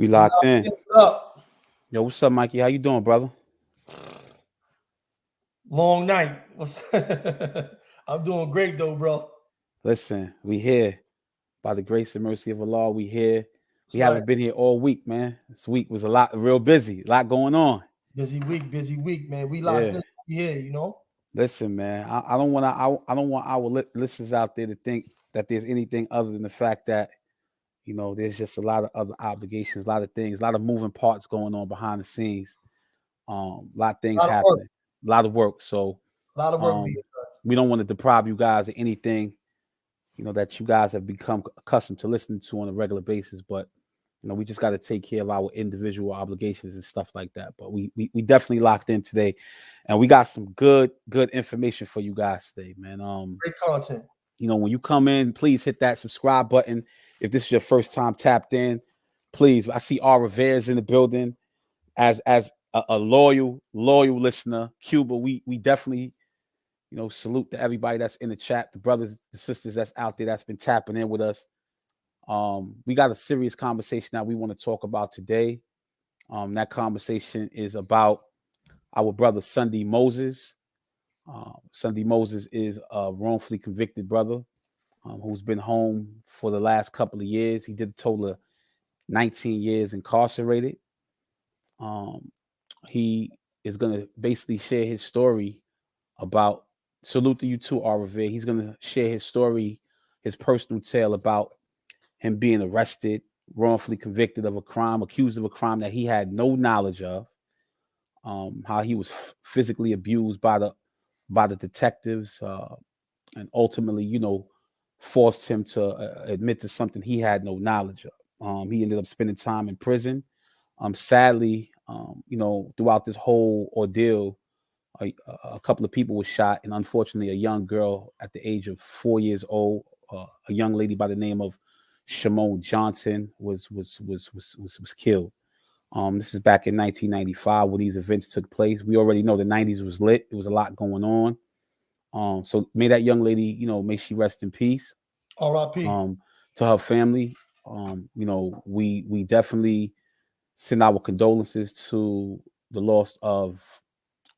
We locked in. What up? Yo, what's up, Mikey? How you doing, brother? Long night. I'm doing great though, bro. Listen, we here. By the grace and mercy of Allah, we here. We That's haven't right. been here all week, man. This week was real busy. A lot going on. Busy week, man. We locked Yeah. in here, you know. Listen, man. I don't want I don't want our listeners out there to think that there's anything other than the fact that there's just a lot of other obligations, a lot of things, a lot of moving parts going on behind the scenes. A lot of things A lot of work. happening, a lot of work. So A lot of work being done. we don't want to deprive you guys of anything that you guys have become accustomed to listening to on a regular basis. But we just got to take care of our individual obligations and stuff like that. But we definitely locked in today, and we got some good information for you guys today, man. Great content. When you come in, please hit that subscribe button. If this is your first time tapped in, please. I see R. Rivera's in the building as a loyal listener. Cuba, we definitely salute to everybody that's in the chat, the brothers, the sisters that's out there that's been tapping in with us. We got a serious conversation that we want to talk about today. That conversation is about our brother Sundhe Moses. Sundhe Moses is a wrongfully convicted brother who's been home for the last couple of years. He did a total of 19 years incarcerated. He is going to basically share his story about, salute to you too, R. Rivera. He's going to share his story, his personal tale about him being arrested, wrongfully convicted of a crime, accused of a crime that he had no knowledge of, how he was physically abused by the detectives, and ultimately, forced him to admit to something he had no knowledge of. He ended up spending time in prison. Sadly, throughout this whole ordeal, a couple of people were shot, and unfortunately, a young girl at the age of 4 years old, a young lady by the name of Shamone Johnson was killed. This is back in 1995 when these events took place. We already know the 90s was lit. There was a lot going on. So may that young lady, may she rest in peace. R.I.P. To her family. We definitely send our condolences to the loss of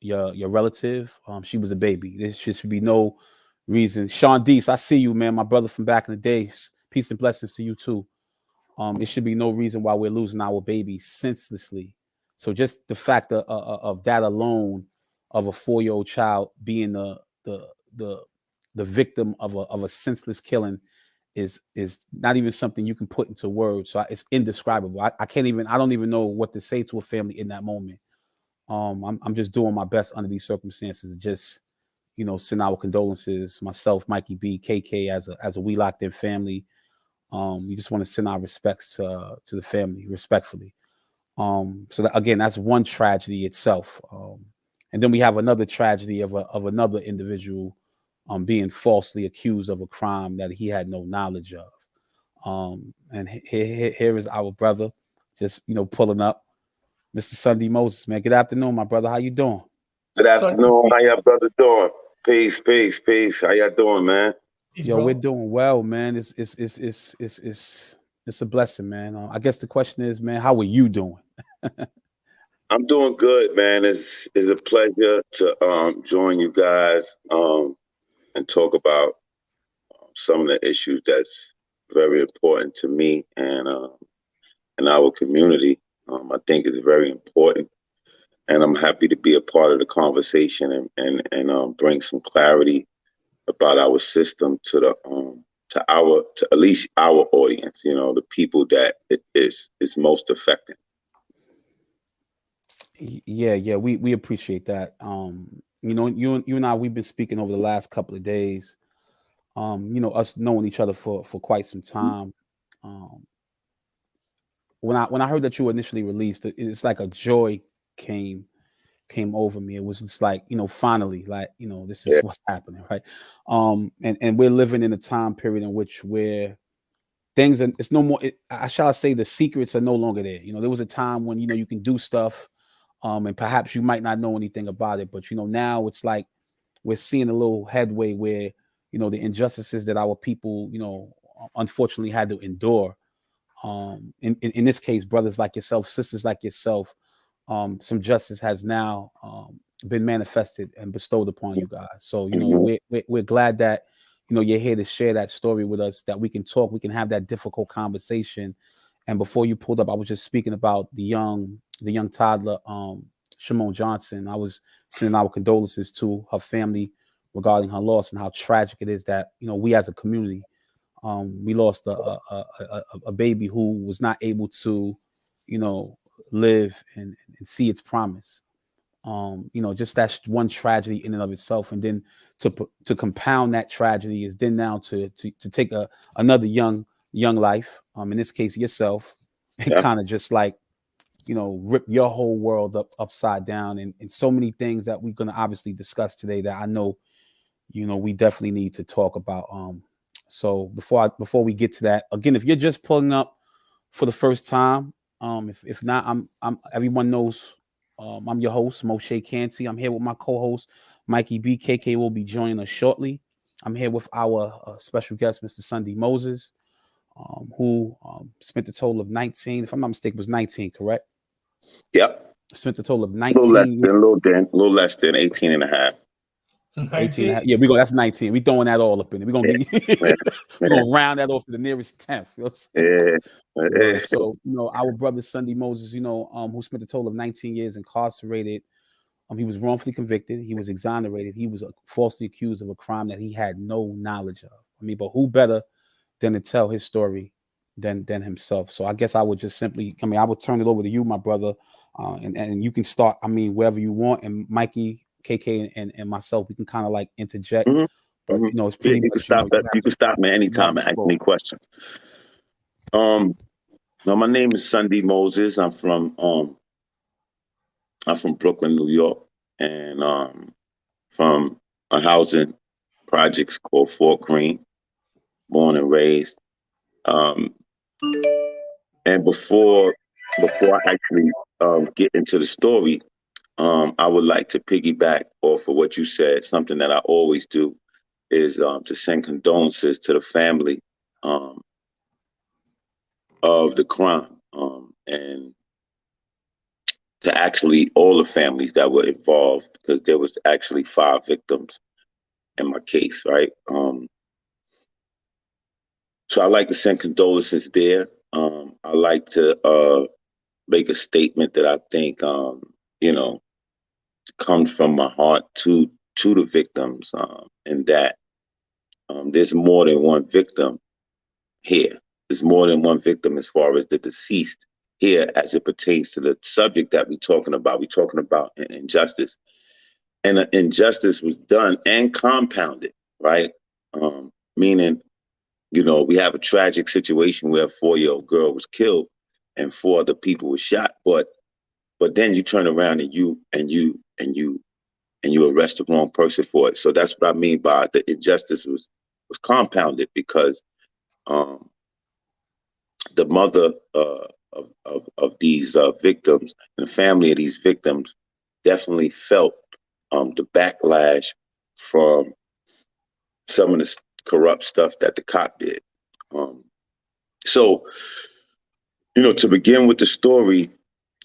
your relative. She was a baby. There should be no reason. Sean Deese, I see you, man, my brother from back in the days. Peace and blessings to you too. It should be no reason why we're losing our baby senselessly. So just the fact of that alone, of a 4-year-old child being the victim of a senseless killing, is not even something you can put into words. So it's indescribable. I don't even know what to say to a family in that moment. I'm just doing my best under these circumstances. Just send our condolences. Myself, Mikey B, KK, as a We Locked In family. We just want to send our respects to the family respectfully. So that, again, that's one tragedy itself. And then we have another tragedy of another individual being falsely accused of a crime that he had no knowledge of. And here is our brother just pulling up. Mr. Sundhe Moses, man. Good afternoon, my brother. How you doing? Good afternoon. How y'all brother doing? Peace. How y'all doing, man? Yo, we're doing well, man. It's a blessing, man. I guess the question is, man, how are you doing? I'm doing good, man. It's a pleasure to join you guys and talk about some of the issues that's very important to me and our community. I think it's very important, and I'm happy to be a part of the conversation and bring some clarity about our system to at least our audience, the people that it is most affecting. Yeah, we appreciate that. You and I, we've been speaking over the last couple of days. Us knowing each other for quite some time. When I heard that you were initially released, it's like a joy came over me. It was just like, finally, like, this is what's happening, right? And we're living in a time period in which where things are, it's no more, I shall say the secrets are no longer there. There was a time when, you can do stuff, and perhaps you might not know anything about it, but, now it's like we're seeing a little headway where, the injustices that our people, unfortunately had to endure, in this case, brothers like yourself, sisters like yourself, some justice has now been manifested and bestowed upon you guys. So, you know, we're glad that, you know, you're here to share that story with us, that we can talk, we can have that difficult conversation. And before you pulled up, I was just speaking about the young toddler, Shamone Johnson. I was sending our condolences to her family regarding her loss and how tragic it is that, you know, we as a community, we lost a baby who was not able to, you know, live and see its promise. You know, just that's one tragedy in and of itself. And then to compound that tragedy is then now to take another young life, in this case yourself, and kind of just like, you know, rip your whole world upside down, and so many things that we're going to obviously discuss today that I know, you know, we definitely need to talk about. So before we get to that, again, if you're just pulling up for the first time, if not, I'm everyone knows, I'm your host, Moshe Canty. I'm here with my co-host, Mikey B. KK will be joining us shortly. I'm here with our special guest, Mr. Sundhe Moses, who spent a total of 19, if I'm not mistaken, was 19, correct? Yep. Spent a total of 19. A little less than 18 and a half. 18 and a half. Yeah, that's 19. We throwing that all up in it. We're gonna we're gonna round that off to the nearest 10th. You know what I'm saying? So, you know, our brother Sundhe Moses, you know, who spent a total of 19 years incarcerated. He was wrongfully convicted. He was exonerated. He was falsely accused of a crime that he had no knowledge of. I mean, but who better than to tell his story than himself? So I guess I would just simply, I would turn it over to you, my brother, and you can start, wherever you want. And Mikey, KK, and myself, we can kind of like interject. But you know, it's pretty much, you can stop me anytime and ask me questions. Now my name is Sundhe Moses. I'm from Brooklyn, New York, and from a housing projects called Fort Greene, born and raised. And before I actually get into the story, I would like to piggyback off of what you said. Something that I always do is to send condolences to the family of the crime, and to actually all the families that were involved, because there was actually 5 victims in my case, right? So I like to send condolences there. I like to make a statement that I think, you know, comes from my heart to the victims, and that there's more than one victim here. There's more than one victim as far as the deceased here, as it pertains to the subject that we're talking about. We're talking about injustice. And injustice was done and compounded, right? Meaning, you know, we have a tragic situation where a 4-year-old girl was killed and 4 other people were shot. But then you turn around and you arrest the wrong person for it. So that's what I mean by the injustice was compounded, because the mother of these victims and the family of these victims definitely felt the backlash from some of the corrupt stuff that the cop did. So, you know, to begin with the story,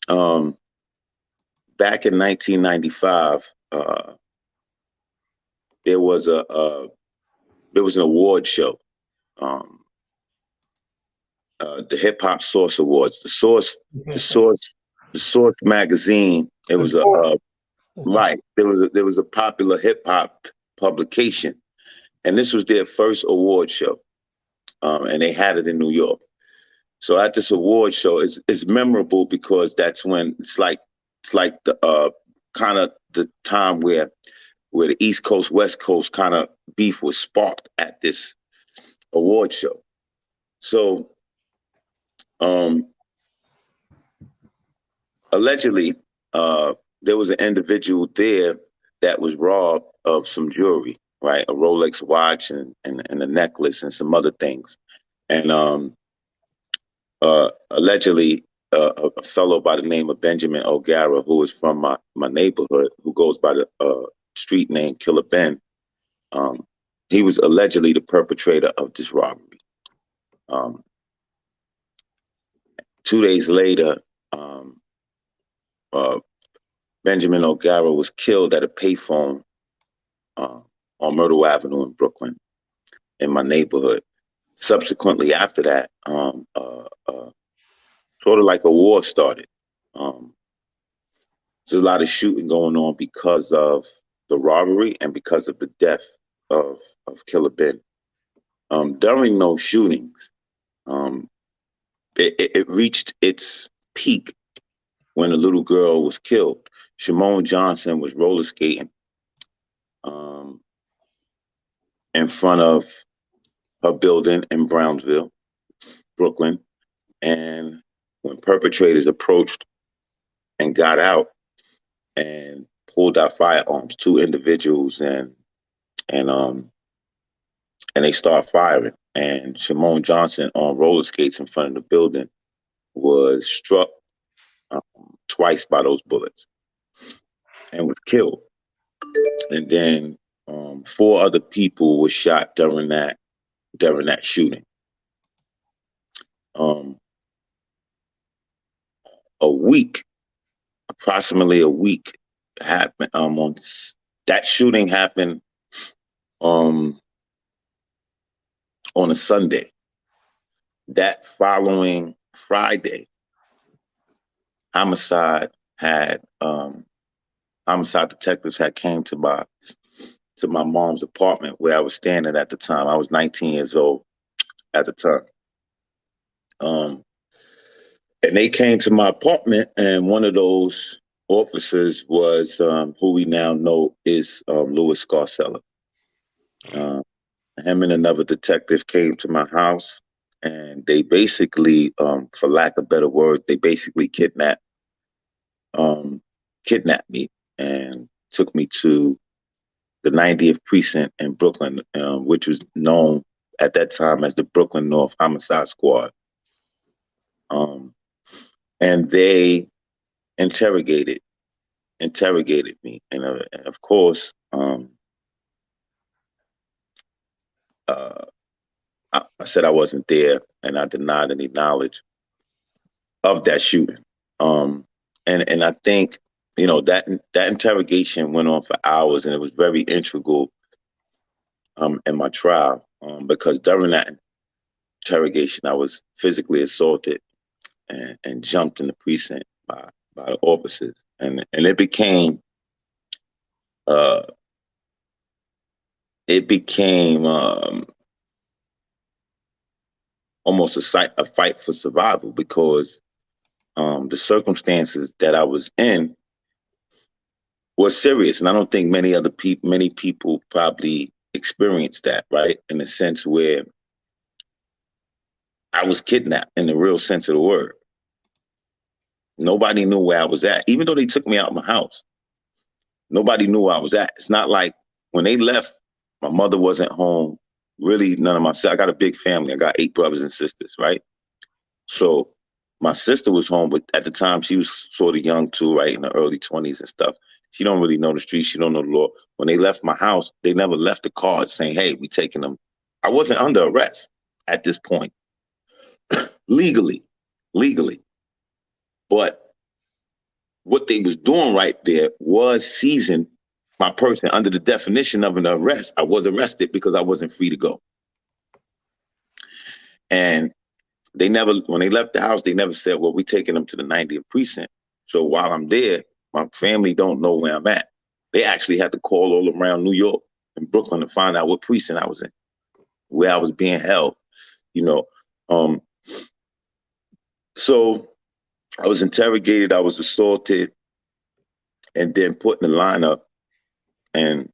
back in 1995, there was an award show, the Hip Hop Source Awards. The Source magazine. It was right. There was a popular hip hop publication, and this was their first award show, and they had it in New York. So at this award show, it's memorable because that's when it's like the kind of the time where the East Coast, West Coast kind of beef was sparked at this award show. So allegedly, there was an individual there that was robbed of some jewelry, right? A Rolex watch and a necklace and some other things. And allegedly, a fellow by the name of Benjamin O'Gara, who is from my neighborhood, who goes by the street name Killer Ben, he was allegedly the perpetrator of this robbery. 2 days later, Benjamin O'Gara was killed at a payphone on Myrtle Avenue in Brooklyn, in my neighborhood. Subsequently, after that, sort of like a war started. There's a lot of shooting going on because of the robbery and because of the death of Killer Ben. During those shootings, it reached its peak when a little girl was killed. Shamone Johnson was roller skating in front of her building in Brownsville, Brooklyn. And when perpetrators approached and got out and pulled out firearms, two individuals, and they started firing. And Shamone Johnson on roller skates in front of the building was struck twice by those bullets and was killed. And then 4 other people were shot during that shooting. Approximately a week happened. That shooting happened on a Sunday. That following Friday, homicide detectives had came to my mom's apartment where I was standing at the time. I was 19 years old at the time. And they came to my apartment, and one of those officers was who we now know is Louis Scarcella. Him and another detective came to my house, and they basically, for lack of better word, they basically kidnapped me and took me to the 90th precinct in Brooklyn, which was known at that time as the Brooklyn North Homicide Squad. And they interrogated me, and of course, I said I wasn't there, and I denied any knowledge of that shooting. And I think, that interrogation went on for hours, and it was very integral in my trial, because during that interrogation, I was physically assaulted and jumped in the precinct by the officers, and it became almost a fight for survival, because the circumstances that I was in were serious, and I don't think many people probably experienced that, right? In the sense where I was kidnapped in the real sense of the word. Nobody knew where I was at, even though they took me out of my house. Nobody knew where I was at. It's not like when they left, my mother wasn't home. Really, none of I got a big family. I got 8 brothers and sisters, right? So my sister was home, but at the time she was sort of young too, right? In the early 20s and stuff. She don't really know the streets. She don't know the law. When they left my house, they never left a card saying, hey, we taking them. I wasn't under arrest at this point. legally. But what they was doing right there was seizing my person. Under the definition of an arrest, I was arrested because I wasn't free to go. And when they left the house, they never said, well, we taking them to the 90th precinct. So while I'm there, my family don't know where I'm at. They actually had to call all around New York and Brooklyn to find out what precinct I was in, where I was being held, So I was interrogated, I was assaulted, and then put in the lineup and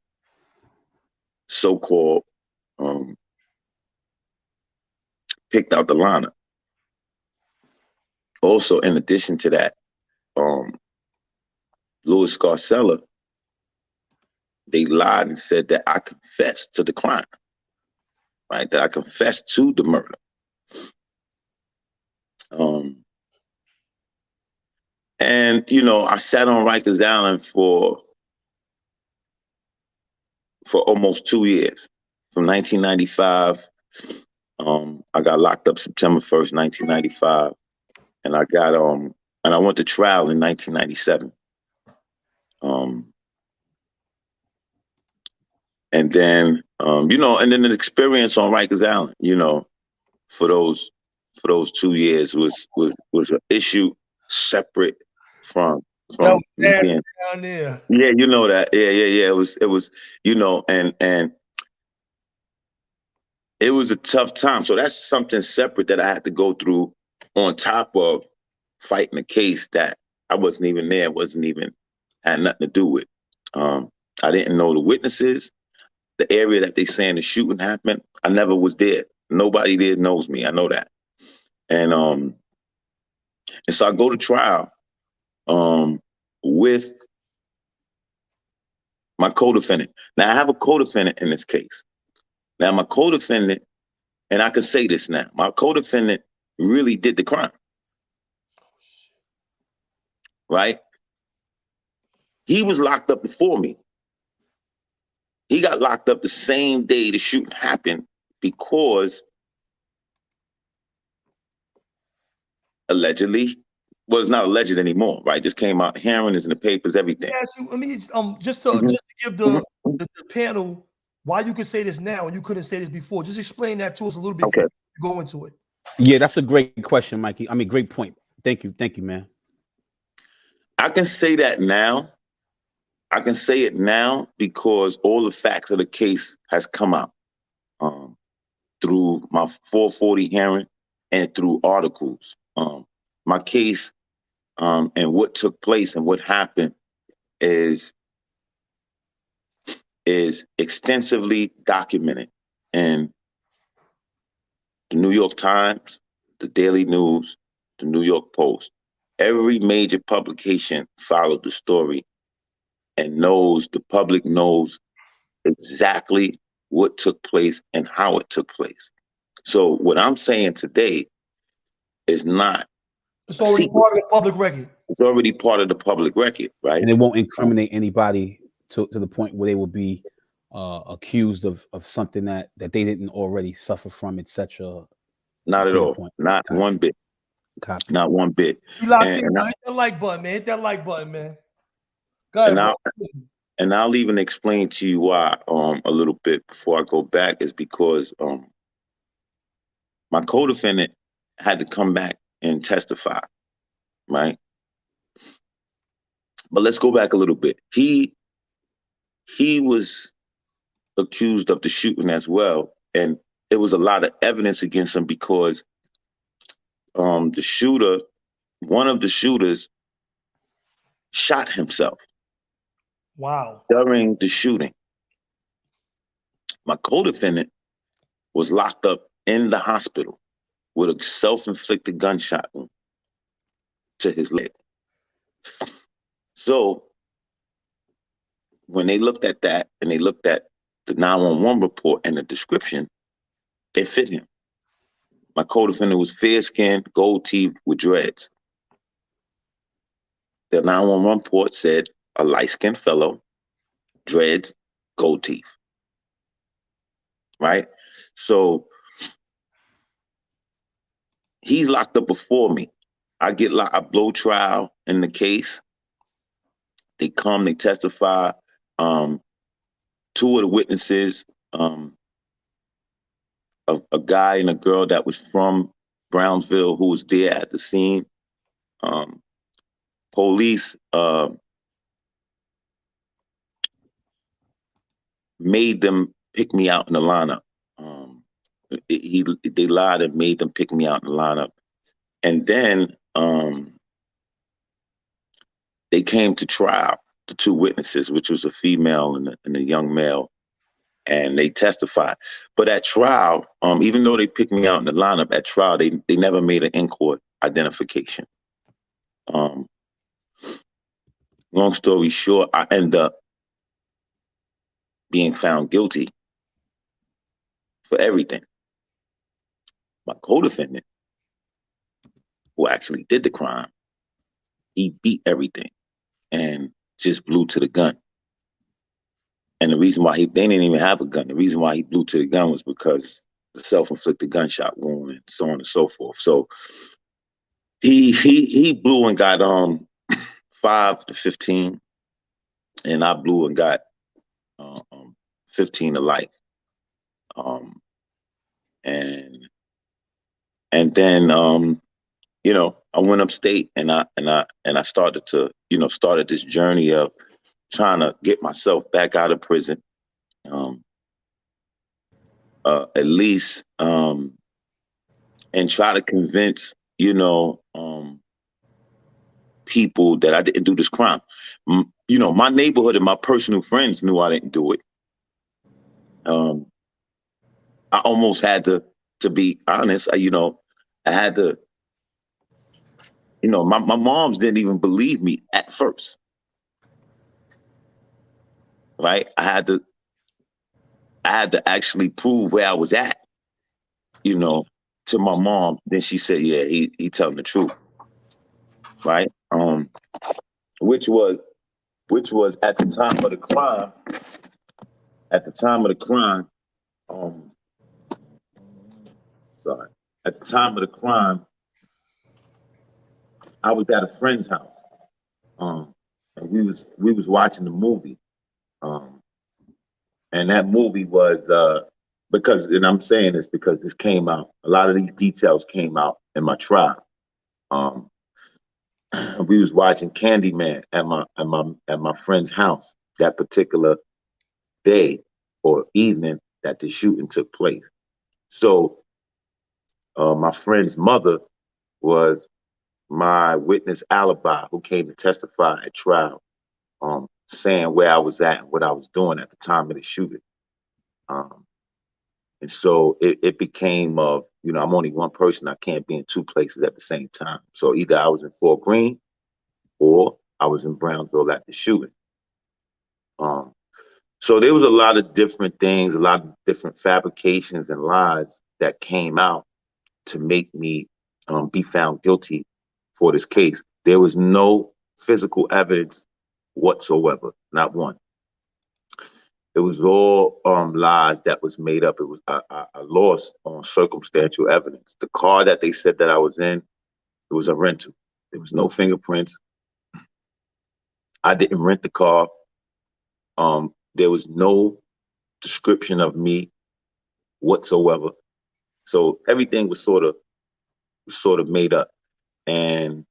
so-called picked out the lineup. Also, in addition to that, Louis Scarcella, they lied and said that I confessed to the crime, right? That I confessed to the murder. And, I sat on Rikers Island for almost 2 years. From 1995, I got locked up September 1st, 1995. and I got and I went to trial in 1997. And then and then the experience on Rikers Island, for those 2 years was an issue separate from That was nasty being, down there. yeah, that. Yeah. It was, and it was a tough time. So that's something separate that I had to go through on top of fighting a case that I wasn't even there, had nothing to do with. I didn't know the witnesses, the area that they saying the shooting happened. I never was there. Nobody there knows me. I know that. And so I go to trial with my co-defendant. Now I have a co-defendant in this case. Now my co-defendant, and I can say this now, my co-defendant really did the crime. Right? He was locked up before me. He got locked up the same day the shooting happened because allegedly, well, it's not alleged anymore, right? This came out, hearing is in the papers, everything. Yes, I mean, just to give the panel why you could say this now and you couldn't say this before. Just explain that to us a little bit. Okay. Before you go into it. Yeah, that's a great question, Mikey. I mean, great point. Thank you, man. I can say that now. I can say it now because all the facts of the case has come out through my 440 hearing and through articles. My case and what took place and what happened is extensively documented in the New York Times, the Daily News, the New York Post. Every major publication followed the story and the public knows exactly what took place and how it took place. So what I'm saying today is not. It's already part of the public record. It's already part of the public record, right? And it won't incriminate anybody to the point where they will be accused of something that they didn't already suffer from, etc. Not at all. Not one bit. Copy. Not one bit. You locked in, man. Hit that like button, man. Hit that like button, man. Go ahead, and I'll even explain to you why a little bit before I go back is because my co-defendant had to come back and testify, right? But let's go back a little bit. He was accused of the shooting as well, and there was a lot of evidence against him because the shooter, one of the shooters, shot himself. Wow. During the shooting. My co-defendant was locked up in the hospital with a self-inflicted gunshot wound to his leg. So when they looked at that and they looked at the 911 report and the description, it fit him. My co-defendant was fair-skinned, gold teeth with dreads. The 911 report said a light-skinned fellow, dreads, gold teeth. Right? So he's locked up before me. I blow trial in the case. They come, they testify. Two of the witnesses, a guy and a girl that was from Brownsville who was there at the scene. Police made them pick me out in the lineup. They lied and made them pick me out in the lineup. And then they came to trial, the two witnesses, which was a female and a young male, and they testified. But at trial, even though they picked me out in the lineup, at trial, they never made an in-court identification. Long story short, I end up being found guilty for everything. My co-defendant, who actually did the crime, he beat everything and just blew to the gun. And the reason why they didn't even have a gun, the reason why he blew to the gun was because the self-inflicted gunshot wound and so on and so forth. So He blew and got 5 to 15, and I blew and got 15 to life. And then you know, I went upstate and I started to, you know, started this journey of trying to get myself back out of prison. At least and try to convince, you know, people that I didn't do this crime. You know, my neighborhood and my personal friends knew I didn't do it. I almost had to be honest. You know, I had to. You know, my moms didn't even believe me at first. Right? I had to actually prove where I was at. You know, to my mom. Then she said, "Yeah, he telling the truth." Right? Which was at the time of the crime. At the time of the crime, sorry. At the time of the crime, I was at a friend's house, and we was watching the movie, and that movie was because, and I'm saying this because this came out. A lot of these details came out in my trial. We was watching Candyman at my friend's house that particular day or evening that the shooting took place. So my friend's mother was my witness alibi who came to testify at trial, saying where I was at and what I was doing at the time of the shooting. And so it became, you know, I'm only one person. I can't be in two places at the same time. So either I was in Fort Greene or I was in Brownsville at the shooting. So there was a lot of different things, a lot of different fabrications and lies that came out to make me be found guilty for this case. There was no physical evidence whatsoever, not one. It was all lies that was made up. It was I lost on circumstantial evidence. The car that they said that I was in, it was a rental. There was no fingerprints. I didn't rent the car. There was no description of me whatsoever. So everything was sort of made up. And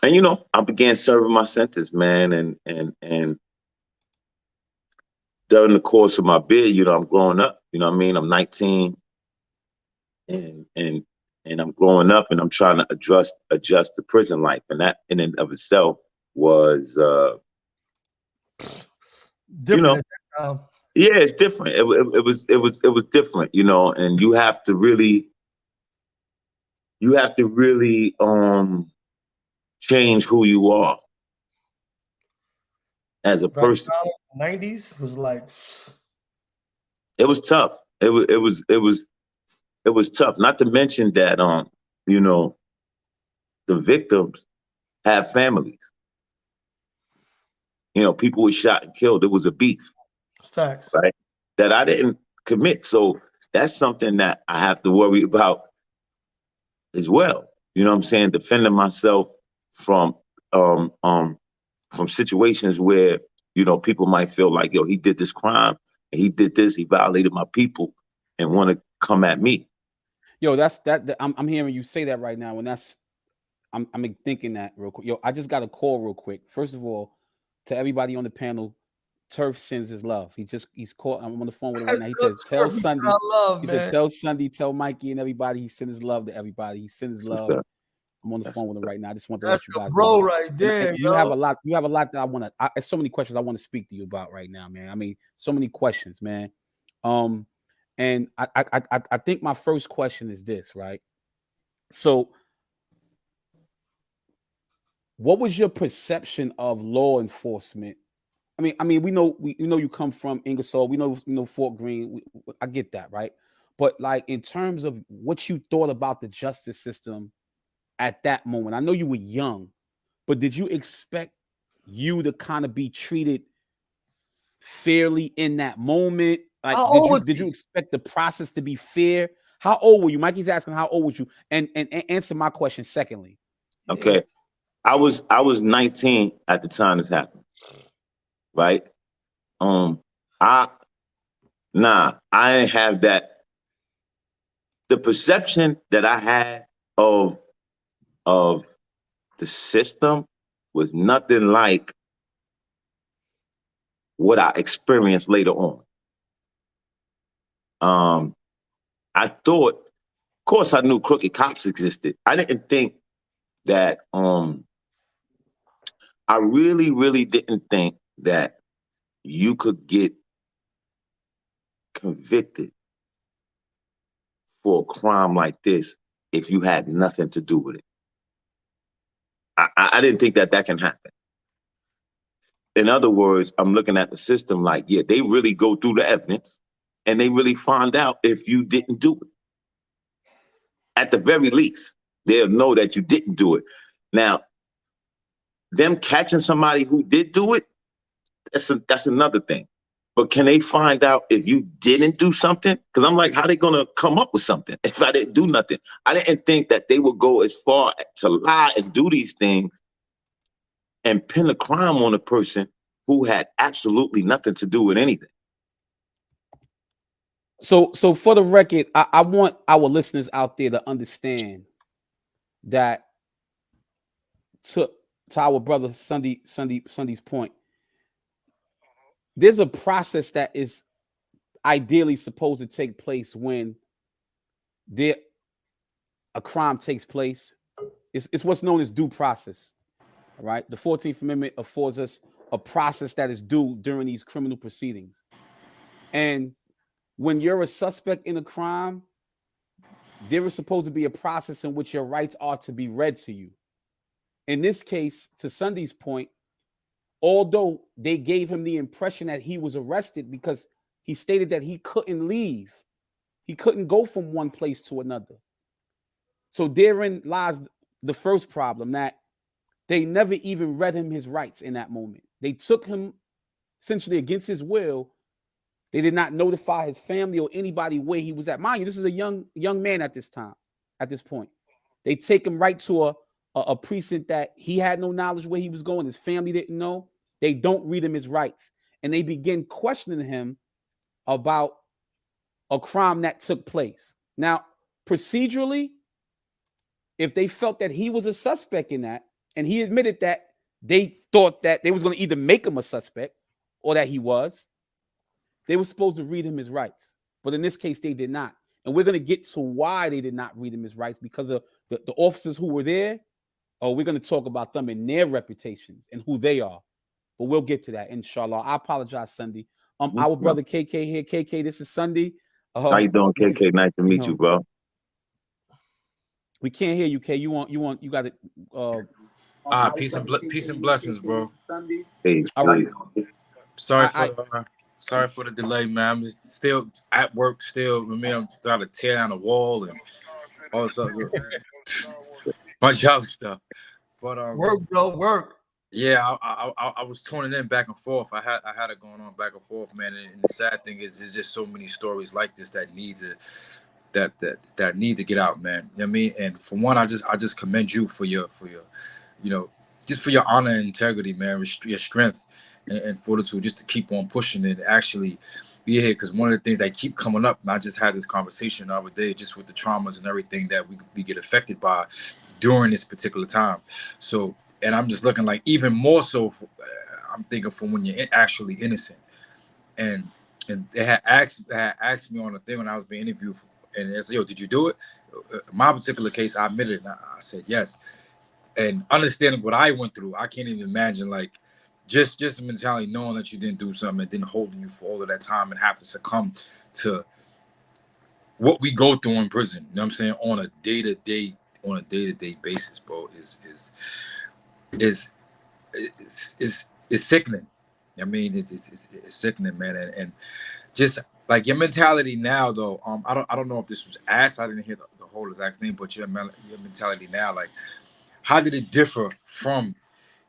you know, I began serving my sentence, man, and during the course of my bid, you know, I'm growing up. You know what I mean? I'm 19, and I'm growing up, and I'm trying to adjust to prison life, and that in and of itself was, different, you know, at that time. Yeah, it's different. It was different, you know, and you have to really change who you are as a person. 90s was like, It was tough. It was tough. Not to mention that you know, the victims have families. You know, people were shot and killed. It was a beef, facts, right? That I didn't commit. So that's something that I have to worry about as well. You know what I'm saying? Defending myself from situations where, you know, people might feel like, yo, he did this crime and he did this, he violated my people, and want to come at me. Yo, I'm hearing you say that right now, and I'm thinking that real quick. Yo, I just got a call real quick. First of all, to everybody on the panel, Turf sends his love. He's called. I'm on the phone with him right now. He says, "Tell Sundhe." He said, "Tell Sundhe, tell Mikey and everybody. He sends his love to everybody. He sends his love." I'm on the phone with him right now. I just want to let you guys know. Right there, and you have a lot. You have a lot that I want to. There's so many questions I want to speak to you about right now, man. I mean, so many questions, man. And I think my first question is this, right? So, what was your perception of law enforcement? I mean, we know you come from Ingersoll. We know Fort Greene. I get that, right? But like in terms of what you thought about the justice system at that moment, I know you were young, but did you expect you to kind of be treated fairly in that moment? Like, did you expect the process to be fair? How old were you? Mikey's asking how old were you, and answer my question secondly. Okay, I was 19 at the time this happened, right? I didn't have that. The perception that I had of the system was nothing like what I experienced later on. I thought, of course, I knew crooked cops existed. I didn't think that. I really, really didn't think that you could get convicted for a crime like this if you had nothing to do with it. I didn't think that can happen. In other words, I'm looking at the system like, yeah, they really go through the evidence and they really find out if you didn't do it. At the very least, they'll know that you didn't do it. Now, them catching somebody who did do it, that's another thing. But can they find out if you didn't do something? Because I'm like, how they gonna come up with something if I didn't do nothing? I didn't think that they would go as far to lie and do these things and pin a crime on a person who had absolutely nothing to do with anything. So for the record, I want our listeners out there to understand that to our brother Sundhe's point, there's a process that is ideally supposed to take place when a crime takes place. It's what's known as due process. All right. The 14th Amendment affords us a process that is due during these criminal proceedings. And when you're a suspect in a crime, there is supposed to be a process in which your rights are to be read to you. In this case, to Sundhe's point, although they gave him the impression that he was arrested because he stated that he couldn't leave, he couldn't go from one place to another. So therein lies the first problem, that they never even read him his rights in that moment. They took him essentially against his will. They did not notify his family or anybody where he was at. Mind you, this is a young man at this point. They take him right to a precinct that he had no knowledge where he was going. His family didn't know. They don't read him his rights. And they begin questioning him about a crime that took place. Now, procedurally, if they felt that he was a suspect in that, and he admitted that they thought that they was going to either make him a suspect or that he was, they were supposed to read him his rights. But in this case, they did not. And we're going to get to why they did not read him his rights, because of the officers who were there. We're going to talk about them and their reputations and who they are. But we'll get to that, inshallah. I apologize, Sundhe. Our brother KK here. KK, this is Sundhe. How you doing, KK? Nice to meet you, bro. We can't hear you, K. You got it. Peace and blessings, bro. Peace. Sorry for the delay, man. I'm just still at work. I'm trying to tear down the wall and all this other bunch of stuff. But work, bro, work. Yeah, I was tuning in back and forth. I had it going on back and forth, man. And the sad thing is, there's just so many stories like this that need to get out, man. You know what I mean? And for one, I just commend you for your just for your honor and integrity, man, your strength and fortitude, just to keep on pushing it and actually be here. Because one of the things that keep coming up, and I just had this conversation the other day, just with the traumas and everything that we get affected by during this particular time. So, and I'm just looking like even more so, I'm thinking from when you're actually innocent. And they had asked me on the thing when I was being interviewed, and they said, "Yo, did you do it?" In my particular case, I admitted it. I said yes. And understanding what I went through, I can't even imagine, like, just the mentality, knowing that you didn't do something and then holding you for all of that time and have to succumb to what we go through in prison. You know what I'm saying? On a day-to-day basis, bro, is sickening. I mean, it's sickening, man. And just like your mentality now, though. I don't know if this was asked. I didn't hear the whole exact name, but your mentality now, like, how did it differ from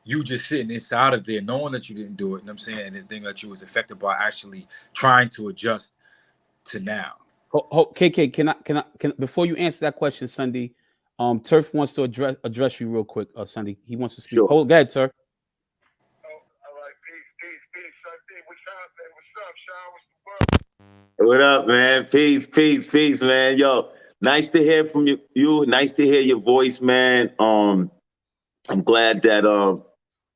you just sitting inside of there, knowing that you didn't do it, you know what I'm saying, and the thing that you was affected by actually trying to adjust to now? KK, can before you answer that question, Sundhe, Turf wants to address you real quick, Sundhe. He wants to speak. Sure. Hold, go ahead, Turf. All right, peace, Sundhe. What's happening? What's up, Sean? What's the word? What up, man? Peace, man. Yo, nice to hear from you. Nice to hear your voice, man. I'm glad that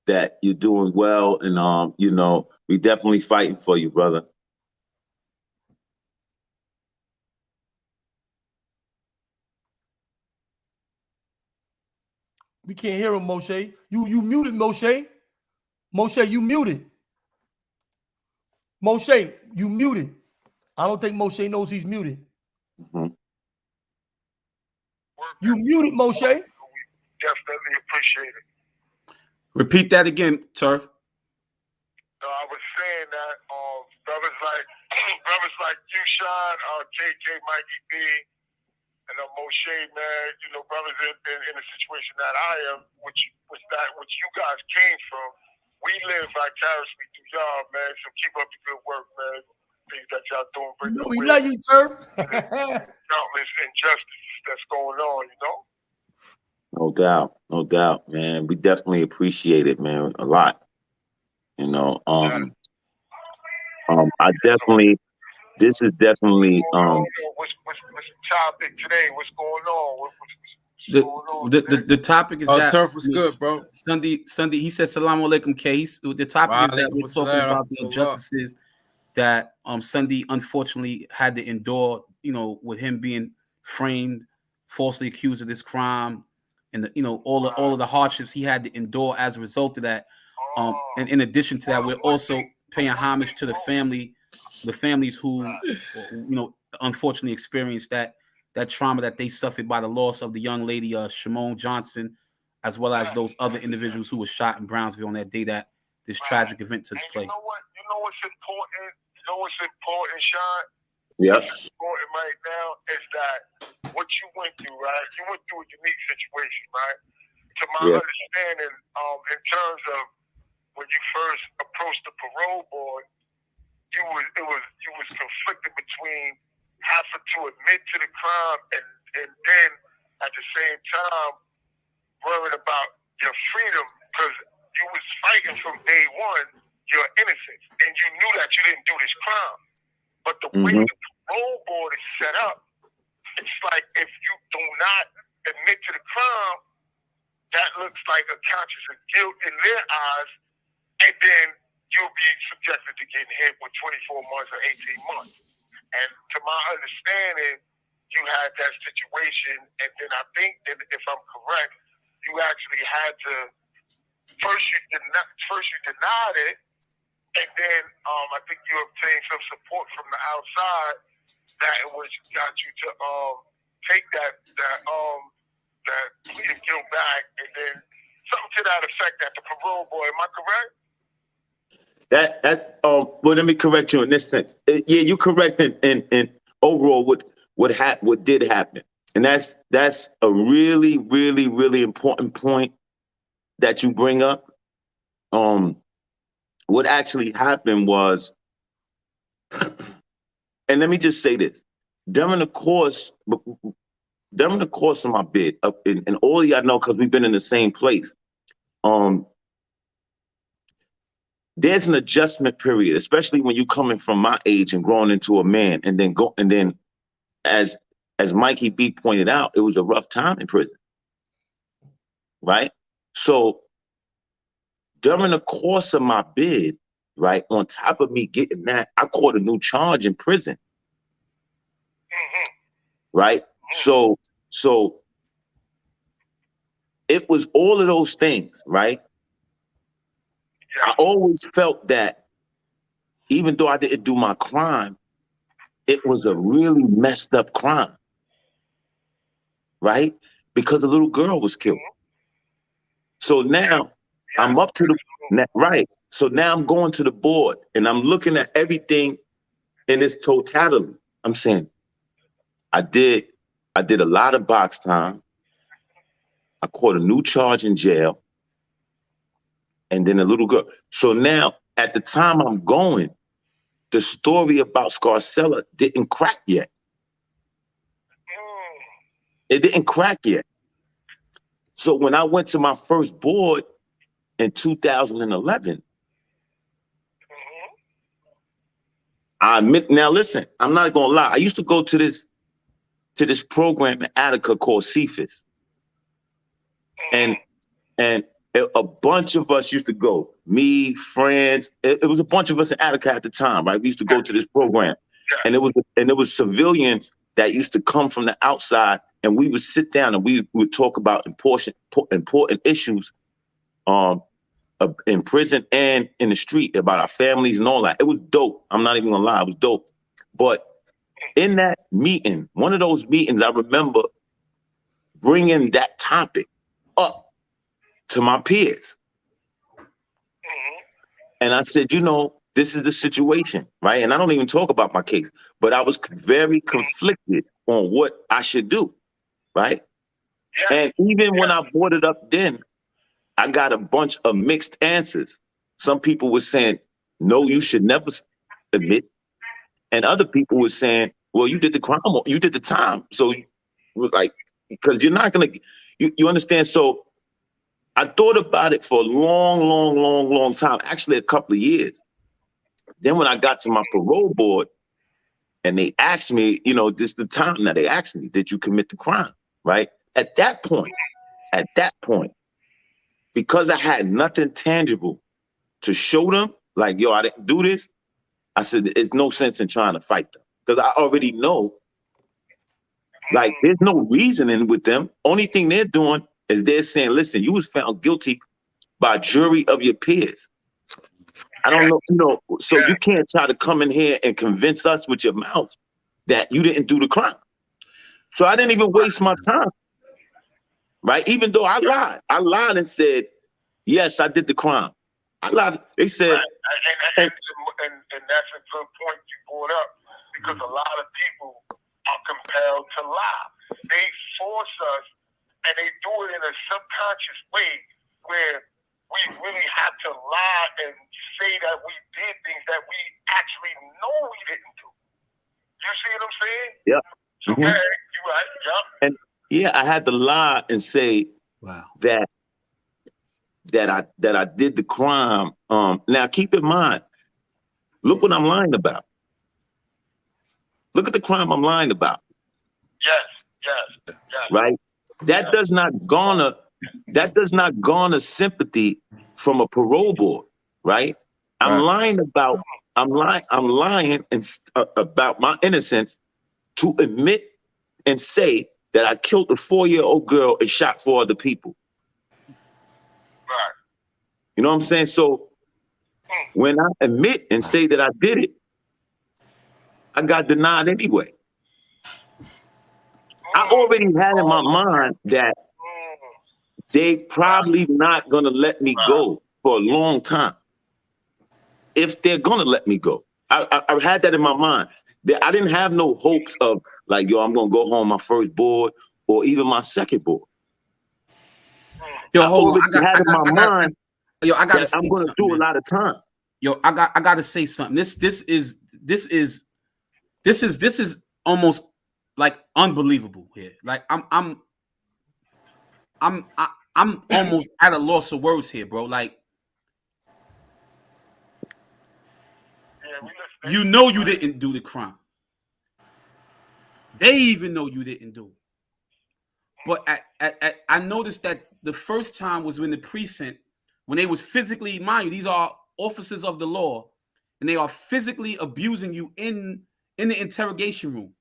that you're doing well, and you know, we definitely fighting for you, brother. We can't hear him, Moshe. You muted, Moshe. Moshe, you muted. Moshe, you muted. I don't think Moshe knows he's muted. Mm-hmm. You muted, Moshe. Definitely appreciate it. Repeat that again, Turf. No, I was saying that brothers like you, Sean, KK, Mikey B, and Moshe, man, you know, brothers in a situation that I am, which you guys came from. We live vicariously through y'all, man. So keep up the good work, man. Things that y'all doing. We love you, Turf. Countless injustices that's going on, you know. No doubt, man. We definitely appreciate it, man, a lot. You know, I definitely. This is definitely what's the topic today? What's going on? What's going on the topic is that Turf was good, bro. Sundhe, he said Salaam alaikum, K. The topic is that we're talking about the injustices that Sundhe unfortunately had to endure, you know, with him being framed, falsely accused of this crime, and the, you know, all of the hardships he had to endure as a result of that. And in addition to that, we're also paying homage to the families who, you know, unfortunately experienced that trauma that they suffered by the loss of the young lady, Shamone Johnson, as well as those other individuals who were shot in Brownsville on that day that this tragic event took place. You know what's important? You know what's important, Sean? Yeah. What's important right now is that what you went through, right? You went through a unique situation, right? To my understanding, in terms of when you first approached the parole board, you was conflicted between having to admit to the crime and then at the same time worrying about your freedom, because you was fighting from day one your innocence, and you knew that you didn't do this crime. But the way the parole board is set up, it's like if you do not admit to the crime, that looks like a conscience of guilt in their eyes, and then you'll be subjected to getting hit with 24 months or 18 months. And to my understanding, you had that situation, and then I think that if I'm correct, you actually had to first you denied it, and then I think you obtained some support from the outside that which got you to take that plea of guilt back, and then something to that effect at the parole board. Am I correct? Well, let me correct you in this sense. Yeah, you're correct in overall what did happen, and that's a really, really, really important point that you bring up. What actually happened was, and let me just say this: during the course of my bid, and all of y'all know because we've been in the same place. There's an adjustment period, especially when you're coming from my age and growing into a man, and then as Mikey B pointed out, it was a rough time in prison, right? So during the course of my bid, right, on top of me getting that, I caught a new charge in prison, right? So it was all of those things, right? I always felt that even though I didn't do my crime, it was a really messed up crime, right? Because a little girl was killed. So now I'm up to right. So now I'm going to the board and I'm looking at everything in its totality. I'm saying, I did a lot of box time. I caught a new charge in jail. And then a little girl. So now at the time I'm going, the story about Scarcella didn't crack yet. It didn't crack yet. So when I went to my first board in 2011, I admit, now listen, I'm not gonna lie. I used to go to this program in Attica called Cephas. And a bunch of us used to go, me, friends. It was a bunch of us in Attica at the time, right? We used to go to this program. And it was civilians that used to come from the outside, and we would sit down and we would talk about important issues in prison and in the street, about our families and all that. It was dope. I'm not even gonna lie, it was dope. But in that meeting, one of those meetings, I remember bringing that topic up to my peers. And I said, this is the situation, right? And I don't even talk about my case, but I was very conflicted on what I should do, right? And even when I brought it up then, I got a bunch of mixed answers. Some people were saying, no, you should never admit. And other people were saying, well, you did the crime, or you did the time. So like, because you're not gonna, you understand? So I thought about it for a long time, actually a couple of years. Then when I got to my parole board and they asked me, this is the time now, they asked me, did you commit the crime, right? At that point, because I had nothing tangible to show them, like, yo, I didn't do this, I said, there's no sense in trying to fight them. Because I already know, like, there's no reasoning with them. Only thing they're doing is they're saying, listen, you was found guilty by a jury of your peers. I don't know, so you can't try to come in here and convince us with your mouth that you didn't do the crime. So I didn't even waste my time, right? Even though I lied and said, yes, I did the crime. I lied. They said, and that's a good point you brought up, because a lot of people are compelled to lie. They force us, and they do it in a subconscious way where we really have to lie and say that we did things that we actually know we didn't do. You see what I'm saying? Yeah. So, you're right. Yep. And yeah, I had to lie and say that I did the crime. Now keep in mind, look what I'm lying about. Look at the crime I'm lying about. Yes. Right? That does not garner sympathy from a parole board, right? I'm lying about my innocence to admit and say that I killed a 4-year-old girl and shot 4 other people. Right. You know what I'm saying? So when I admit and say that I did it, I got denied anyway. I already had in my mind that they probably not gonna let me go for a long time. If they're gonna let me go, I had that in my mind. That I didn't have no hopes of like, yo, I'm gonna go home my first board or even my second board. Yo, hold on. I gotta say I'm gonna do man. a lot of time. Yo, I gotta say something. This is almost like unbelievable here. Like I'm almost at a loss of words here, bro. Like, you know you didn't do the crime. They even know you didn't do it. But I noticed that the first time was when the precinct, when they was physically, mind you, these are officers of the law, and they are physically abusing you in the interrogation room.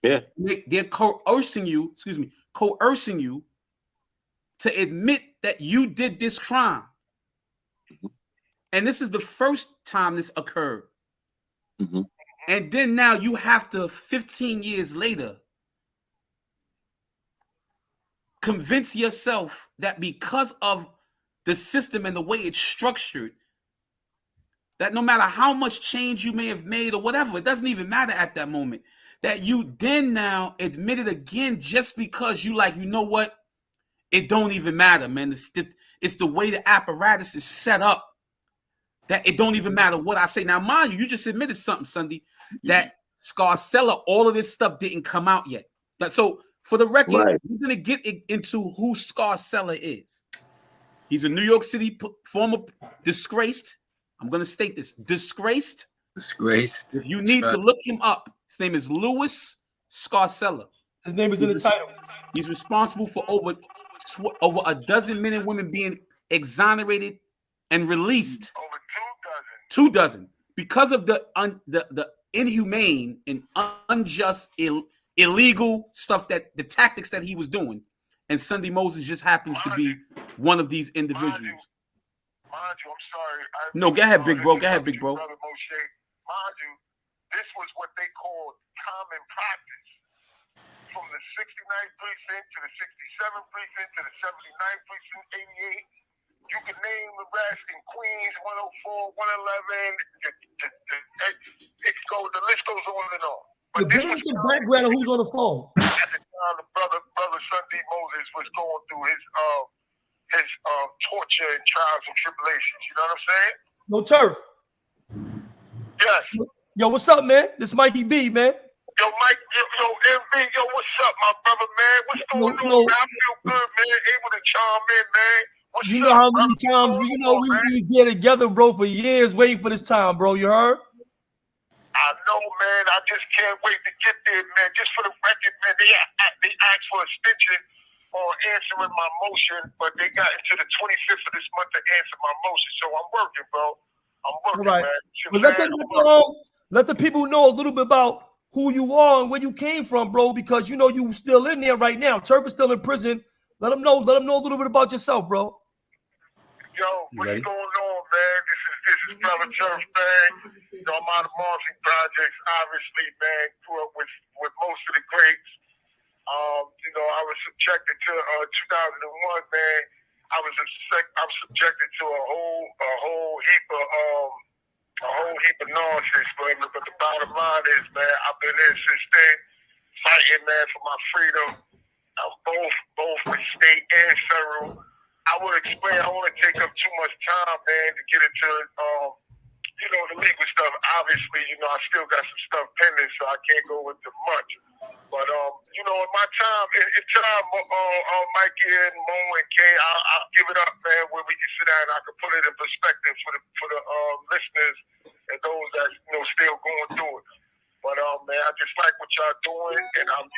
Yeah. They're coercing you to admit that you did this crime. And this is the first time this occurred. Mm-hmm. And then now you have to, 15 years later, convince yourself that because of the system and the way it's structured, that no matter how much change you may have made or whatever, it doesn't even matter at that moment, that you then now admit it again just because you like, you know what? It don't even matter, man. It's the way the apparatus is set up that it don't even matter what I say. Now, mind you, you just admitted something, Sundhe, that Scarcella, all of this stuff didn't come out yet. So For the record, Right. we're gonna get into who Scarcella is. He's a New York City former disgraced. I'm gonna state this: disgraced. Disgraced. You need to look him up. His name is Louis Scarcella. His name is in the title. He's responsible for over a dozen men and women being exonerated and released. Over 2 dozen because of the inhumane and unjust, illegal stuff, that the tactics that he was doing. And Sundhe Moses just happens to be one of these individuals. Mind you, I'm sorry. No, go ahead, big bro. Go ahead, big bro. Brother Moshe, mind you, this was what they called common practice. From the 69th precinct to the 67th precinct to the 79th precinct, 88. You can name the rest in Queens, 104, 111. The list goes on and on. But give us some background of who's on the phone. At the time, the brother Sundhe Moses was going through his torture and trials and tribulations. You know what I'm saying? No turf. Yes. Yo, what's up, man? This Mikey B, man. Yo, Mike, yo, MB, yo, what's up, my brother, man? What's going on, man? I feel good, man. Able to chime in, man. What's You up, know how many brother? times we was there together, bro, for years, waiting for this time, bro. You heard? I know, man. I just can't wait to get there, man. Just for the record, man, they asked for extension on answering my motion, but they got into the 25th of this month to answer my motion. So I'm working, bro. I'm working, All right. man. But let the people know a little bit about who you are and where you came from, bro, because you know you still in there right now. Turf is still in prison. Let them know a little bit about yourself, bro. Yo, what's going on, man? This is Brother Turf, man. You know, I'm out of Marvin Projects, obviously, man. Grew up with most of the greats. You know, I was subjected to 2001, man. I was subjected to a whole heap of nonsense, but the bottom line is, man, I've been in since then, fighting, man, for my freedom. Both with state and federal. I will explain. I don't want to take up too much time, man, to get into the legal stuff. Obviously, I still got some stuff pending, so I can't go into much. But in my time, Mikey and Mo and Kay, I'll give it up, man, where we can sit down and I can put it in perspective for the listeners and those that still going through it. But man, I just like what y'all doing, and I'm 1,000%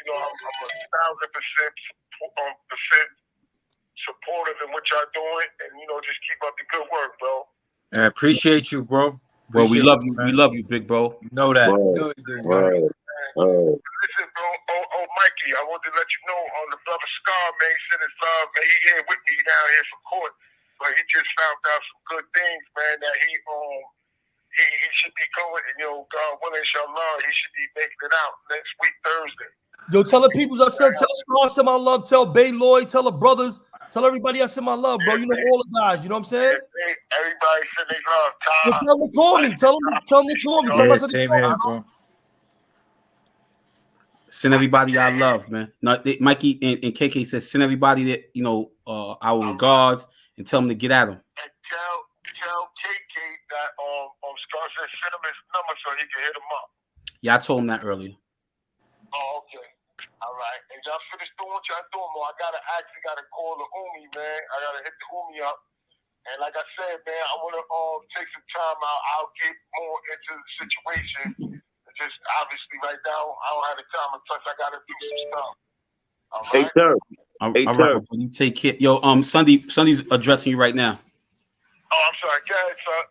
supportive in what y'all doing, and just keep up the good work, bro. I appreciate you, bro. Well, we love you. We love you, big bro. You know that. Listen, bro. Oh, Mikey, I wanted to let you know on the brother Scar, man. He sent his love, man. He here with me down here for court, but he just found out some good things, man. That he should be going, and God willing, inshallah, he should be making it out next week, Thursday. Yo, tell the people I said, tell Scar, send my love, tell Bay Lloyd, tell the brothers, tell everybody I send my love, bro. You know all the guys, you know what I'm saying? Everybody send their love. Yo, tell them to call me. Tell them to call me. Tell them Same here, bro. Send everybody our love, man. Mikey and KK says send everybody that our regards and tell them to get at them. And tell KK that Scar said send him his number so he can hit him up. Yeah, I told him that earlier. Oh, okay. All right. And y'all finish doing what y'all doing, more. I actually gotta call the Umi, man. I gotta hit the Umi up. And like I said, man, I wanna take some time out. I'll get more into the situation. Just obviously right now I don't have the time, and plus I gotta do some stuff. All right? Hey, sir. All right, you take care. Yo, Sundhe's addressing you right now. Oh, I'm sorry. Go ahead, sir.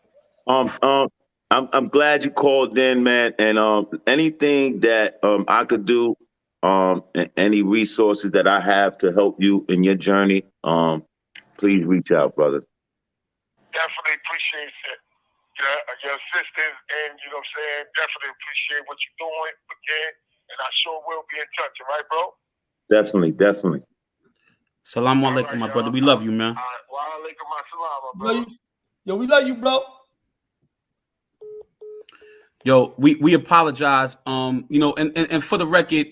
I'm glad you called in, man. And anything that I could do, and any resources that I have to help you in your journey, please reach out, brother. Definitely appreciate it. Your assistance, and definitely appreciate what you're doing again. And I sure will be in touch, all right, bro? Definitely. Salam alaikum, my brother. We love you, man. All right. Wa alaikum assalam, my brother. Yo, we love you, bro. Yo, we apologize. And for the record,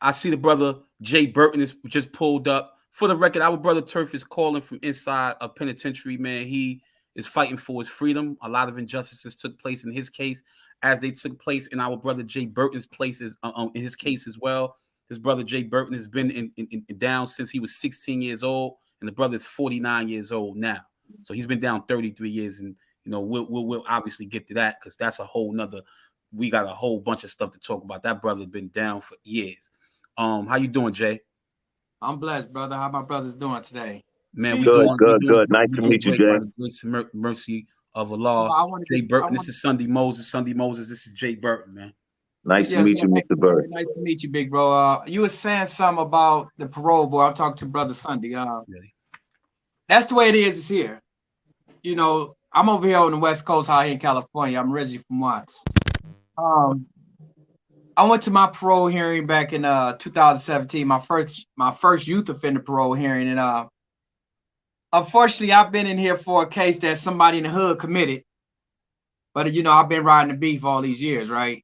I see the brother Jay Burton is just pulled up. For the record, our brother Turf is calling from inside a penitentiary, man. He is fighting for his freedom. A lot of injustices took place in his case, as they took place in our brother Jay Burton's places in his case as well. This brother Jay Burton has been in down since he was 16 years old, and the brother is 49 years old now. So he's been down 33 years, and we'll obviously get to that because that's a whole nother. We got a whole bunch of stuff to talk about. That brother's been down for years. How you doing, Jay? I'm blessed, brother. How my brothers doing today? Man, we good. Nice to meet you, Jay. By the grace and mercy of Allah. Jay Burton. This is Sundhe Moses. Sundhe Moses. This is Jay Burton, man. Nice to meet you, Mr. Bird. Nice to meet you, big bro. You were saying something about the parole board. I'm talking to Brother Sundhe. That's the way it is here. You know, I'm over here on the West Coast, out here in California. I'm originally from Watts. I went to my parole hearing back in 2017, my first youth offender parole hearing, and unfortunately, I've been in here for a case that somebody in the hood committed. But I've been riding the beef all these years, right?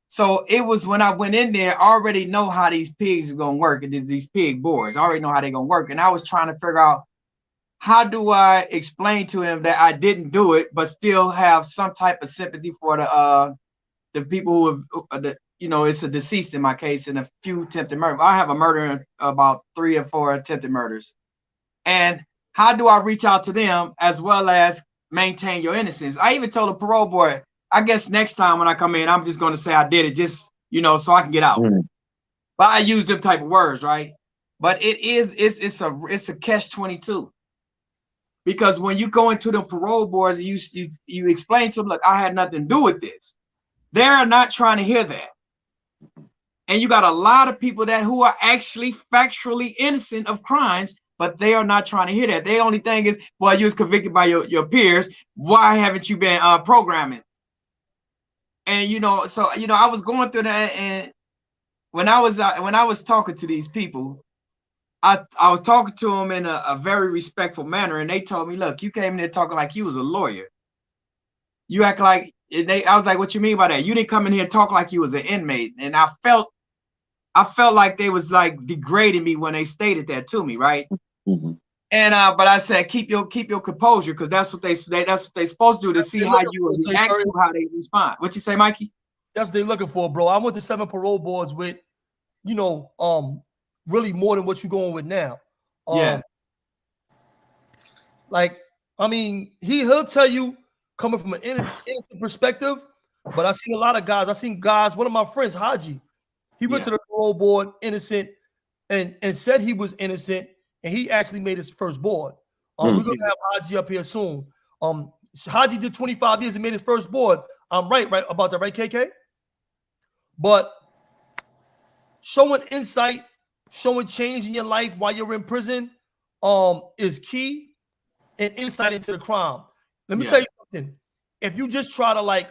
So it was when I went in there, I already know how these pigs are gonna work, and these pig boards. I already know how they're gonna work, and I was trying to figure out how do I explain to him that I didn't do it, but still have some type of sympathy for the people who have it's a deceased in my case and a few attempted murder. I have a murder, about 3 or 4 attempted murders. And how do I reach out to them as well as maintain your innocence? I even told the parole board, I guess next time when I come in, I'm just going to say I did it just, so I can get out. But I use them type of words, right? But it's a catch-22. Because when you go into the parole boards, you explain to them, look, I had nothing to do with this. They're not trying to hear that. And you got a lot of people who are actually factually innocent of crimes, but they are not trying to hear that. The only thing is, well, you was convicted by your peers. Why haven't you been programming? And so I was going through that, and when I was talking to these people, I was talking to them in a very respectful manner, and they told me, look, you came in there talking like you was a lawyer. You act like I was like, what you mean by that? You didn't come in here and talk like you was an inmate. And I felt like they was like degrading me when they stated that to me, right? And but I said, keep your composure, because that's what they supposed to do, to see how you react to how they respond. What you say, Mikey? That's what they're looking for, bro. I went to 7 parole boards with, really more than what you're going with now. Like, I mean, he'll tell you coming from an innocent perspective, but I seen a lot of guys. I seen guys. One of my friends, Haji, he went to the parole board innocent, and said he was innocent. And he actually made his first board. We're gonna have Haji up here soon. Haji did 25 years and made his first board. I'm right about that, right, KK? But showing insight, showing change in your life while you're in prison, is key, and insight into the crime. Let me tell you something. If you just try to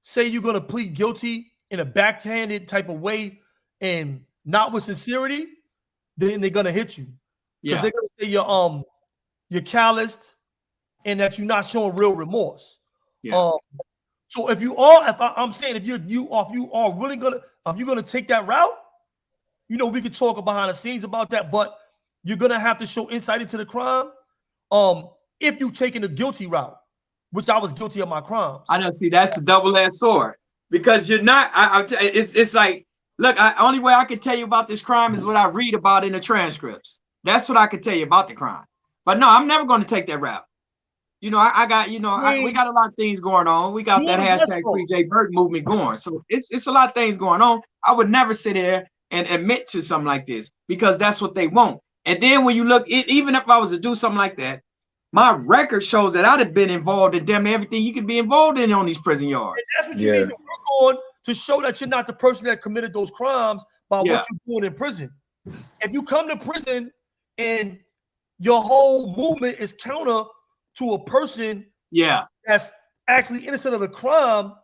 say you're gonna plead guilty in a backhanded type of way and not with sincerity, then they're gonna hit you. Because they're gonna say you're calloused and that you're not showing real remorse. So if I'm saying if you are really gonna take that route, we could talk behind the scenes about that, but you're gonna have to show insight into the crime. If you taking the guilty route, which I was guilty of my crimes. I know. See, that's the double-edged sword, because you're not. It's like, look, only way I can tell you about this crime is what I read about in the transcripts. That's what I could tell you about the crime. But no, I'm never going to take that route. We got a lot of things going on. We got that hashtag Free Jay Burton movement going. So it's a lot of things going on. I would never sit there and admit to something like this, because that's what they want. And then when you look, even if I was to do something like that, my record shows that I'd have been involved in damn near everything you could be involved in on these prison yards. And that's what you need to work on, to show that you're not the person that committed those crimes by what you're doing in prison. If you come to prison and your whole movement is counter to a person that's actually innocent of a crime,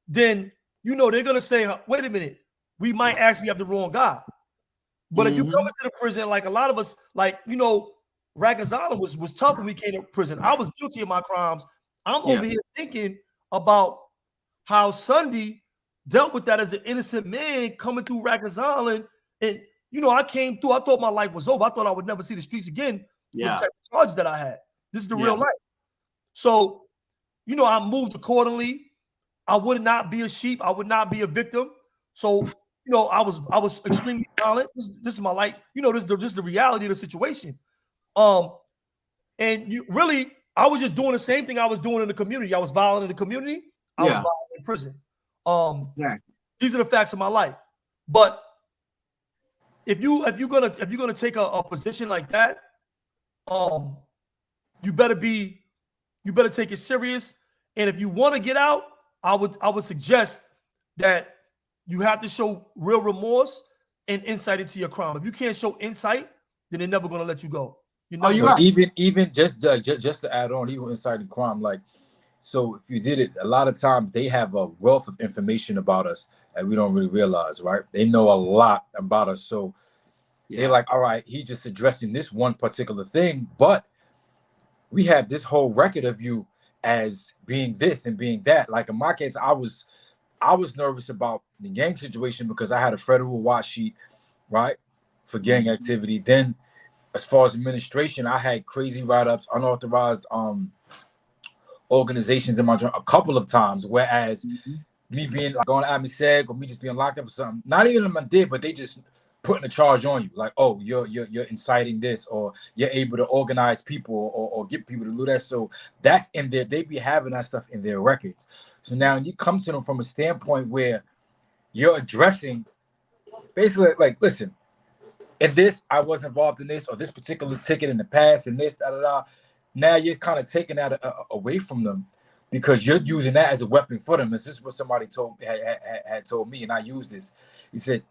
then they're gonna say, wait a minute, we might actually have the wrong guy. But if you come into the prison, like a lot of us, Rikers Island was tough when we came to prison. I was guilty of my crimes. I'm over here thinking about how Sundhe dealt with that as an innocent man coming through Rikers Island. And I came through, I thought my life was over. I thought I would never see the streets again with the type of charges that I had. This is the real life. So, I moved accordingly. I would not be a sheep. I would not be a victim. So you know, I was extremely violent. This is my life. You know, this is the reality of the situation. And you really, I was just doing the same thing I was doing in the community. I was violent in the community. I was violent in prison. These are the facts of my life. But if you're gonna take a position like that, you better take it serious. And if you want to get out, I would suggest that you have to show real remorse and insight into your crime. If you can't show insight, then they're never gonna let you go. So right. even just to add on, even insight in crime, like, so if you did it, a lot of times they have a wealth of information about us that we don't really realize, right? They know a lot about us. So they're like, all right, he's just addressing this one particular thing, but we have this whole record of you as being this and being that. Like in my case, I was nervous about the gang situation because I had a federal watch sheet, right, for gang activity. Then as far as administration, I had crazy write-ups, unauthorized organizations in my joint a couple of times, whereas me being like going to AMISEG or me just being locked up for something, not even if I did, but they just putting a charge on you, like, oh, you're inciting this, or you're able to organize people or get people to do that. So that's in there. They be having that stuff in their records. So now you come to them from a standpoint where you're addressing basically like, listen, in this, I was involved in this or this particular ticket in the past and this, Now you're kind of taking that away from them because you're using that as a weapon for them. This is what somebody had told me, and I use this. He said,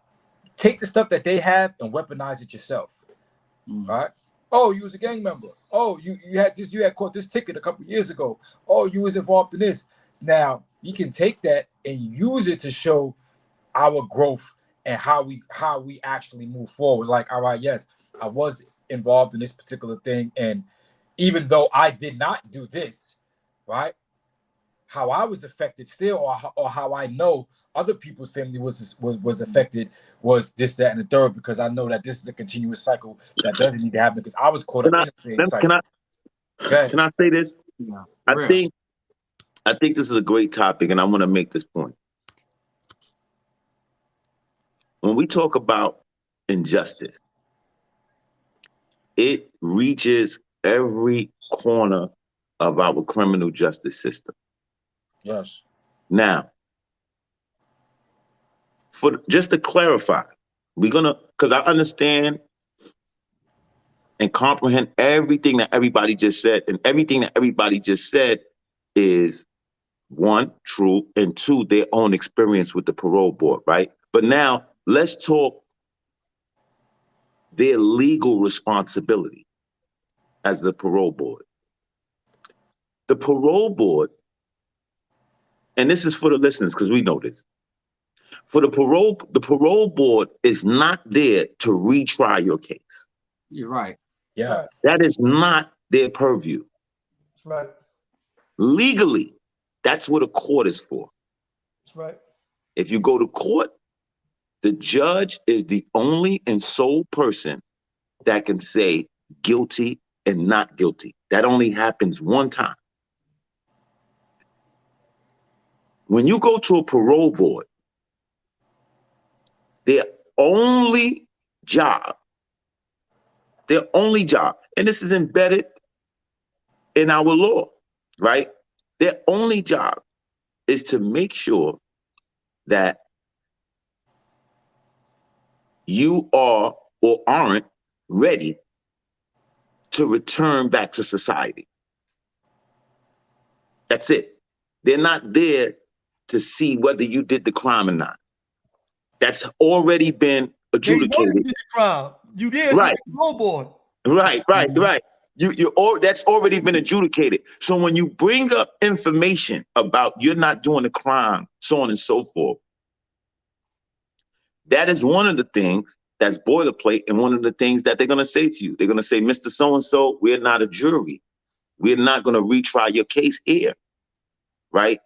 take the stuff that they have and weaponize it yourself. Right? Oh, you was a gang member. Oh, you had caught this ticket a couple years ago. Oh, you was involved in this. Now you can take that and use it to show our growth and how we actually move forward. Like, all right, yes, I was involved in this particular thing, and even though I did not do this, right, how I was affected still, or how I know other people's family was affected was this, that, and the third, because I know that this is a continuous cycle that doesn't need to happen because I was caught up in the same cycle. Can I say this? Yeah, I think this is a great topic, and I want to make this point. When we talk about injustice, it reaches every corner of our criminal justice system. Yes. Now, just to clarify, because I understand and comprehend everything that everybody just said, and everything that everybody just said is, one, true, and two, their own experience with the parole board, right? But now let's talk their legal responsibility as the parole board. The parole board, and this is for the listeners because we know this, the parole board is not there to retry your case. You're right. Yeah. That is not their purview. That's right. Legally, that's what a court is for. That's right. If you go to court, the judge is the only and sole person that can say guilty and not guilty. That only happens one time. When you go to a parole board, their only job, and this is embedded in our law, right? Their only job is to make sure that you are or aren't ready to return back to society. That's it. They're not there to see whether you did the crime or not. That's already been adjudicated. You did the crime. You did, right? Parole board. Right. That's already been adjudicated. So when you bring up information about you're not doing the crime, so on and so forth, that is one of the things that's boilerplate, and one of the things that they're going to say to you. They're going to say, Mr. So-and-so, we're not a jury. We're not going to retry your case here, right?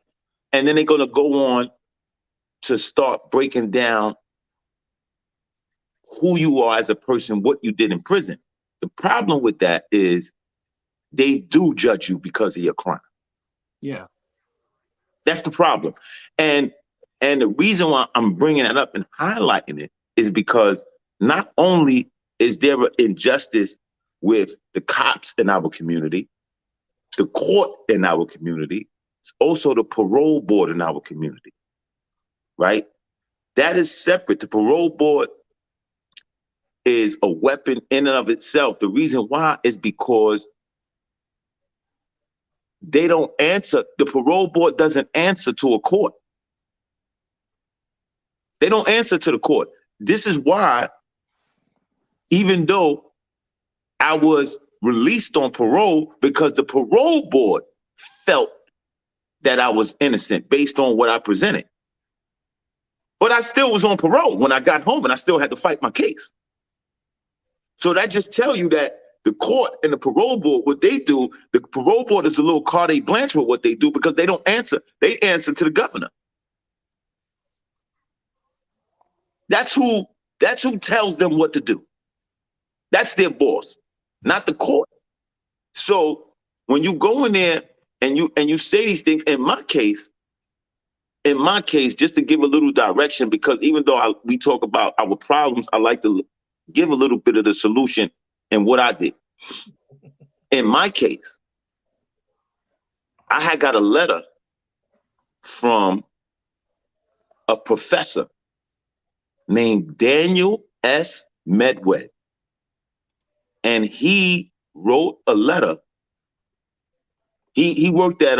And then they're going to go on to start breaking down who you are as a person, what you did in prison. The problem with that is they do judge you because of your crime. Yeah. That's the problem. And And the reason why I'm bringing that up and highlighting it is because not only is there an injustice with the cops in our community, the court in our community, it's also the parole board in our community, right? That is separate. The parole board is a weapon in and of itself. The reason why is because they don't answer. The parole board doesn't answer to a court. They don't answer to the court. This is why, even though I was released on parole, because the parole board felt that I was innocent based on what I presented. But I still was on parole when I got home, and I still had to fight my case. So that just tell you that the court and the parole board, what they do, the parole board is a little carte blanche with what they do, because they don't answer. They answer to the governor. That's who tells them what to do. That's their boss, not the court. So when you go in there and you say these things, in my case, just to give a little direction, because even though we talk about our problems, I like to give a little bit of the solution and what I did. In my case, I had got a letter from a professor named Daniel S. Medway. And he wrote a letter. He worked at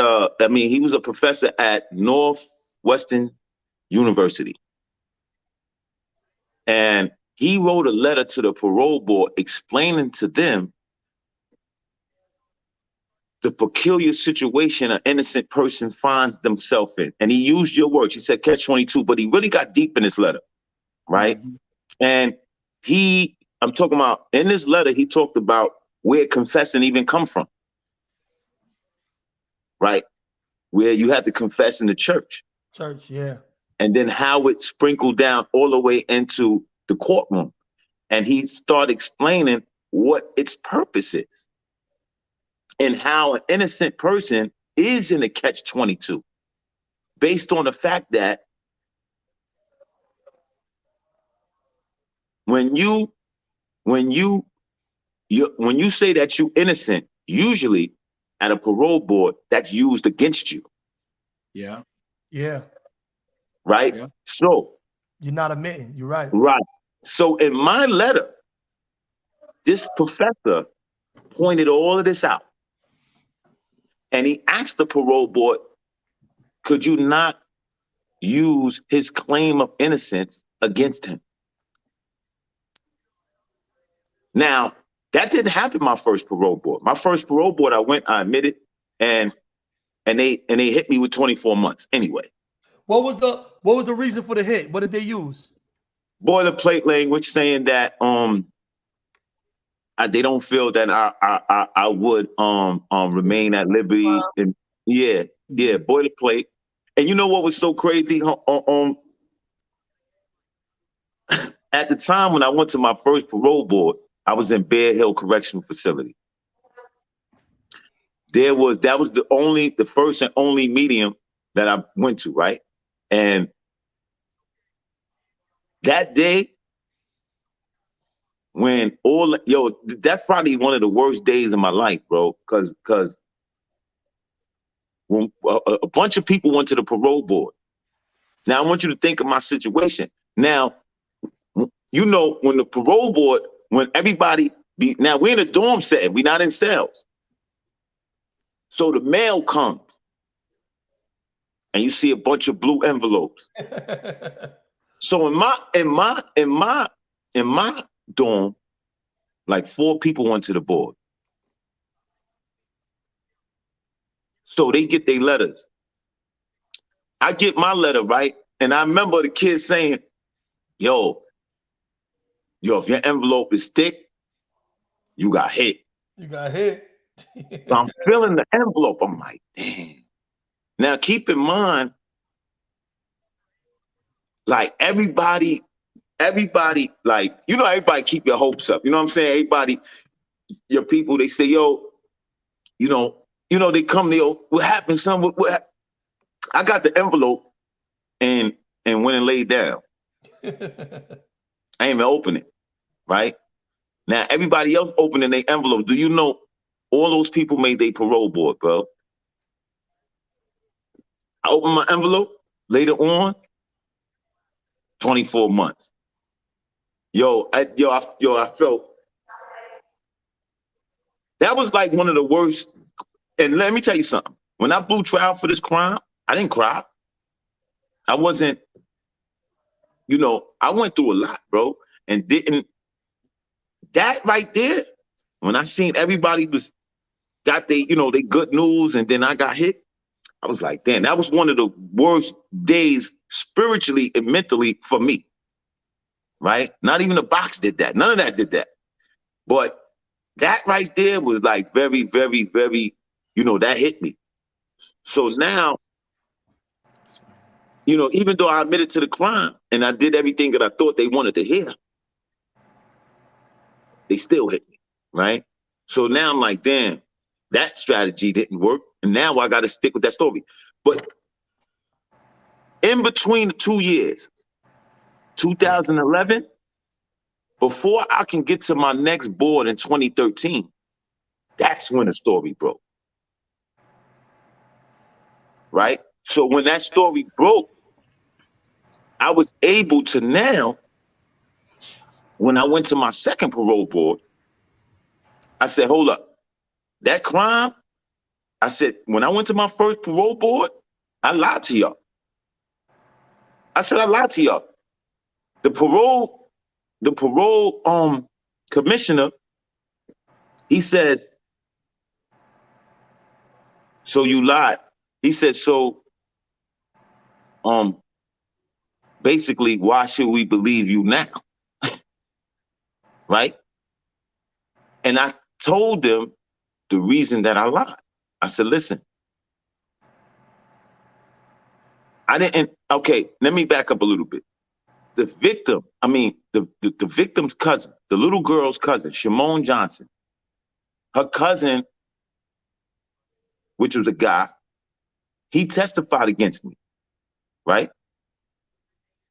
he was a professor at Northwestern University. And he wrote a letter to the parole board explaining to them the peculiar situation an innocent person finds themselves in. And he used your words. He said catch-22, but he really got deep in this letter, right? Mm-hmm. And I'm talking about, in this letter, he talked about where confessing even come from, right? Where you had to confess in the church. Church, yeah. And then how it sprinkled down all the way into the courtroom. And he started explaining what its purpose is and how an innocent person is in a catch-22 based on the fact that when you say that you're innocent, usually at a parole board, that's used against you. Yeah. Yeah. Right? Yeah. So you're not admitting, you're right. Right. So in my letter, this professor pointed all of this out. And he asked the parole board, could you not use his claim of innocence against him? Now, that didn't happen my first parole board. My first parole board, I admitted, and they hit me with 24 months anyway. What was the reason for the hit? What did they use? Boilerplate language saying that they don't feel that I would remain at liberty. And yeah, boilerplate. And you know what was so crazy? At the time when I went to my first parole board, I was in Bear Hill Correctional Facility. That was the first and only medium that I went to, right? And that day, that's probably one of the worst days of my life, bro. Because when a bunch of people went to the parole board. Now I want you to think of my situation. Now, you know, when the parole board, when everybody now we're in a dorm setting, we're not in cells. So the mail comes and you see a bunch of blue envelopes. So in my dorm, like 4 people went to the board. So they get their letters. I get my letter, right? And I remember the kid saying, yo, if your envelope is thick, you got hit. You got hit. So I'm filling the envelope. I'm like, damn. Now keep in mind, like everybody, like, you know, everybody keep your hopes up. You know what I'm saying? Everybody, your people, they say, yo, you know, they come, what happened, son? What I got the envelope, and and went and laid down. I ain't even open it, right? Now, everybody else opening their envelope. Do you know all those people made their parole board, bro? I opened my envelope later on, 24 months. I felt that was like one of the worst. And let me tell you something. When I blew trial for this crime, I didn't cry. I wasn't, I went through a lot, bro. And that right there, when I seen everybody got they good news, and then I got hit, I was like, damn, that was one of the worst days spiritually and mentally for me, right? Not even the box did that. None of that did that. But that right there was like very, very, very, that hit me. So now, even though I admitted to the crime and I did everything that I thought they wanted to hear, they still hit me, right? So now I'm like, damn, that strategy didn't work. And now I got to stick with that story. But in between the 2 years, 2011, before I can get to my next board in 2013, that's when the story broke, right? So when that story broke, I was able to now, when I went to my second parole board, I said, hold up, that crime, I said, when I went to my first parole board, I lied to y'all. I said, I lied to y'all. The parole commissioner, he says, so you lied. He said, so basically, why should we believe you now? Right? And I told them the reason that I lied. I said, listen, okay, let me back up a little bit. The victim, the victim's cousin, the little girl's cousin, Shamone Johnson, her cousin, which was a guy, he testified against me, right?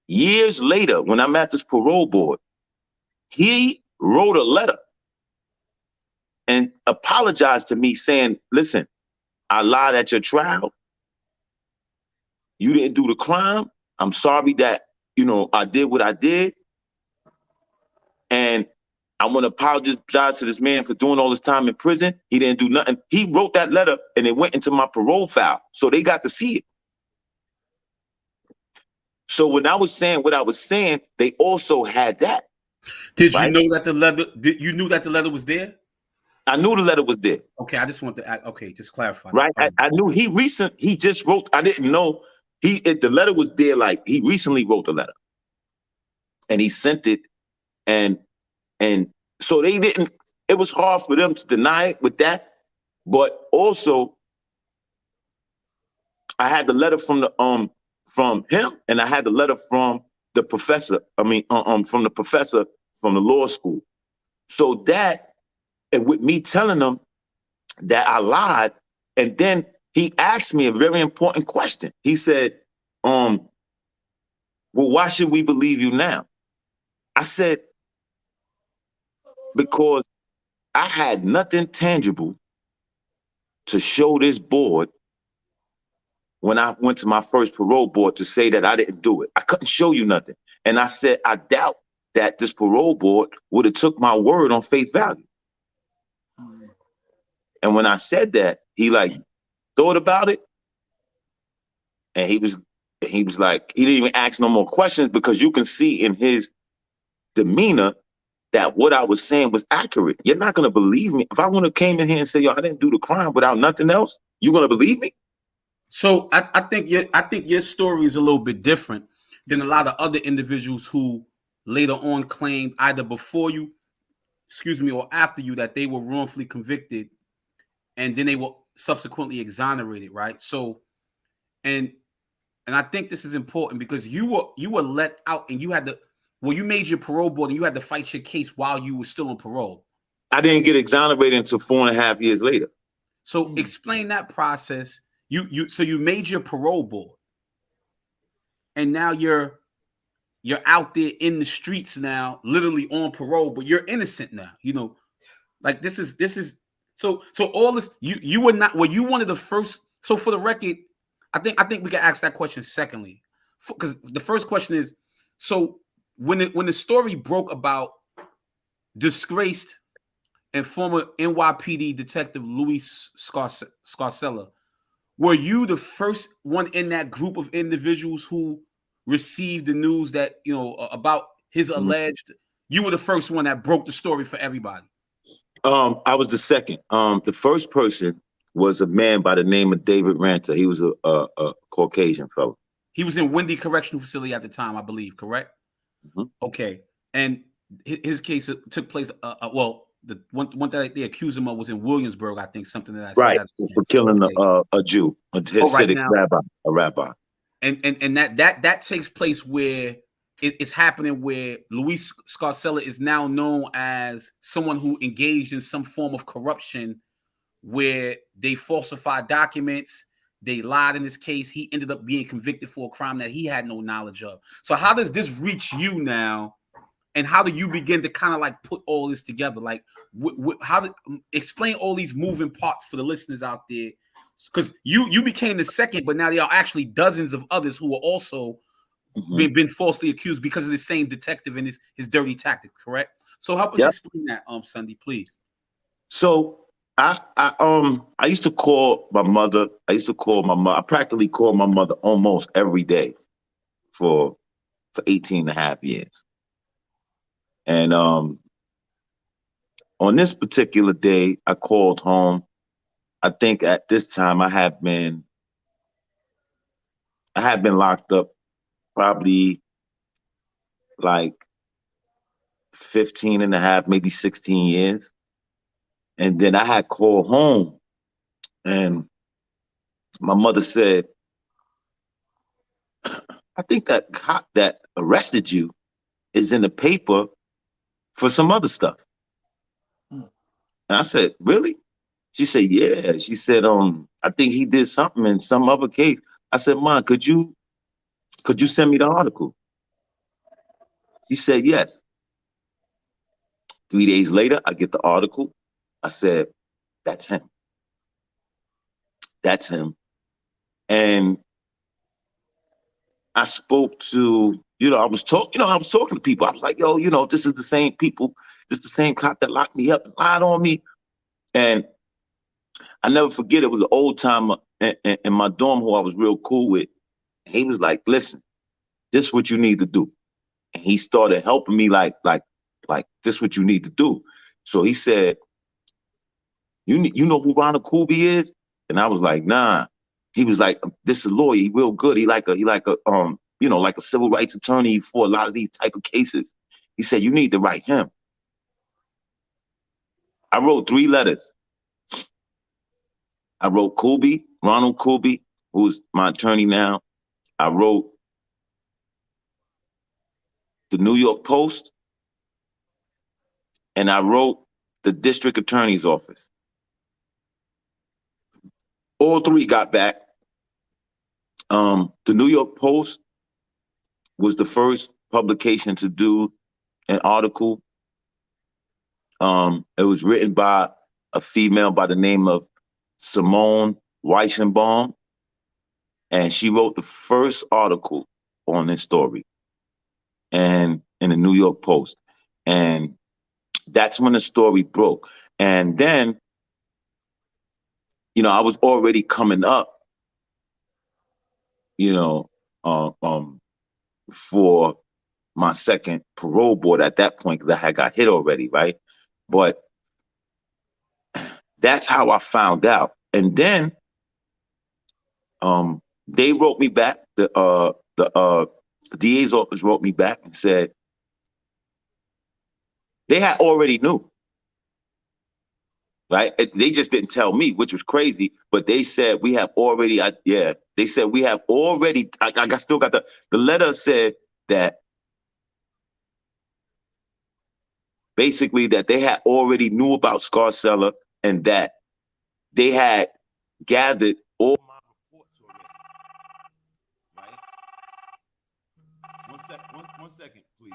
Years later, when I'm at this parole board, he wrote a letter and apologized to me saying, listen, I lied at your trial. You didn't do the crime. I'm sorry that, I did what I did. And I want to apologize to this man for doing all this time in prison. He didn't do nothing. He wrote that letter and it went into my parole file. So they got to see it. So when I was saying what I was saying, they also had that. Did you know that the letter, you knew that the letter was there? I knew the letter was there. Okay, I just want to okay, just clarify. Right. I knew he just wrote, I didn't know the letter was there. Like he recently wrote the letter and he sent it. And so they didn't, it was hard for them to deny it with that. But also I had the letter from him, and I had the letter from the professor. From the professor from the law school. So that, and with me telling them that I lied, and then he asked me a very important question. He said, well, why should we believe you now? I said, because I had nothing tangible to show this board when I went to my first parole board to say that I didn't do it. I couldn't show you nothing. And I said, I doubt that this parole board would have took my word on face value. And when I said that, he thought about it. And he was like, he didn't even ask no more questions, because you can see in his demeanor that what I was saying was accurate. You're not going to believe me. If I would have came in here and said, yo, I didn't do the crime without nothing else, you going to believe me? So I think your story is a little bit different than a lot of other individuals who later on claimed either before you, or after you, that they were wrongfully convicted and then they were subsequently exonerated, right? So, and I think this is important because you were let out and you had to, you made your parole board and you had to fight your case while you were still on parole. I didn't get exonerated until 4.5 years later. So explain that process. So you made your parole board, and now you're out there in the streets now, literally on parole, but you're innocent now. You know, like this is so all this you were not, were you one of the first? So for the record, I think we can ask that question secondly, because the first question is, so when the story broke about disgraced and former NYPD detective Louis Scarcella, were you the first one in that group of individuals who received the news that, you know, about his alleged? You were the first one that broke the story for everybody. I was the second. The first person was a man by the name of David Ranter. He was a Caucasian fellow. He was in Windy Correctional Facility at the time, I believe, correct? Okay. And his case took place, well, the one that they accused him of was in Williamsburg, I think, something that I right, for killing a Jew, a Hasidic rabbi. And that takes place where it's happening, where Luis Scarcella is now known as someone who engaged in some form of corruption, where they falsified documents, they lied in this case. He ended up being convicted for a crime that he had no knowledge of. So how does this reach you now? And how do you begin to kind of like put all this together? Like, how to explain all these moving parts for the listeners out there? Because you became the second, but now there are actually dozens of others who are also been falsely accused because of the same detective and his dirty tactic, correct? So help us explain that, Sundhe, please. So I used to call my mother. I practically called my mother almost every day for 18 and a half years. And on this particular day, I called home. I think at this time I had been locked up probably like 15 and a half, maybe 16 years. And then I had called home and my mother said, I think that cop that arrested you is in the paper for some other stuff. And I said, really? She said, yeah. She said, I think he did something in some other case. I said, Mom, could you send me the article? She said, yes. 3 days later, I get the article. I said, that's him. That's him. And I spoke to, I was talking to people. I was like, yo, this is the same people. This is the same cop that locked me up and lied on me. And I never forget, it was an old timer in my dorm who I was real cool with. He was like, listen, this is what you need to do. And he started helping me like this is what you need to do. So he said, you know who Ronald Kubi is? And I was like, nah. He was like, this is a lawyer. He real good. He like a civil rights attorney for a lot of these type of cases. He said, you need to write him. I wrote 3 letters. I wrote Kubi, Ronald Kubi, who's my attorney now. I wrote the New York Post, and I wrote the district attorney's office. All 3 got back. The New York Post was the first publication to do an article. It was written by a female by the name of Shamone Johnson, and she wrote the first article on this story, and in the New York Post. And that's when the story broke. And then, I was already coming up, for my second parole board at that point, because I had got hit already, right? But that's how I found out. And then they wrote me back. The DA's office wrote me back and said they had already knew. Right? They just didn't tell me, which was crazy. But they said we have already. They said we have already. I still got the letter said that basically that they had already knew about Scarcella and that they had gathered all my reports already. Right? 1 second, please.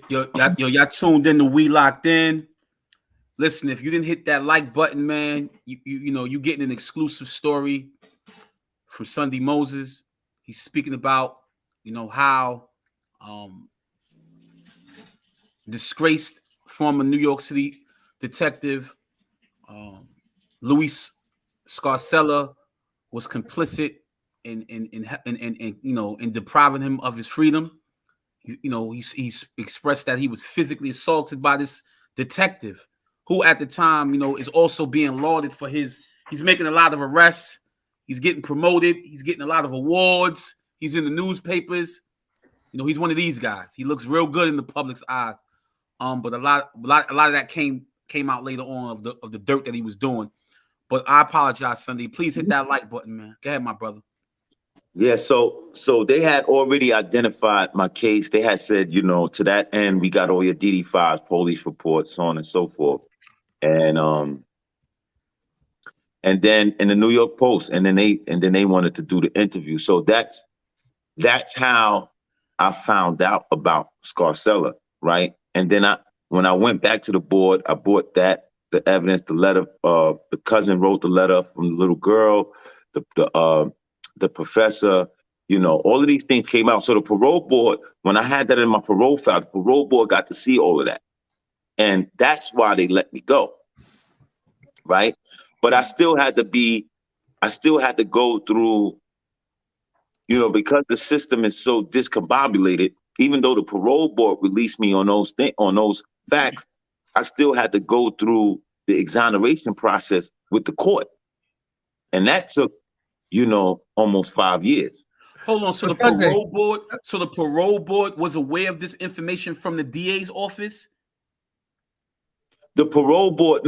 Y'all tuned in to We Locked In. Listen, if you didn't hit that like button, man, you know you getting an exclusive story from Sundhe Moses. He's speaking about how disgraced former New York City detective Louis Scarcella was complicit in depriving him of his freedom. He's expressed that he was physically assaulted by this detective, who at the time, is also being lauded for he's making a lot of arrests. He's getting promoted. He's getting a lot of awards. He's in the newspapers. He's one of these guys. He looks real good in the public's eyes. But a lot of that came out later on of the dirt that he was doing. But I apologize, Sundhe. Please hit that like button, man. Go ahead, my brother. Yeah, so they had already identified my case. They had said, to that end, we got all your DD5s, police reports, so on and so forth. And then in the New York Post, and then they wanted to do the interview. So that's how I found out about Scarcella, right? And then when I went back to the board, I brought the evidence, the letter, the cousin wrote the letter from the little girl, the professor, all of these things came out. So the parole board, when I had that in my parole file, the parole board got to see all of that. And that's why they let me go, right? But I still had to go through, because the system is so discombobulated, even though the parole board released me on those facts, I still had to go through the exoneration process with the court. And that took, almost 5 years. Hold on. So the parole board was aware of this information from the DA's office? The parole board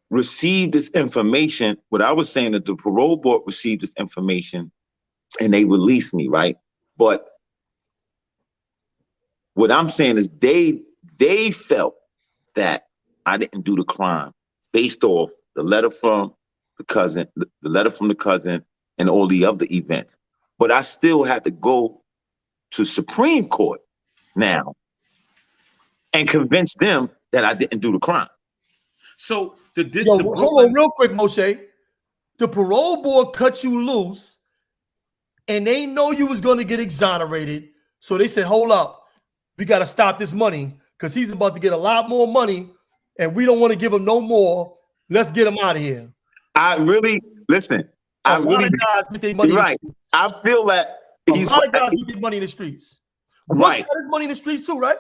received this information. What I was saying that the parole board received this information and they released me, right? But what I'm saying is they felt that I didn't do the crime based off the letter from the cousin, and all the other events. But I still had to go to Supreme Court now and convince them that I didn't do the crime. So hold on real quick, Moshe. The parole board cut you loose and they know you was going to get exonerated. So they said, hold up, we got to stop this money because he's about to get a lot more money and we don't want to give him no more. Let's get him out of here. A lot of guys get their money. Right. I feel that a lot of guys get their money in the streets. Right. Got his money in the streets too, right?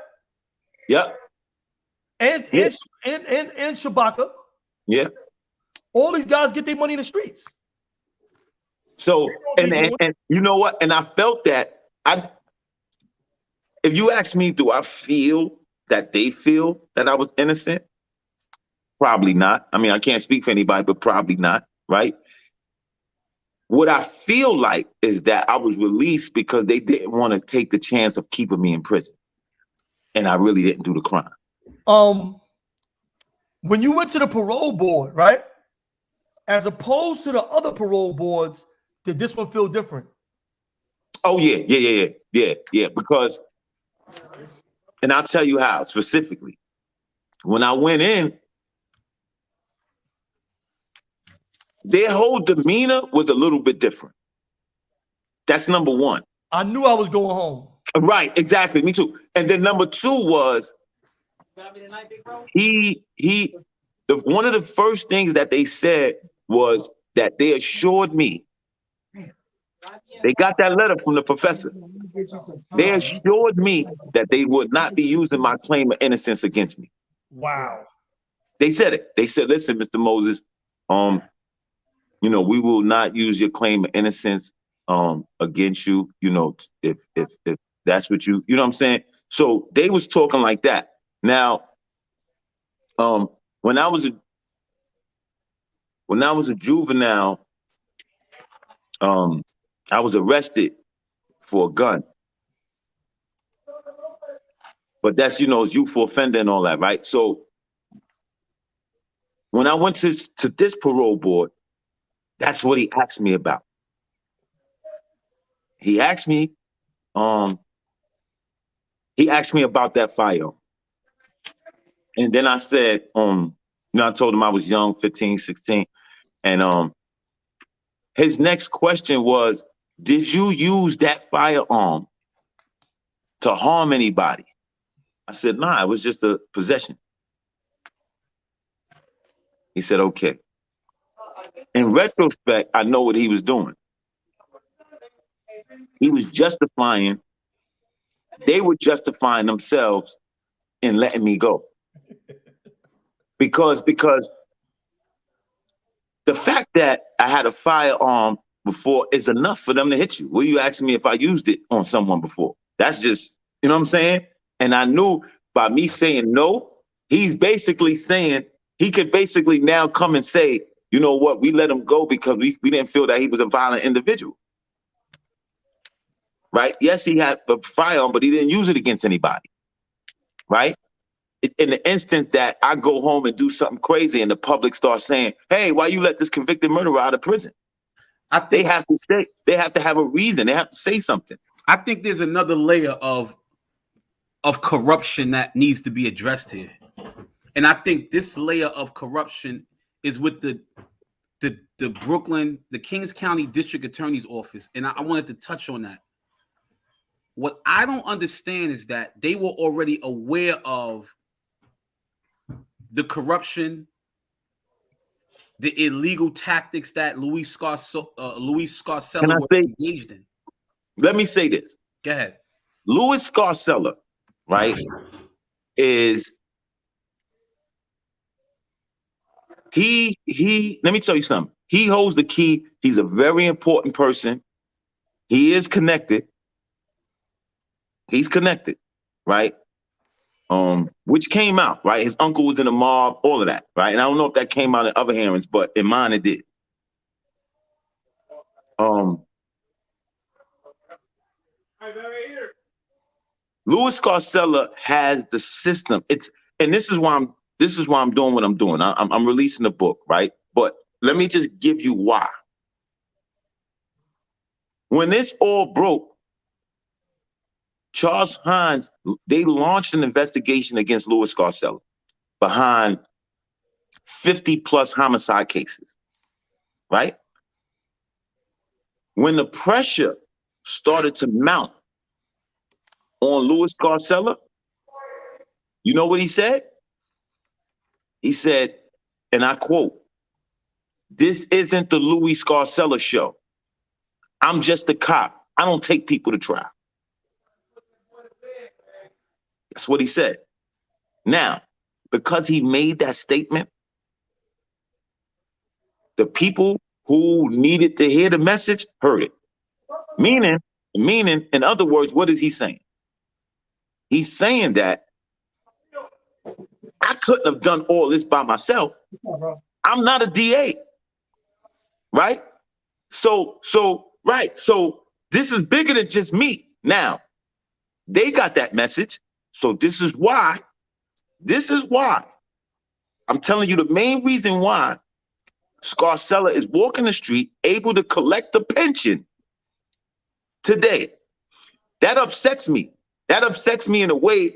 Yep. And Shabaka. Yeah. All these guys get their money in the streets. So and you know what? And I felt that if you ask me, do I feel that they feel that I was innocent? Probably not. I mean, I can't speak for anybody, but probably not, right? What I feel like is that I was released because they didn't want to take the chance of keeping me in prison. And I really didn't do the crime. When you went to the parole board, right? As opposed to the other parole boards, did this one feel different? Oh, yeah. Because, and I'll tell you how specifically. When I went in, their whole demeanor was a little bit different. That's number one. I knew I was going home. Right, exactly. Me too. And then number two was one of the first things that they said was that they assured me. They got that letter from the professor. They assured me that they would not be using my claim of innocence against me. Wow. They said it. They said, listen, Mr. Moses, we will not use your claim of innocence against you, if that's what you know what I'm saying? So they was talking like that. Now, when I was a juvenile, I was arrested for a gun. But that's, it's youthful offender and all that, right? So when I went to this parole board, that's what he asked me about. He asked me about that firearm. And then I said, I told him I was young, 15, 16. And his next question was, did you use that firearm to harm anybody? I said, nah, it was just a possession. He said, okay. In retrospect, I know what he was doing. He was justifying, they were justifying themselves in letting me go. Because the fact that I had a firearm before is enough for them to hit you. Well, you asking me if I used it on someone before. That's just, you know what I'm saying? And I knew by me saying no, he's basically saying, he could basically now come and say, you know what, we let him go because we didn't feel that he was a violent individual. Right? Yes, he had a firearm, but he didn't use it against anybody. Right? In the instance that I go home and do something crazy and the public starts saying, hey, why you let this convicted murderer out of prison? I think they have to have a reason. They have to say something. I think there's another layer of corruption that needs to be addressed here. And I think this layer of corruption is with the Brooklyn, the Kings County District Attorney's Office. And I wanted to touch on that. What I don't understand is that they were already aware of the corruption, the illegal tactics that Louis Scarcella was engaged in. Let me say this. Go ahead. Louis Scarcella, right, is he let me tell you something. He holds the key. He's a very important person. He is connected. He's connected, right? Which came out, right? His uncle was in the mob, all of that, right? And I don't know if that came out in other hearings, but in mine it did. Louis Scarcella has the system. And this is why I'm doing what I'm doing. I'm releasing the book, right? But let me just give you why. When this all broke, Charles Hines, they launched an investigation against Louis Scarcella behind 50 plus homicide cases, right? When the pressure started to mount on Louis Scarcella, you know what he said? He said, and I quote, "This isn't the Louis Scarcella show. I'm just a cop. I don't take people to trial." That's what he said. Now, because he made that statement, the people who needed to hear the message heard it. Meaning, in other words, what is he saying? He's saying that I couldn't have done all this by myself. I'm not a DA, right? So this is bigger than just me. Now, they got that message. So this is why I'm telling you the main reason why Scarcella is walking the street, able to collect the pension today. That upsets me. That upsets me in a way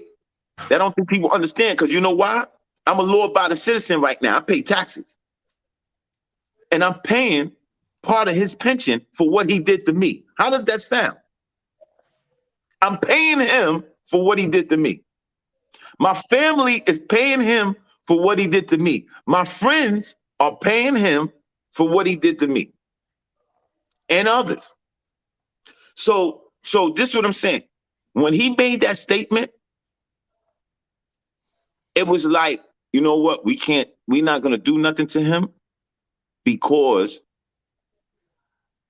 that I don't think people understand, because you know why? I'm a law-abiding citizen right now. I pay taxes. And I'm paying part of his pension for what he did to me. How does that sound? I'm paying him for what he did to me. My family is paying him for what he did to me. My friends are paying him for what he did to me and others. So this is what I'm saying. When he made that statement, it was like, you know what? We're not going to do nothing to him because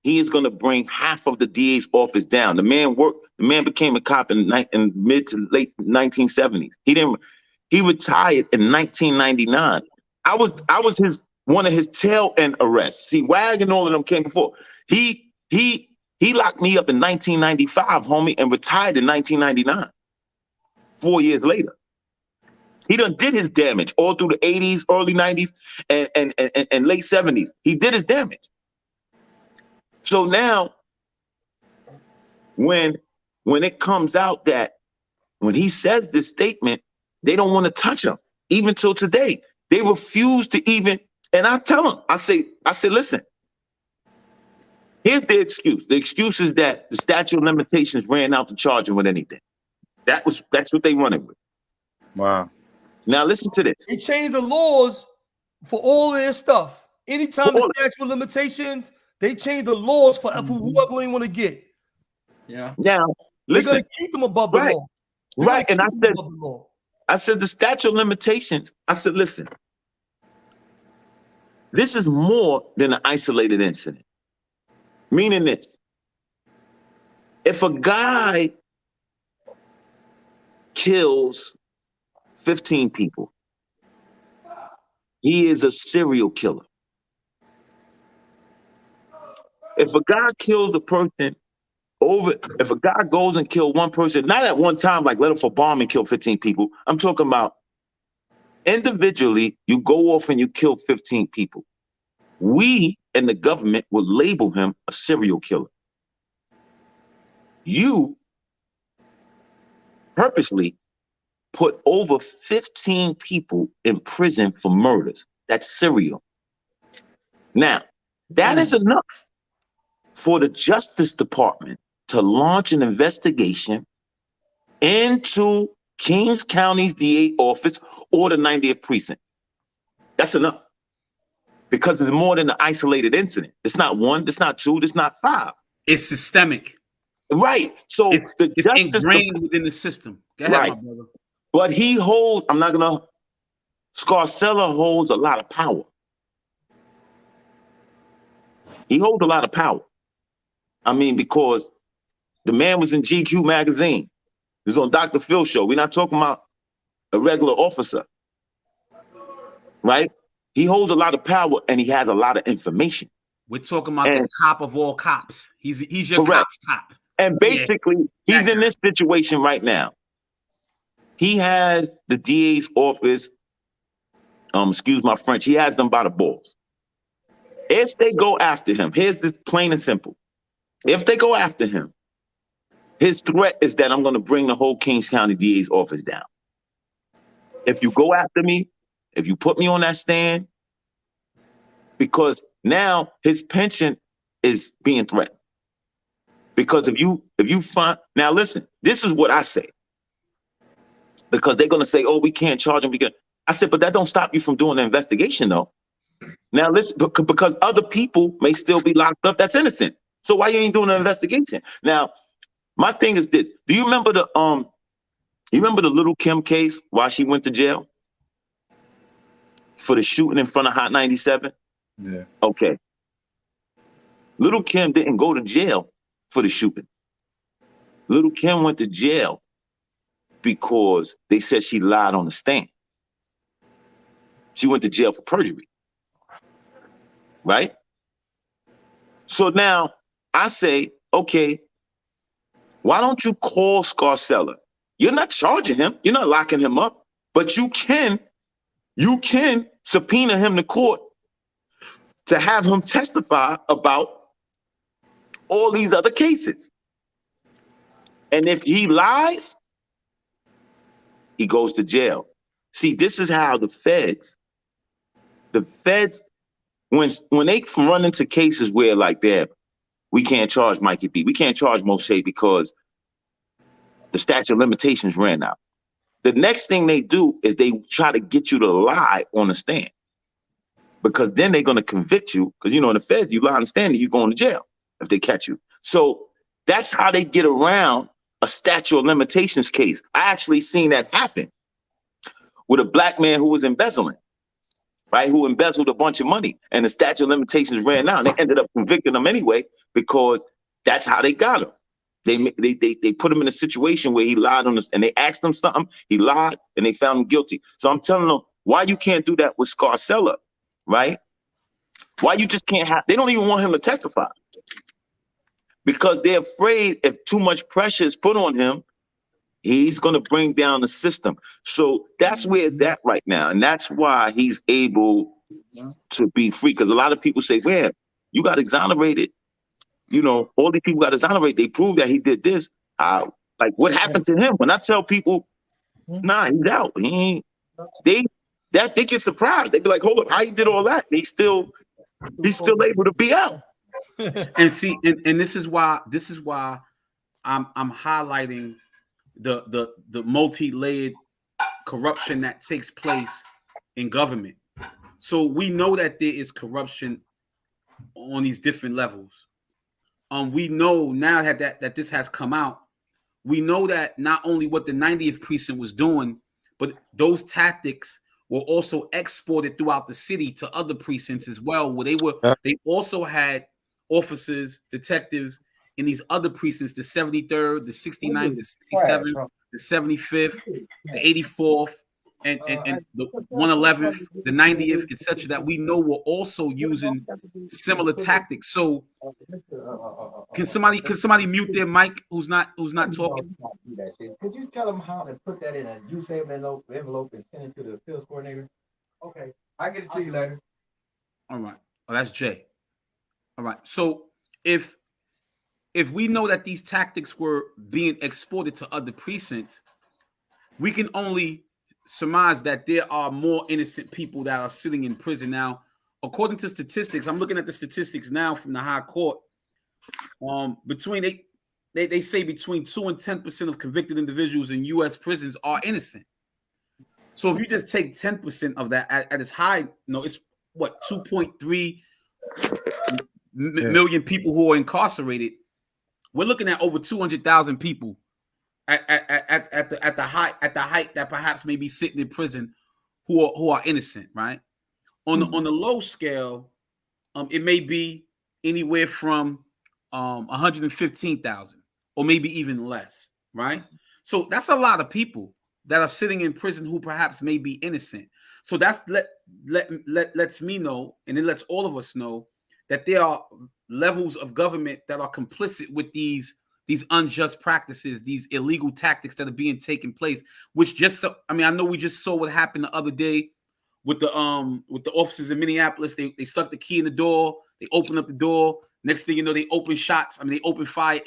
he is going to bring half of the DA's office down. The man became a cop in mid to late 1970s. He retired in 1999. I was one of his tail end arrests. See, WAG and all of them came before. He He locked me up in 1995, homie, and retired in 1999. 4 years later. He done did his damage all through the 80s, early 90s, and late 70s. He did his damage. So now, when it comes out that when he says this statement, they don't want to touch him. Even till today, they refuse to even. And I tell them, I say, listen. Here's the excuse. The excuse is that the statute of limitations ran out to charge him with anything. That's what they running with. Wow. Now listen to this. They changed the laws for all of their stuff. Anytime the statute of limitations, they change the laws for whoever they want to get. Yeah. Now listen. They're gonna keep them above the law. Right. And I said the statute of limitations. I said, listen, this is more than an isolated incident. Meaning this. If a guy kills 15 people, he is a serial killer. If a guy kills a person if a guy goes and kills one person, not at one time, like let off a bomb and kill 15 people. I'm talking about individually, you go off and you kill 15 people. We and the government would label him a serial killer. You purposely put over 15 people in prison for murders. That's serial. Now, that is enough for the Justice Department to launch an investigation into Kings County's DA office or the 90th precinct. That's enough. Because it's more than an isolated incident. It's not one, it's not two, it's not five. It's systemic. Right. So it's ingrained within the system. Go ahead, right. My brother. But he holds, Scarcella holds a lot of power. He holds a lot of power. I mean, because the man was in GQ magazine. He was on Dr. Phil's show. We're not talking about a regular officer, right? He holds a lot of power and he has a lot of information. We're talking about the cop of all cops. He's your cop's cop. And basically, he's in this situation right now. He has the DA's office, excuse my French, he has them by the balls. If they go after him, here's this plain and simple. If they go after him, his threat is that I'm going to bring the whole Kings County DA's office down. If you go after me, if you put me on that stand, because now his pension is being threatened. Because if you find, now listen, this is what I say. Because they're going to say, oh, we can't charge him. I said, but that don't stop you from doing the investigation, though. Now listen, because other people may still be locked up that's innocent. So why you ain't doing an investigation? Now, my thing is this. Do you remember the Little Kim case while she went to jail? For the shooting in front of Hot 97? Yeah. Okay. Little Kim didn't go to jail for the shooting. Little Kim went to jail because they said she lied on the stand. She went to jail for perjury. Right? So now I say, okay, why don't you call Scarcella? You're not charging him. You're not locking him up, but you can subpoena him to court to have him testify about all these other cases. And if he lies, he goes to jail. See, this is how the feds, when they run into cases where like that, we can't charge Mikey B, we can't charge Moshe because the statute of limitations ran out. The next thing they do is they try to get you to lie on the stand. Because then they're going to convict you. Because, in the feds, you lie on the stand and you're going to jail if they catch you. So that's how they get around a statute of limitations case. I actually seen that happen with a black man who was embezzling, right? Who embezzled a bunch of money. And the statute of limitations ran out. And they ended up convicting him anyway because that's how they got him. They put him in a situation where he lied on this, and they asked him something, he lied, and they found him guilty. So I'm telling them why you can't do that with Scarcella, right? Why you just can't have, they don't even want him to testify. because they're afraid if too much pressure is put on him, he's going to bring down the system. So that's where it's at right now. And that's why he's able to be free. Because a lot of people say, well, you got exonerated. You know, all these people got exonerated. They proved that he did this. Like, what happened to him? When I tell people, nah, he's out. He ain't. They get surprised. They be like, hold up, how he did all that? And he's still able to be out. And see, and this is why I'm highlighting the multi-layered corruption that takes place in government. So we know that there is corruption on these different levels. We know now that this has come out. We know that not only what the 90th precinct was doing, but those tactics were also exported throughout the city to other precincts as well, where they also had officers, detectives in these other precincts, the 73rd, the 69th, the 67th, the 75th, the 84th, and the 111th, the 90th, etc., that we know were also using similar tactics. So can somebody mute their mic who's not talking? Could you tell them how to put that in a use envelope and send it to the field coordinator? Okay, I'll get it to you later. All right. Oh, that's Jay. All right. So if we know that these tactics were being exported to other precincts, we can only surmise that there are more innocent people that are sitting in prison now. According to statistics, I'm looking at the statistics now from the high court. They say between 2 and 10% of convicted individuals in U.S. prisons are innocent. So if you just take 10% of that at its high, it's what, 2.3 million people who are incarcerated. We're looking at over 200,000 people at the height that perhaps may be sitting in prison who are innocent, right? On the low scale, it may be anywhere from 115,000 or maybe even less, right? So that's a lot of people that are sitting in prison who perhaps may be innocent. So that's lets me know, and it lets all of us know, that there are levels of government that are complicit with these unjust practices, these illegal tactics that are being taken place. Which I know we just saw what happened the other day with the officers in Minneapolis. They stuck the key in the door. They opened up the door. Next thing you know, they open shots. They open fire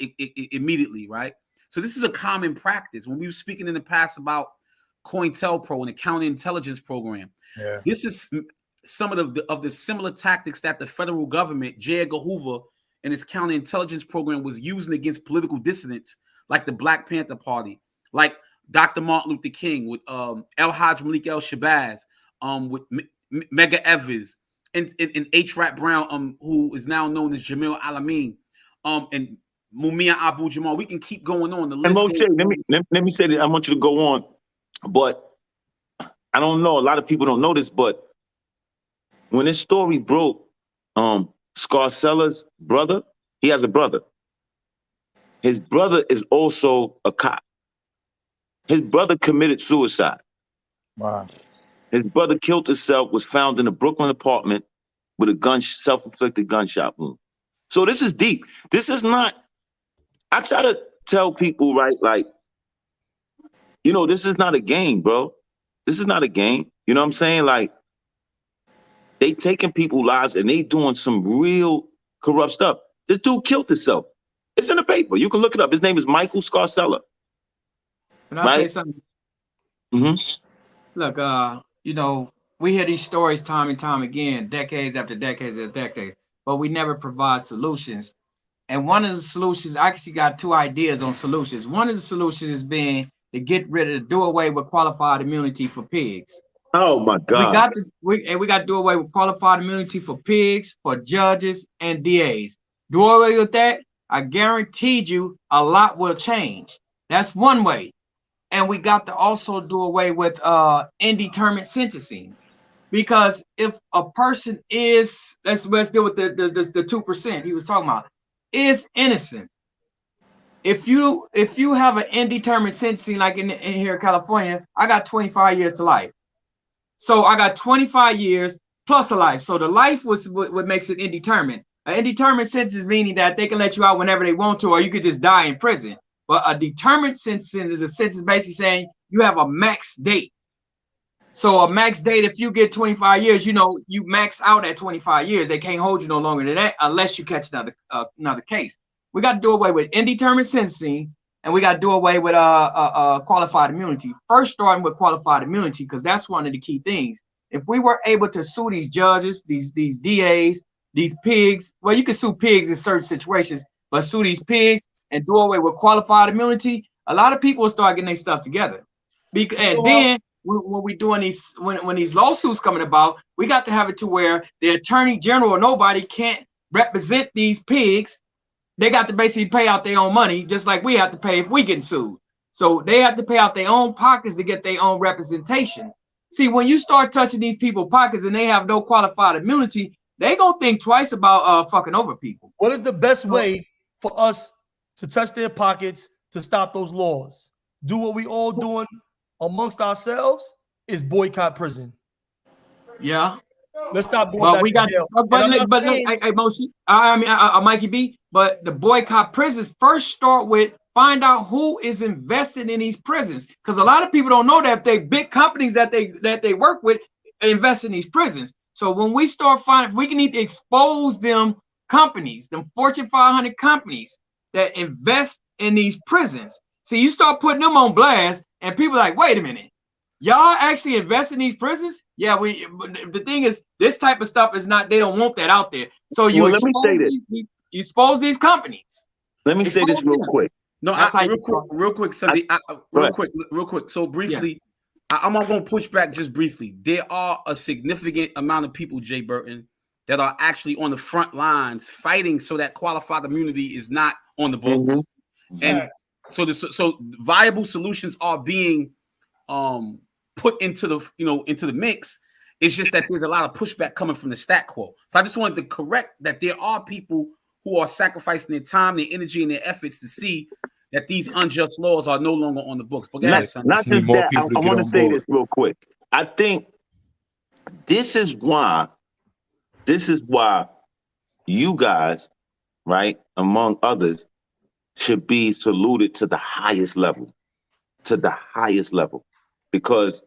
immediately, right? So this is a common practice. When we were speaking in the past about COINTELPRO and the counterintelligence program, this is some of the similar tactics that the federal government, J. Edgar Hoover, and his counterintelligence program was using against political dissidents like the Black Panther Party, like Dr. Martin Luther King, with El-Hajj Malik El-Shabazz, with Medgar Evers, and H. Rat Brown, who is now known as Jamil Al-Amin, and Mumia Abu-Jamal. We can keep going on. The list. And Moshe, let me say that I want you to go on, but I don't know. A lot of people don't know this, but when this story broke, Scarcella's brother, he has a brother. His brother is also a cop. His brother committed suicide. Wow. His brother killed himself, was found in a Brooklyn apartment with a self-inflicted gunshot wound. So this is deep. This is not, I try to tell people, right, like, this is not a game, bro. This is not a game. You know what I'm saying? Like, they taking people's lives and they doing some real corrupt stuff. This dude killed himself. It's in the paper. You can look it up. His name is Michael Scarcella. Can I say something? Look, we hear these stories time and time again, decades after decades after decades, but we never provide solutions. And one of the solutions, I actually got two ideas on solutions. One of the solutions is being to do away with qualified immunity for pigs. Oh my God. We got to do away with qualified immunity for pigs, for judges, and DAs. Do away with that, I guaranteed you a lot will change. That's one way. And we got to also do away with indeterminate sentencing. Because if a person is, let's deal with the 2% he was talking about, is innocent. If you have an indeterminate sentencing, like in here in California, I got 25 years to life. So I got 25 years plus a life. So the life was what makes it indeterminate. An indeterminate sentence is meaning that they can let you out whenever they want to, or you could just die in prison. But a determined sentence is a sentence basically saying you have a max date. So a max date, if you get 25 years, you know, you max out at 25 years. They can't hold you no longer than that unless you catch another case. We got to do away with indeterminate sentencing, and we got to do away with qualified immunity. First, starting with qualified immunity, because that's one of the key things. If we were able to sue these judges, these DAs, these pigs, well, you can sue pigs in certain situations, but sue these pigs and do away with qualified immunity, a lot of people will start getting their stuff together. And then when we doing these, when these lawsuits coming about, we got to have it to where the attorney general or nobody can't represent these pigs. They got to basically pay out their own money, just like we have to pay if we get sued. So they have to pay out their own pockets to get their own representation. See, when you start touching these people's pockets and they have no qualified immunity, they gonna think twice about fucking over people. What is the best way for us to touch their pockets to stop those laws? Do what we all doing amongst ourselves is boycott prison. Yeah. Let's stop going But back we got, to jail. Mikey B, but the boycott prisons first start with find out who is invested in these prisons, because a lot of people don't know that they big companies that they work with invest in these prisons. So when we start finding, we can need to expose them companies, them Fortune 500 companies that invest in these prisons. See, you start putting them on blast, and people are like, wait a minute, y'all actually invest in these prisons? Yeah, the thing is, this type of stuff is not, they don't want that out there. So you expose these companies. Let me say this real quick. No, real quick, Sundhe. Real quick. So briefly, yeah. I'm not going to push back just briefly. There are a significant amount of people, Jay Burton, that are actually on the front lines fighting so that qualified immunity is not on the books. Mm-hmm. And so viable solutions are being put into the mix. It's just that there's a lot of pushback coming from the stat quo. So I just wanted to correct that there are people who are sacrificing their time, their energy, and their efforts to see that these unjust laws are no longer on the books. But not just that, I want to say this real quick. I think this is why you guys, right, among others, should be saluted to the highest level, because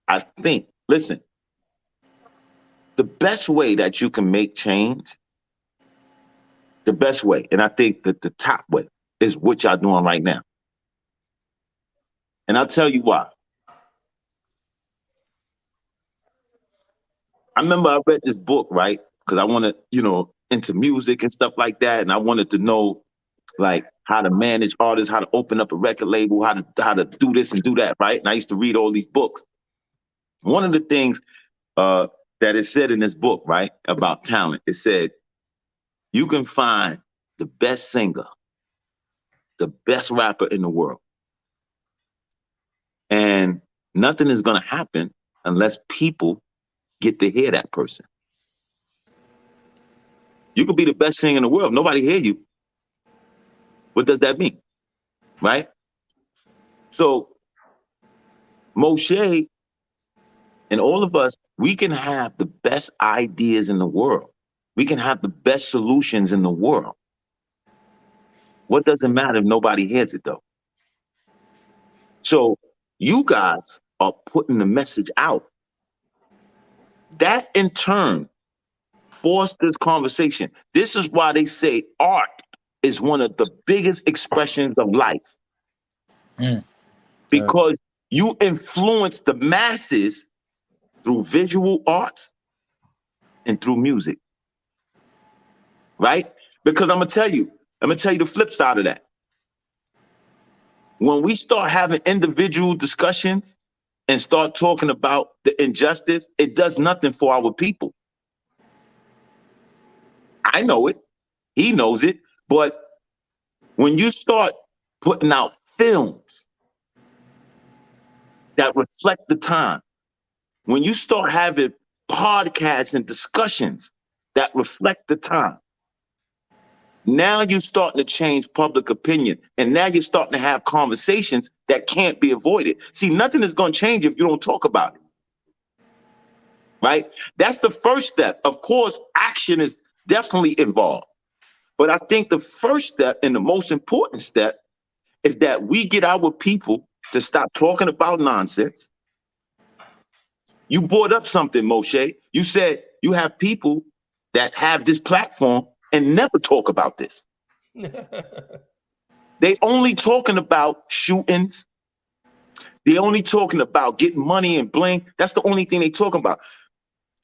I think, listen, the best way that you can make change, the best way, and I think that the top way, is what y'all doing right now. And I'll tell you why. I remember I read this book, right? Because I wanted, into music and stuff like that. And I wanted to know, like, how to manage artists, how to open up a record label, how to do this and do that, right? And I used to read all these books. One of the things that it said in this book, right, about talent, it said, you can find the best singer, the best rapper in the world, and nothing is going to happen unless people get to hear that person. You could be the best singer in the world, nobody hear you. What does that mean, right? So Moshe and all of us, we can have the best ideas in the world. We can have the best solutions in the world. What does it matter if nobody hears it, though? So you guys are putting the message out. That, in turn, fosters conversation. This is why they say art is one of the biggest expressions of life. Because you influence the masses through visual arts and through music, right? Because I'm gonna tell you the flip side of that. When we start having individual discussions and start talking about the injustice, it does nothing for our people. I know it, he knows it, but when you start putting out films that reflect the time, when you start having podcasts and discussions that reflect the time, now you're starting to change public opinion. And now you're starting to have conversations that can't be avoided. See, nothing is going to change if you don't talk about it. Right? That's the first step. Of course, action is definitely involved. But I think the first step and the most important step is that we get our people to stop talking about nonsense. You brought up something, Moshe. You said you have people that have this platform and never talk about this. They only talking about shootings. They only talking about getting money and bling. That's the only thing they talking about,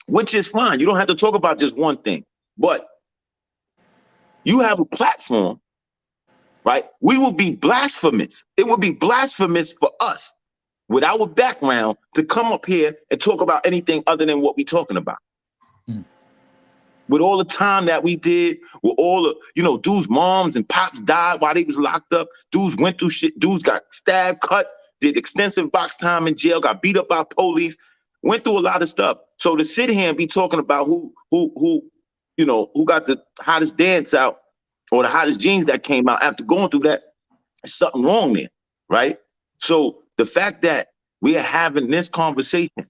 which is fine. You don't have to talk about just one thing, but you have a platform, right? We will be blasphemous. It would be blasphemous for us with our background to come up here and talk about anything other than what we're talking about. With all the time that we did, with all the, dudes' moms and pops died while they was locked up. Dudes went through shit. Dudes got stabbed, cut, did extensive box time in jail, got beat up by police, went through a lot of stuff. So to sit here and be talking about who got the hottest dance out or the hottest jeans that came out after going through that, there's something wrong there, right? So the fact that we are having this conversation,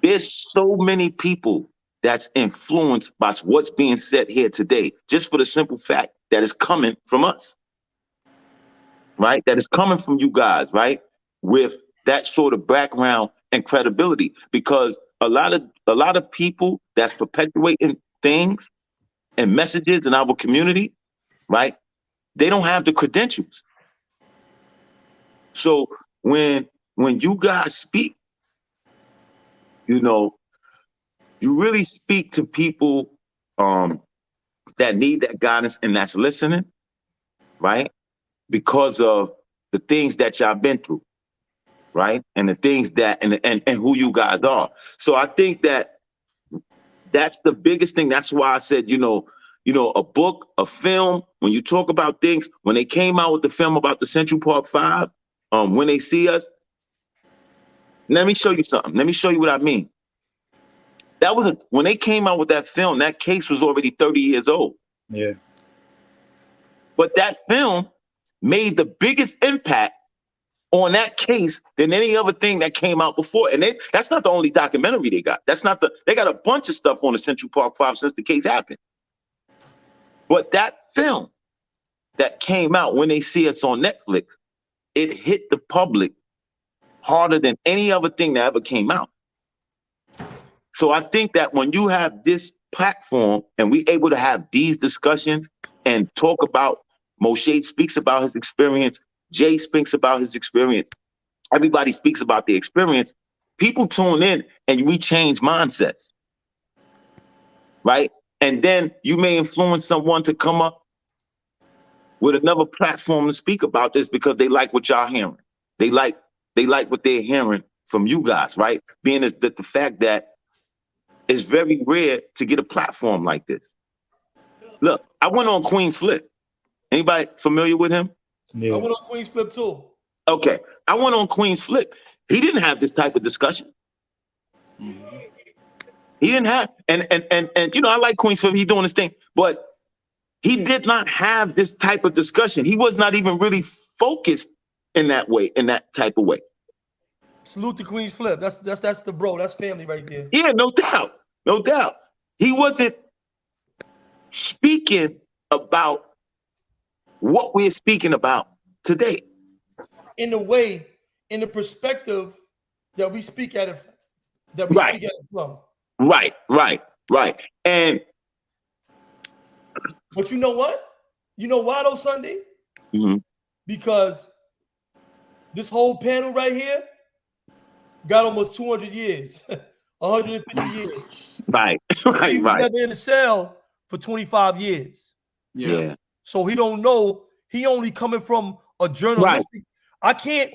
there's so many people that's influenced by what's being said here today, just for the simple fact that it's coming from us, right? That is coming from you guys, right? With that sort of background and credibility, because a lot of people that's perpetuating things and messages in our community, right? They don't have the credentials. So when you guys speak, you really speak to people that need that guidance and that's listening, right? Because of the things that y'all been through, right? And the things that and who you guys are. So I think that's the biggest thing. That's why I said, a book, a film, when you talk about things, when they came out with the film about the Central Park 5, when they see us, let me show you something. Let me show you what I mean. That was when they came out with that film, that case was already 30 years old. Yeah. But that film made the biggest impact on that case than any other thing that came out before. And that's not the only documentary they got. They got a bunch of stuff on the Central Park 5 since the case happened. But that film that came out, When They See Us on Netflix, it hit the public harder than any other thing that ever came out. So I think that when you have this platform and we able to have these discussions and talk about, Moshe speaks about his experience, Jay speaks about his experience, everybody speaks about the experience, people tune in and we change mindsets, right? And then you may influence someone to come up with another platform to speak about this because they like what y'all hearing. They like what they're hearing from you guys, right? Being that the fact that it's very rare to get a platform like this. Look, I went on Queen's Flip. Anybody familiar with him? Yeah. I went on Queen's Flip too. Okay, I went on Queen's Flip. He didn't have this type of discussion. Mm-hmm. He didn't have, and I like Queen's Flip. He's doing his thing, but he did not have this type of discussion. He was not even really focused in that way, in that type of way. Salute to Queen's Flip. That's the bro. That's family right there. Yeah, no doubt. No doubt. He wasn't speaking about what we're speaking about today. In the perspective that we speak at it, speak at it from. Right. And but you know what? You know why though, Sundhe? Mm-hmm. Because this whole panel right here got almost 200 years, 150 years. Right. He was never in a cell for 25 years. Yeah. So he don't know. He only coming from a journalistic. Right.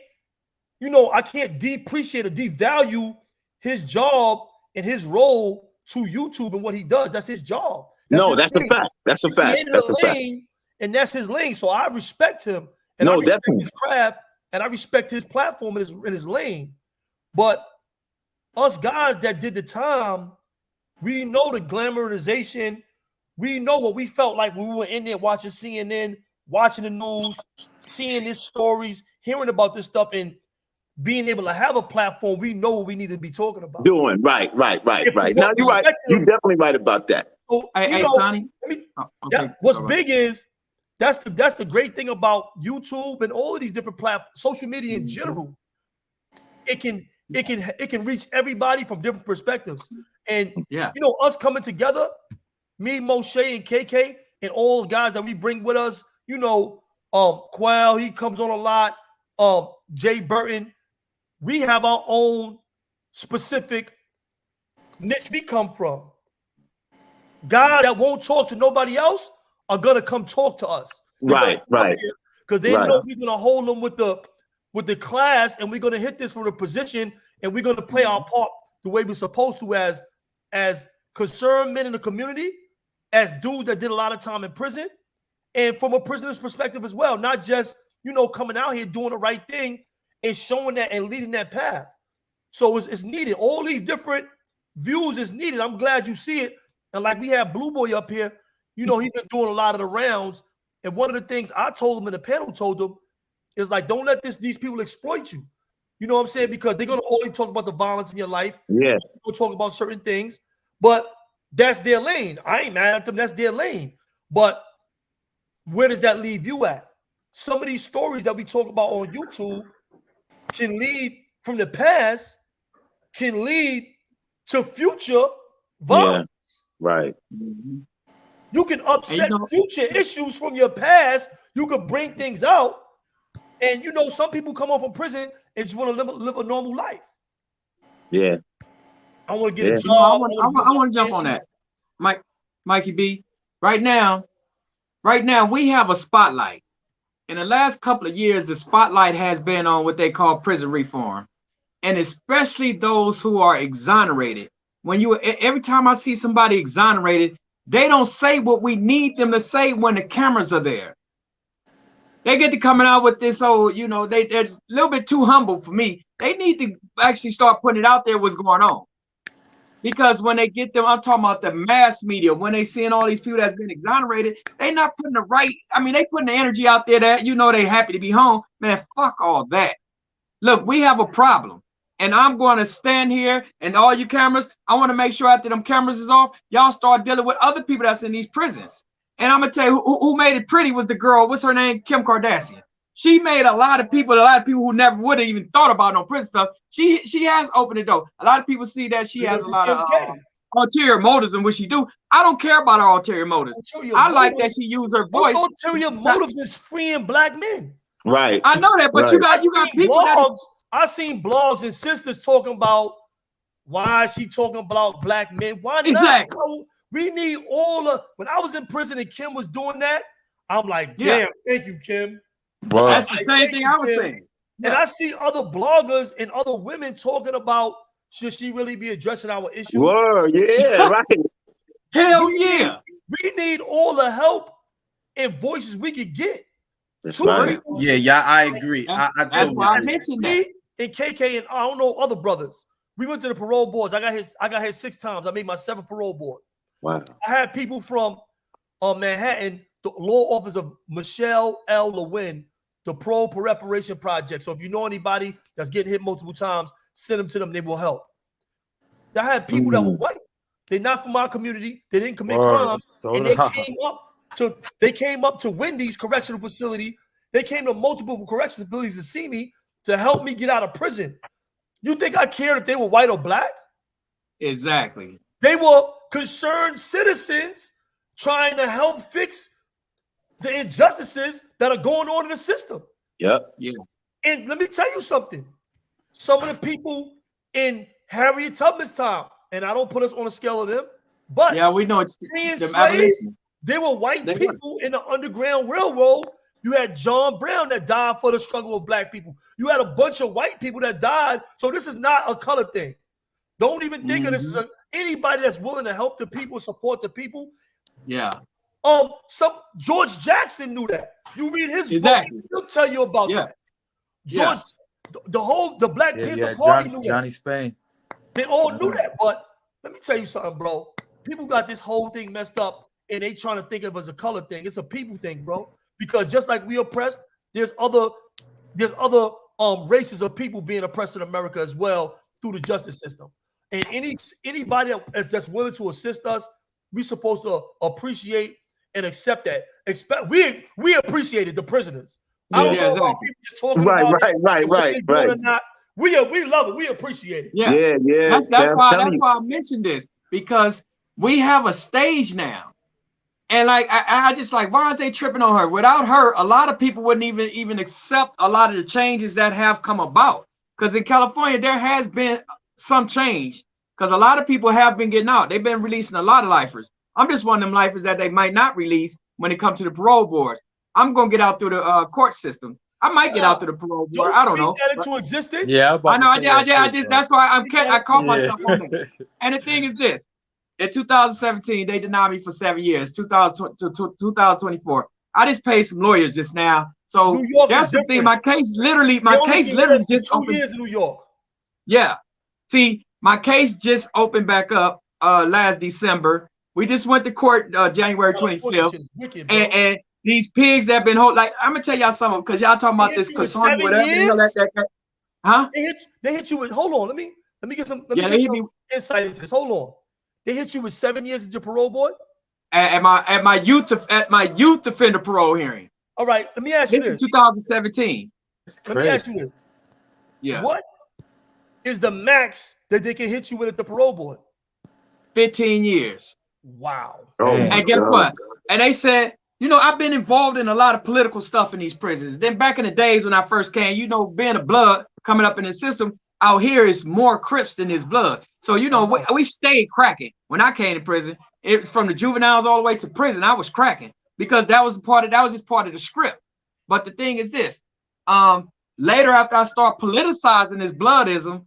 I can't depreciate or devalue his job and his role to YouTube and what he does. That's his job. That's a fact. That's a fact. That's a fact. And that's his lane. So I respect him. And I respect his craft. And I respect his platform in his lane. But us guys that did the time, we know the glamorization. We know what we felt like when we were in there watching CNN, watching the news, seeing these stories, hearing about this stuff, and being able to have a platform. We know what we need to be talking about. Doing right. Now you're right. You're definitely right about that. So, hey, Sonny. What's big is that's the great thing about YouTube and all of these different platforms, social media in general. It can reach everybody from different perspectives. And us coming together, me, Moshe, and KK, and all the guys that we bring with us, Quell, he comes on a lot, Jay Burton, we have our own specific niche we come from. Guys that won't talk to nobody else are gonna come talk to us. Right. Because they know we're gonna hold them with the class, and we're gonna hit this from the position, and we're gonna play our part the way we're supposed to as concerned men in the community, as dudes that did a lot of time in prison, and from a prisoner's perspective as well, not just coming out here doing the right thing and showing that and leading that path. So it's needed. All these different views is needed. I'm glad you see it. And like we have Blue Boy up here, he's been doing a lot of the rounds. And one of the things I told him in the panel told him is like, don't let these people exploit you. You know what I'm saying? Because they're going to only talk about the violence in your life. Yeah. They'll talk about certain things, but that's their lane. I ain't mad at them. That's their lane. But where does that leave you at? Some of these stories that we talk about on YouTube can lead from the past, can lead to future violence. Yeah, right. You can upset future issues from your past. You can bring things out. And some people come off from prison and just want to live a normal life. Yeah. I want to get a job. I want to jump on that. Mikey B. Right now, we have a spotlight. In the last couple of years, the spotlight has been on what they call prison reform. And especially those who are exonerated. Every time I see somebody exonerated, they don't say what we need them to say when the cameras are there. They get to coming out with this, they're a little bit too humble for me. They need to actually start putting it out there what's going on. Because when they get them, I'm talking about the mass media, when they seeing all these people that's been exonerated, they not putting they putting the energy out there that, they happy to be home. Man, fuck all that. Look, we have a problem. And I'm going to stand here and all you cameras, I want to make sure after them cameras is off, y'all start dealing with other people that's in these prisons. And I'm going to tell you who made it pretty was the girl, what's her name? Kim Kardashian. She made a lot of people who never would have even thought about no prison stuff. She has opened the door. A lot of people see that she has a lot of ulterior motives in what she do. I don't care about her ulterior motives. I like that she used her voice. What's ulterior motives is freeing black men. Right. I know that, but you got people blogs. I seen blogs and sisters talking about why is she talking about black men? Why not? Exactly. We need when I was in prison and Kim was doing that, I'm like, damn, thank you, Kim. Bro. That's the same thing I was saying. And I see other bloggers and other women talking about, should she really be addressing our issues? Whoa, yeah, right. Hell yeah. We need all the help and voices we could get. That's right. Yeah, I agree. That's why I mentioned that. And KK and I don't know other brothers. We went to the parole boards. I got hit 6 times. I made my 7th parole board. Wow. I had people from Manhattan, the law office of Michelle L. Lewin, the Parole for Reparation Project. So if you know anybody that's getting hit multiple times, send them to them. They will help. I had people that were white. They're not from our community. They didn't commit crimes. And they came up to Wendy's correctional facility. They came to multiple correctional facilities to see me to help me get out of prison. You think I cared if they were white or black? Exactly. They were concerned citizens trying to help fix the injustices that are going on in the system. Yep. Yeah. And let me tell you something. Some of the people in Harriet Tubman's time, and I don't put us on a scale of them, but we know it's freeing slaves, they were white people in the Underground Railroad. You had John Brown that died for the struggle of black people. You had a bunch of white people that died. So this is not a color thing. Don't even think of this as anybody that's willing to help the people, support the people. Yeah. Some George Jackson knew that. You read his book, he'll tell you about that. George, the Black Panther Party knew Johnny that. Spain. They all knew that. But let me tell you something, bro. People got this whole thing messed up, and they trying to think of it as a color thing. It's a people thing, bro. Because just like we oppressed, there's other races of people being oppressed in America as well through the justice system. And anybody that's willing to assist us, we supposed to appreciate and accept that. We appreciated the prisoners. I don't know about people just talking about it and what they're doing or not. We love it. We appreciate it. Yeah. That's why I mentioned this, because we have a stage now. And like I just like, why is they tripping on her? Without her, a lot of people wouldn't even accept a lot of the changes that have come about. Because in California, there has been some change. Because a lot of people have been getting out. They've been releasing a lot of lifers. I'm just one of them lifers that they might not release when it comes to the parole boards. I'm gonna get out through the court system. I might get out through the parole board. I don't know. That into existence. Yeah, I know. I just that's why I caught myself on that. And the thing is this. In 2017, they denied me for 7 years. 2024. I just paid some lawyers just now. So that's the thing. My case literally just 2 years in New York. Yeah. See, my case just opened back up last December. We just went to court January 25th. And these pigs that have been holding, like, I'm gonna tell y'all something, because y'all talking about this Casonia, whatever the hell that huh? They hit you with, hold on, let me get some insight into this. Hold on. They hit you with 7 years at your parole board? At my youth offender parole hearing. All right, let me ask you this. This is 2017. Let me ask you this. Yeah. What is the max that they can hit you with at the parole board? 15 years. Wow. And guess what? And they said, you know, I've been involved in a lot of political stuff in these prisons. Then back in the days when I first came, you know, being a blood coming up in the system, out here is more Crips than his blood. So, you know, we stayed cracking. When I came to prison, from the juveniles all the way to prison, I was cracking, because that was just part of the script. But the thing is this, later after I start politicizing this bloodism,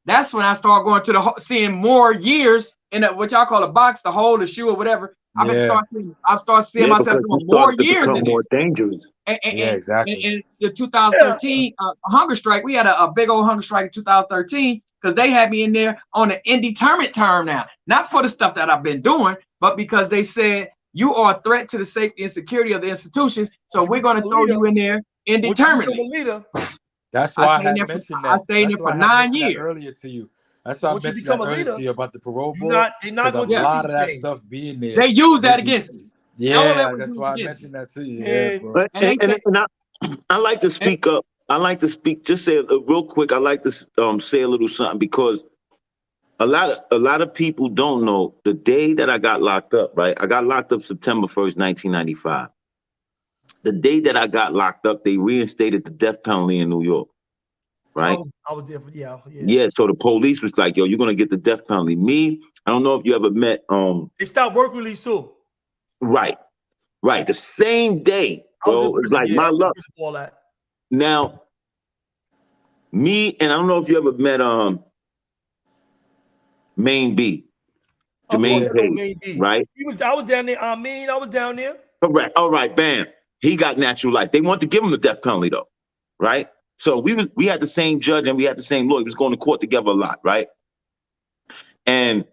that's when I start going to seeing more years in what y'all call a box, the hole, the shoe, or whatever. I start seeing myself doing more years in more dangerous. Exactly. In the 2013 hunger strike, we had a big old hunger strike in 2013, because they had me in there on an indeterminate term now, not for the stuff that I've been doing, but because they said you are a threat to the safety and security of the institutions, so we're going to throw you in there indeterminately. That's why I mentioned that. I stayed there for 9 years earlier to you. That's why I mentioned that earlier to you about the parole board. They're not going to a lot of that stuff being there. They use that against me. Yeah, that's why I mentioned that to you. Yeah, bro. I like to speak up. I like to speak. Just say real quick. I like to say a little something, because a lot of people don't know the day that I got locked up. Right, I got locked up September 1st, 1995. The day that I got locked up, they reinstated the death penalty in New York. Right, I was there for yeah. So the police was like, "Yo, you're gonna get the death penalty." Me, I don't know if you ever met. They stopped work release too. Right. The same day, bro. It's like my luck. All that. Now, me, and I don't know if you ever met Main B, Jermaine Page, right? I was down there. I was down there. Correct. All right, bam. He got natural life. They wanted to give him the death penalty though, right? So we had the same judge and we had the same lawyer. We was going to court together a lot, right? And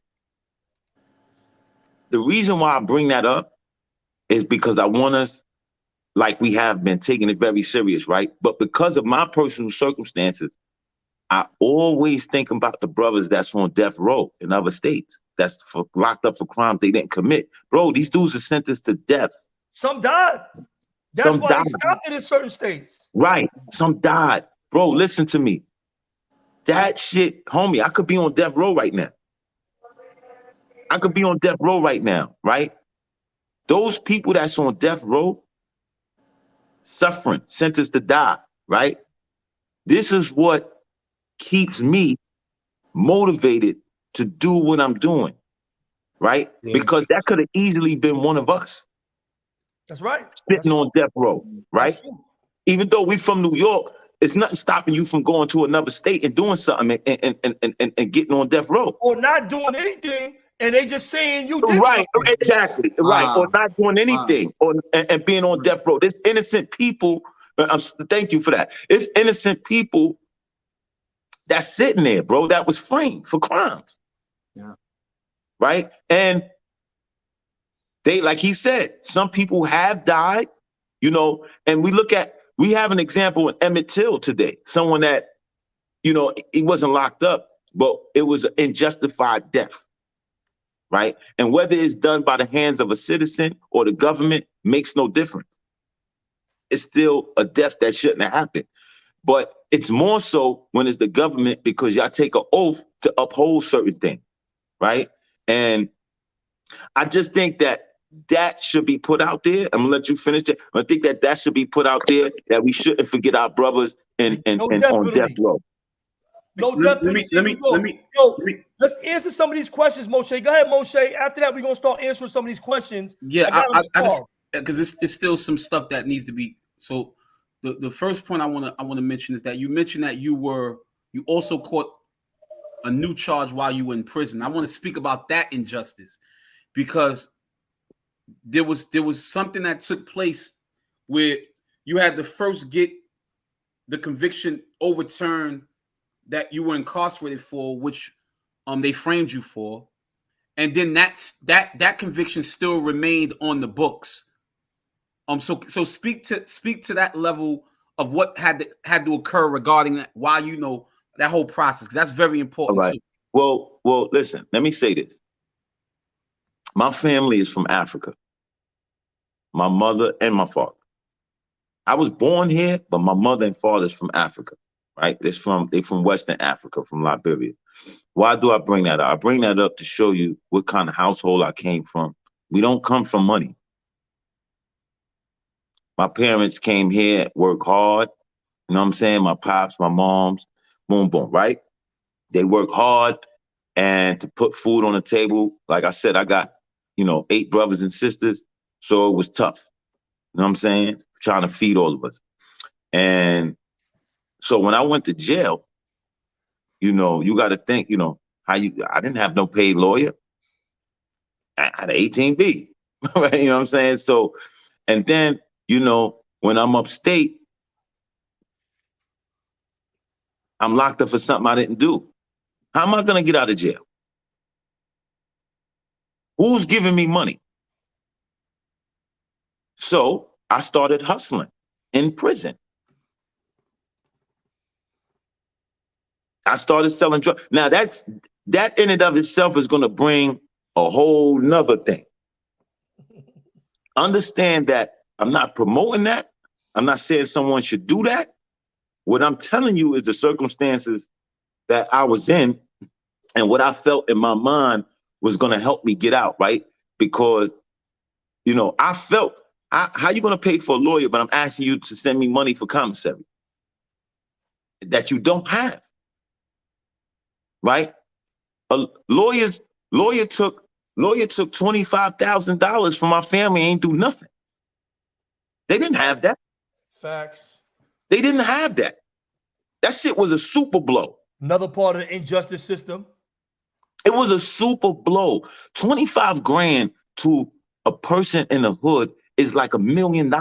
the reason why I bring that up is because I want us, like we have been, taking it very serious, right? But because of my personal circumstances, I always think about the brothers that's on death row in other states, that's locked up for crimes they didn't commit. Bro, these dudes are sentenced to death. Some died. That's why they stopped it in certain states. Right. Some died. Bro, listen to me. That shit, homie, I could be on death row right now. Right? Those people that's on death row, suffering, sentenced to die, right? This is what keeps me motivated to do what I'm doing, right? Yeah. Because that could have easily been one of us. That's right. Sitting on death row, right? Even though we from New York, it's nothing stopping you from going to another state and doing something and getting on death row. Or not doing anything, and they just saying you did right, something. Exactly, right. Or not doing anything, and being on death row. There's innocent people, thank you for that. It's innocent people that's sitting there, bro, that was framed for crimes. Yeah. Right? And they, like he said, some people have died, you know, and we have an example in Emmett Till today, someone that, you know, he wasn't locked up, but it was an unjustified death. right? And whether it's done by the hands of a citizen or the government makes no difference. It's still a death that shouldn't have happened. But it's more so when it's the government, because y'all take an oath to uphold certain things, right? And I just think that should be put out there. I'm gonna let you finish it. I think that should be put out there, that we shouldn't forget our brothers and on death row. No death penalty. Let's answer some of these questions, Moshe. Go ahead, Moshe. After that, we're gonna start answering some of these questions. Yeah, I just, because it's still some stuff that needs to be. So the first point I wanna mention is that you mentioned that you also caught a new charge while you were in prison. I want to speak about that injustice, because there was something that took place where you had to first get the conviction overturned that you were incarcerated for, which they framed you for, and then that conviction still remained on the books. So speak to that level of what had to occur regarding that, while you know that whole process, because that's very important. All right. Too. Well, listen, let me say this. My family is from Africa. My mother and my father. I was born here, but my mother and father is from Africa, right? They from Western Africa, from Liberia. Why do I bring that up? I bring that up to show you what kind of household I came from. We don't come from money. My parents came here, work hard. You know what I'm saying? My pops, my moms, boom, boom, right? They work hard, and to put food on the table. Like I said, I got, 8 brothers and sisters. So it was tough. You know what I'm saying? Trying to feed all of us. And so when I went to jail, you got to think, I didn't have no paid lawyer. I had an 18B. Right? You know what I'm saying? So, and then, when I'm upstate, I'm locked up for something I didn't do. How am I going to get out of jail? Who's giving me money? So I started hustling in prison. I started selling drugs. Now that in and of itself is going to bring a whole nother thing. Understand that I'm not promoting that. I'm not saying someone should do that. What I'm telling you is the circumstances that I was in and what I felt in my mind was going to help me get out, right? Because, I felt, how you going to pay for a lawyer, but I'm asking you to send me money for commissary that you don't have, right? A lawyer took $25,000 from my family, ain't do nothing. They didn't have that. Facts. They didn't have that. That shit was a super blow. Another part of the injustice system. It was a super blow. 25 grand to a person in the hood is like $1 million.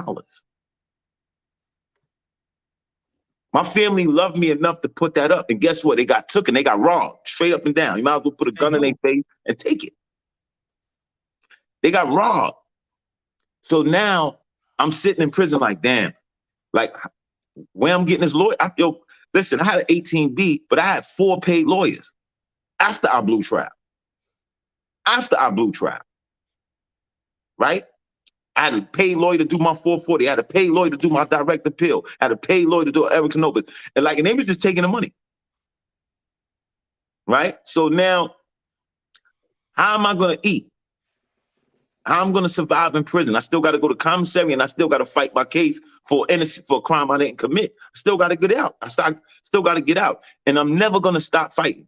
My family loved me enough to put that up. And guess what? They got took and they got robbed straight up and down. You might as well put a gun in their face and take it. They got robbed. So now I'm sitting in prison like, damn, like where I'm getting this lawyer. Listen, I had an 18B, but I had 4 paid lawyers after I blew trial. Right? I had a paid lawyer to do my 440. I had a paid lawyer to do my direct appeal. I had a paid lawyer to do Eric Canobas. And they was just taking the money. Right? So now, how am I going to eat? How am I going to survive in prison? I still got to go to commissary and I still got to fight my case for a crime I didn't commit. I still got to get out. Still got to get out. And I'm never going to stop fighting.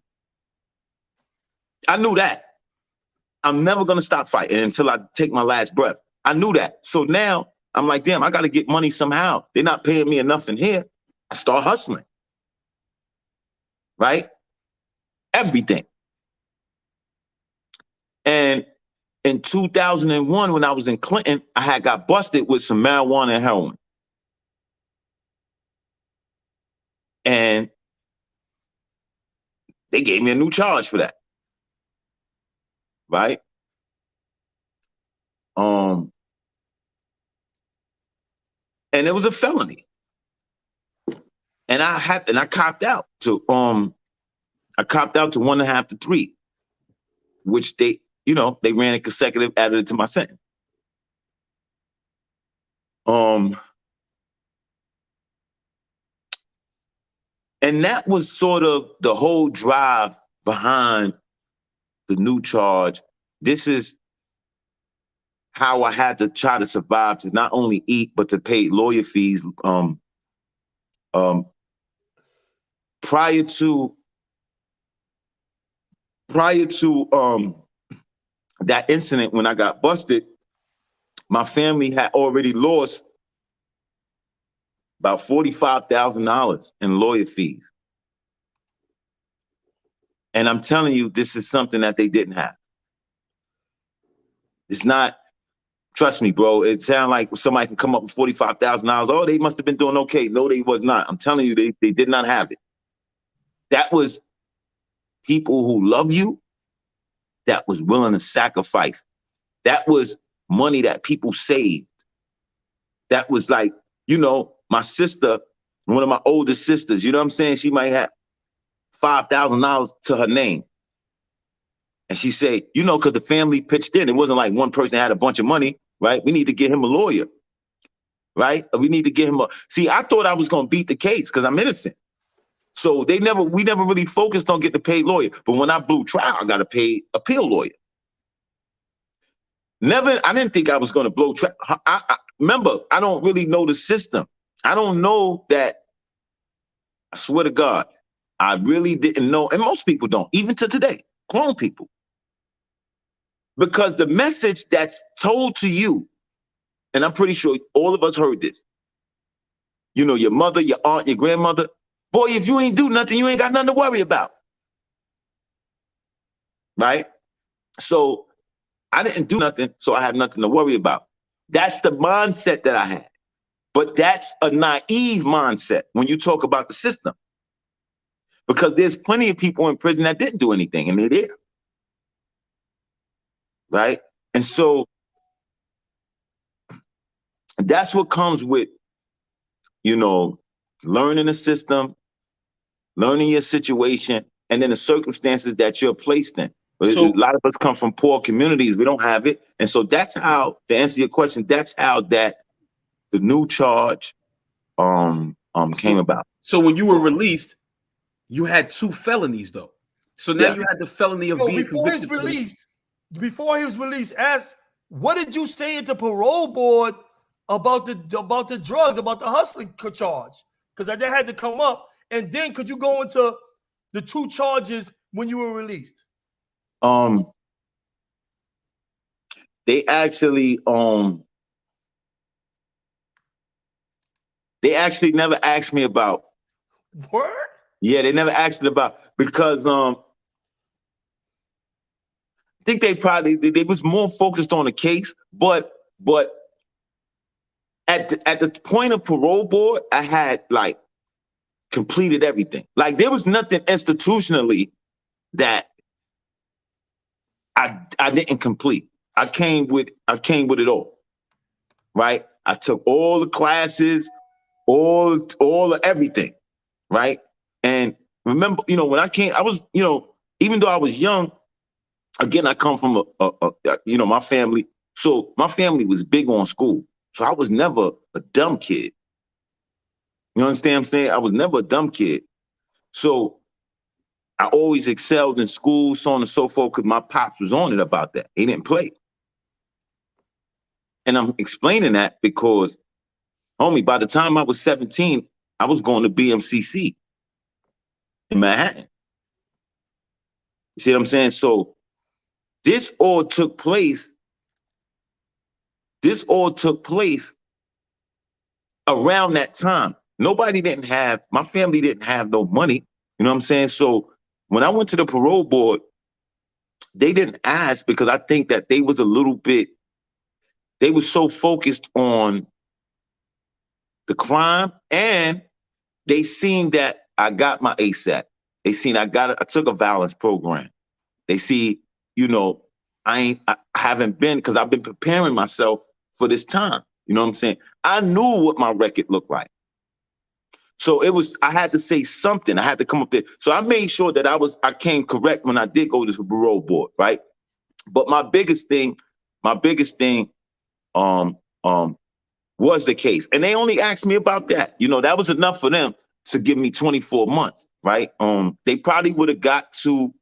I knew that. I'm never going to stop fighting until I take my last breath. I knew that. So now I'm like, damn, I got to get money somehow. They're not paying me enough in here. I start hustling. Right? Everything. And in 2001, when I was in Clinton, I had got busted with some marijuana and heroin. And they gave me a new charge for that. Right? And it was a felony. And I copped out to 1.5 to 3, which they, you know, they ran it consecutive, added it to my sentence. And that was sort of the whole drive behind the new charge. This is how I had to try to survive, to not only eat, but to pay lawyer fees. Prior to that incident when I got busted, my family had already lost about $45,000 in lawyer fees. And I'm telling you, this is something that they didn't have. It's not, trust me, bro, it sounds like somebody can come up with $45,000. Oh, they must have been doing okay. No, they was not. I'm telling you, they did not have it. That was people who love you, that was willing to sacrifice. That was money that people saved. That was like, you know, my sister, one of my oldest sisters, you know what I'm saying? She might have $5,000 to her name. And she said, you know, because the family pitched in. It wasn't like one person had a bunch of money, right? We need to get him a lawyer, right? We need to get him a... See, I thought I was going to beat the case because I'm innocent. So we never really focused on getting a paid lawyer. But when I blew trial, I got a paid appeal lawyer. I didn't think I was going to blow trial. Remember, I don't really know the system. I don't know that, I swear to God, I really didn't know. And most people don't, even to today, grown people. Because the message that's told to you, and I'm pretty sure all of us heard this, you know, your mother, your aunt, your grandmother, boy, if you ain't do nothing, you ain't got nothing to worry about. Right? So I didn't do nothing, so I have nothing to worry about. That's the mindset that I had. But that's a naive mindset when you talk about the system. Because there's plenty of people in prison that didn't do anything, and they're there. Right? And so that's what comes with, you know, learning the system, learning your situation, and then the circumstances that you're placed in. So, a lot of us come from poor communities. We don't have it. And so that's how, to answer your question, that's how the new charge came about. So when you were released, you had 2 felonies though. So now you had the felony of being convicted. Before he was released, ask, what did you say at the parole board about the drugs, about the hustling charge? Because that had to come up. And then could you go into the 2 charges when you were released? They actually never asked me about. Word? Yeah, they never asked it about, because I think they was more focused on the case, but at the point of parole board, I had like completed everything. Like there was nothing institutionally that I didn't complete. I came with it all. Right? I took all the classes, all of everything. Right? And remember, you know, when I came, I was, you know, even though I was young, again, I come from you know, my family. So my family was big on school. So I was never a dumb kid. You understand what I'm saying? I was never a dumb kid. So I always excelled in school, so on and so forth, because my pops was on it about that. He didn't play. And I'm explaining that because, homie, by the time I was 17, I was going to BMCC in Manhattan. You see what I'm saying? So this all took place around that time. My family didn't have no money. You know what I'm saying? So when I went to the parole board, they didn't ask, because I think that they was they were so focused on the crime, and they seen that I got my ASAP. They seen I took a violence program. They see, you know, I haven't been, because I've been preparing myself for this time. You know what I'm saying? I knew what my record looked like. So I had to say something. I had to come up there. So I made sure that I came correct when I did go to the parole board, right? But my biggest thing, was the case. And they only asked me about that. You know, that was enough for them to give me 24 months, right? They probably would have got to,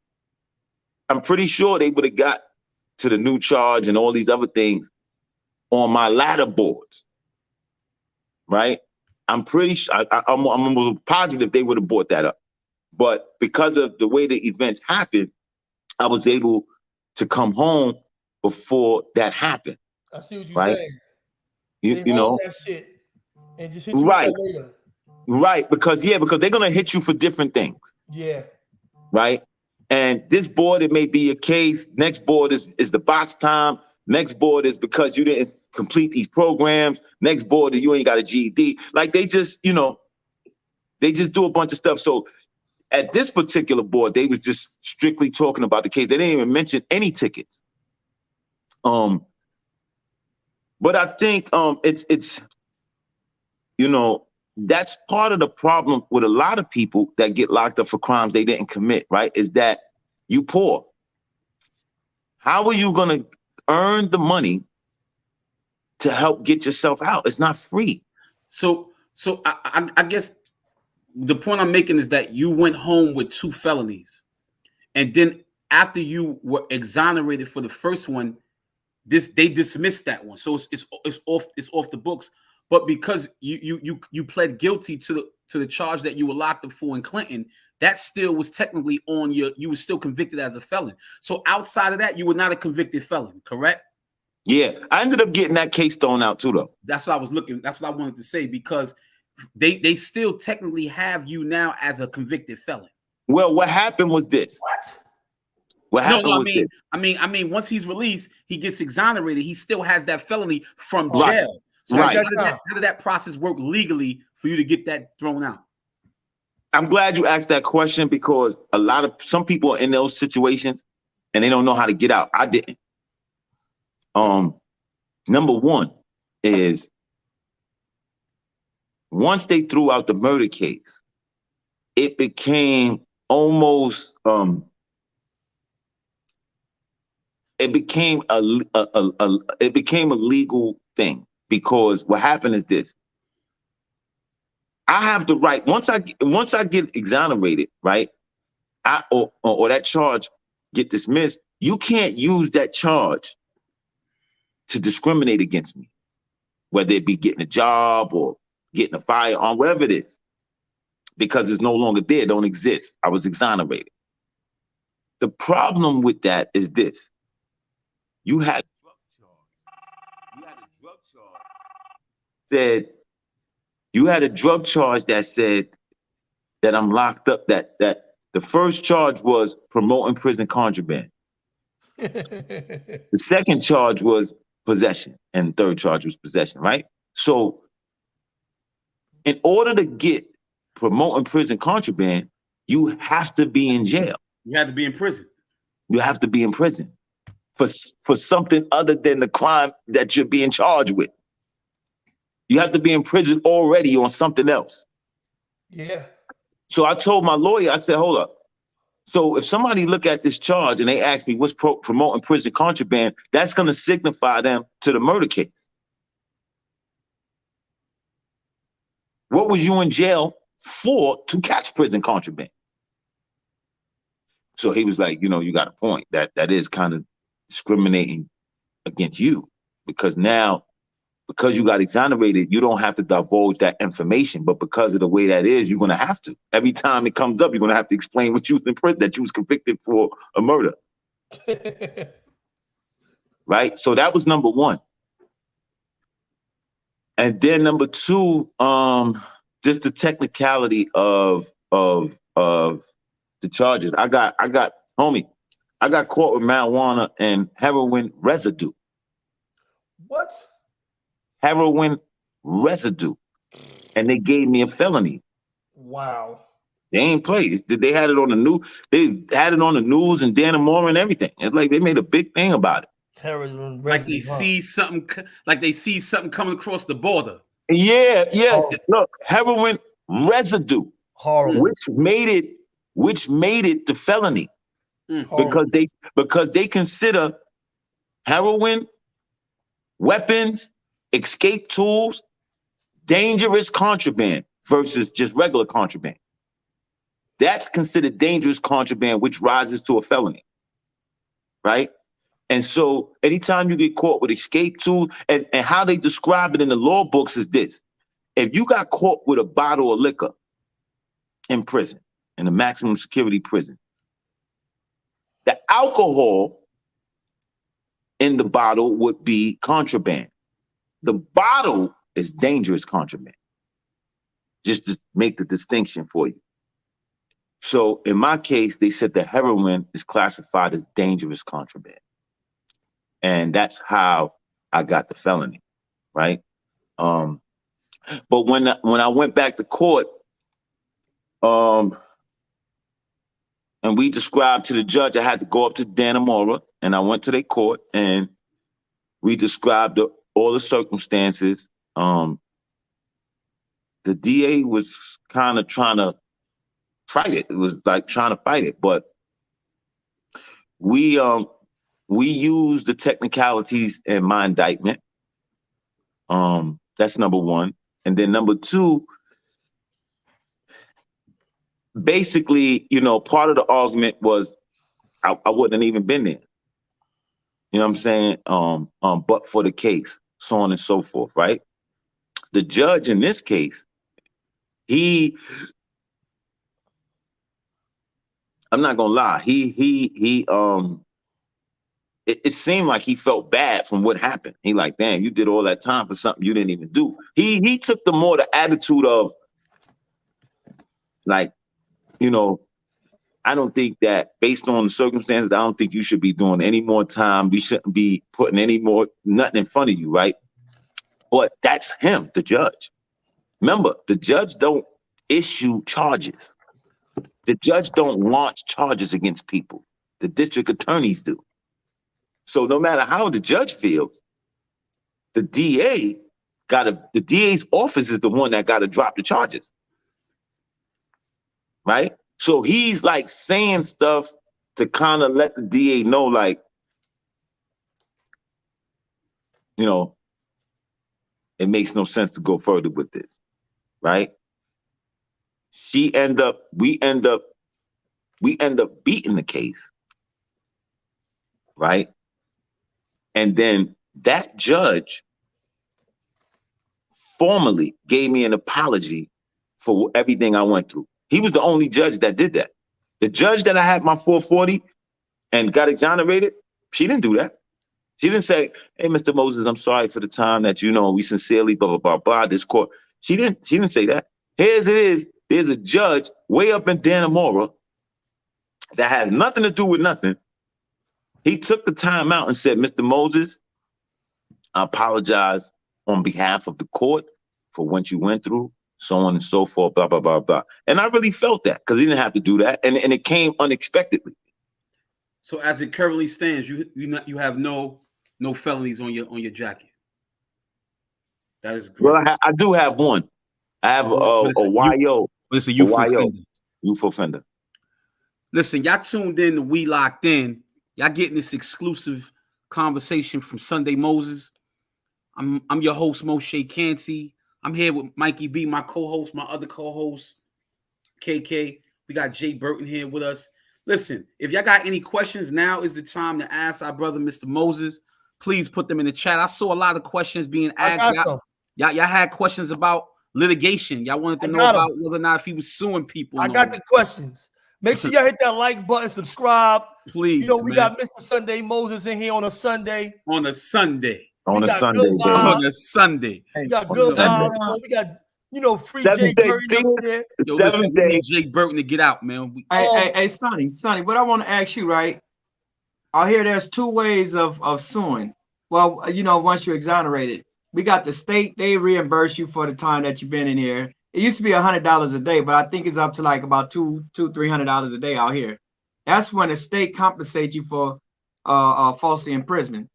I'm pretty sure they would have got to the new charge and all these other things on my ladder boards, right? I'm pretty sure, I'm almost positive they would have brought that up. But because of the way the events happened, I was able to come home before that happened. I see what you're right? saying. You know, that shit and just hit you with right, that later. right, because they're gonna hit you for different things, Yeah. right? And this board, it may be a case. Next board is the box time. Next board is because you didn't complete these programs. Next board is you ain't got a GED. Like they just, you know, they just do a bunch of stuff. So at this particular board, they was just strictly talking about the case. They didn't even mention any tickets. But I think it's you know, that's part of the problem with a lot of people that get locked up for crimes they didn't commit, right? Is that you poor. How are you gonna earn the money to help get yourself out? It's not free. So I guess the point I'm making is that you went home with 2 felonies, and then after you were exonerated for the first one, they dismissed that one, so it's off the books. But because you pled guilty to the charge that you were locked up for in Clinton, that still was technically on you were still convicted as a felon. So outside of that, you were not a convicted felon, correct? Yeah, I ended up getting that case thrown out too, though. That's what I was looking. That's what I wanted to say, because they still technically have you now as a convicted felon. Well, what happened was this. What happened was this. I mean, once he's released, he gets exonerated. He still has that felony from Right. jail. So Right. how did that process work legally for you to get that thrown out? I'm glad you asked that question, because some people are in those situations and they don't know how to get out. I didn't. Number one is, once they threw out the murder case, it became almost it became a legal thing, because what happened is this. I have the right, once I get exonerated, right, or that charge get dismissed, you can't use that charge to discriminate against me, whether it be getting a job or getting a firearm, whatever it is, because it's no longer there, don't exist. I was exonerated. The problem with that is this. You had a drug charge that said that I'm locked up, that the first charge was promoting prison contraband. The second charge was possession, and the third charge was possession, right? So in order to get promoting prison contraband, you have to be in jail. You had to be in prison. You have to be in prison for something other than the crime that you're being charged with. You have to be in prison already on something else. Yeah. So I told my lawyer, I said, hold up. So if somebody look at this charge and they ask me what's promoting prison contraband, that's going to signify them to the murder case. What was you in jail for to catch prison contraband? So he was like, you know, you got a point. That is kind of discriminating against you, because you got exonerated, you don't have to divulge that information. But because of the way that is, you're going to have to. Every time it comes up, you're going to have to explain what you was in prison, that you was convicted for a murder. Right? So that was number one. And then number two, just the technicality of the charges. I got caught with marijuana and heroin residue. What? Heroin residue. And they gave me a felony. Wow. They ain't played. They had it on the news. They had it on the news and Dan and Moore and everything. It's like they made a big thing about it. Heroin residue, like they see something coming across the border. Yeah. Oh. Look, heroin residue. Horrible. Which made it the felony. Because they consider heroin, weapons, escape tools, dangerous contraband versus just regular contraband. That's considered dangerous contraband, which rises to a felony, right? And so anytime you get caught with escape tools, and how they describe it in the law books is this: if you got caught with a bottle of liquor in prison, in a maximum security prison, the alcohol in the bottle would be contraband. The bottle is dangerous contraband, just to make the distinction for you. So in my case, they said the heroin is classified as dangerous contraband. And that's how I got the felony, right? But when I went back to court, and we described to the judge, I had to go up to Dannemora, and I went to their court, and we described all the circumstances. The DA was kind of trying to fight it. It was like trying to fight it, but we used the technicalities in my indictment. That's number one. And then number two, basically, you know, part of the argument was I wouldn't have even been there. You know what I'm saying? But for the case, so on and so forth, right? The judge in this case, I'm not gonna lie, it seemed like he felt bad from what happened. He like, damn, you did all that time for something you didn't even do. He took the attitude of like, you know, I don't think that based on the circumstances, I don't think you should be doing any more time. We shouldn't be putting nothing in front of you, right? But that's him, the judge. Remember, the judge don't issue charges. The judge don't launch charges against people. The district attorneys do. So no matter how the judge feels, the DA's office is the one that got to drop the charges, right? So he's like saying stuff to kind of let the DA know, like, you know, it makes no sense to go further with this, right? We end up beating the case, right? And then that judge formally gave me an apology for everything I went through. He was the only judge that did that. The judge that I had my 440 and got exonerated, she didn't do that. She didn't say, hey, Mr. Moses, I'm sorry for the time that, you know, we sincerely, blah, blah, blah, blah, this court. She didn't say that. Here's it is. There's a judge way up in Dannemora that has nothing to do with nothing. He took the time out and said, Mr. Moses, I apologize on behalf of the court for what you went through, so on and so forth, blah, blah, blah, blah. And I really felt that because he didn't have to do that. And it came unexpectedly. So as it currently stands, you have no felonies on your jacket. That is great. Well, I do have one. I have a YO. It's a youthful offender. Youthful offender. Listen, y'all tuned in to We Locked In. Y'all getting this exclusive conversation from Sundhe Moses. I'm your host, Moshe Canty. I'm here with Mikey B, my co-host, my other co-host, KK. We got Jay Burton here with us. Listen, if y'all got any questions, now is the time to ask our brother, Mr. Moses. Please put them in the chat. I saw a lot of questions being asked. Y'all had questions about litigation. Y'all wanted to know about whether or not if he was suing people. I got the questions. Make sure y'all hit that like button, subscribe. Please. You know, we got Mr. Sundhe Moses in here on a Sunday. On a Sunday. On a Sunday. We got good vibes. We got, you know, free Jay Burton up there. Yo, listen, we need Jay Burton to get out, man. Hey, Sonny, what I want to ask you, right? I hear there's two ways of suing. Well, you know, once you're exonerated, we got the state, they reimburse you for the time that you've been in here. It used to be $100 a day, but I think it's up to like about $300 a day out here. That's when the state compensates you for falsely imprisonment.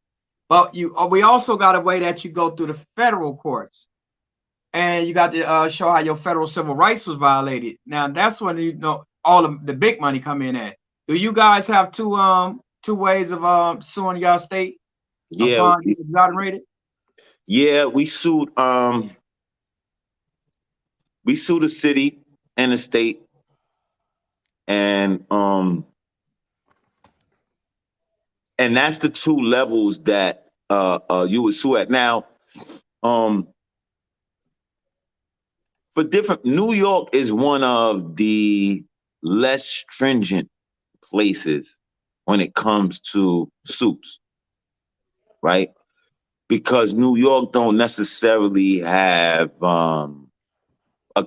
But we also got a way that you go through the federal courts, and you got to show how your federal civil rights was violated. Now that's when you know all of the big money come in at. Do you guys have two ways of suing your state? Yeah, upon being exonerated? yeah, we sued the city and the state, and that's the two levels that you would sue at. Now, for different, New York is one of the less stringent places when it comes to suits, right? Because New York don't necessarily have a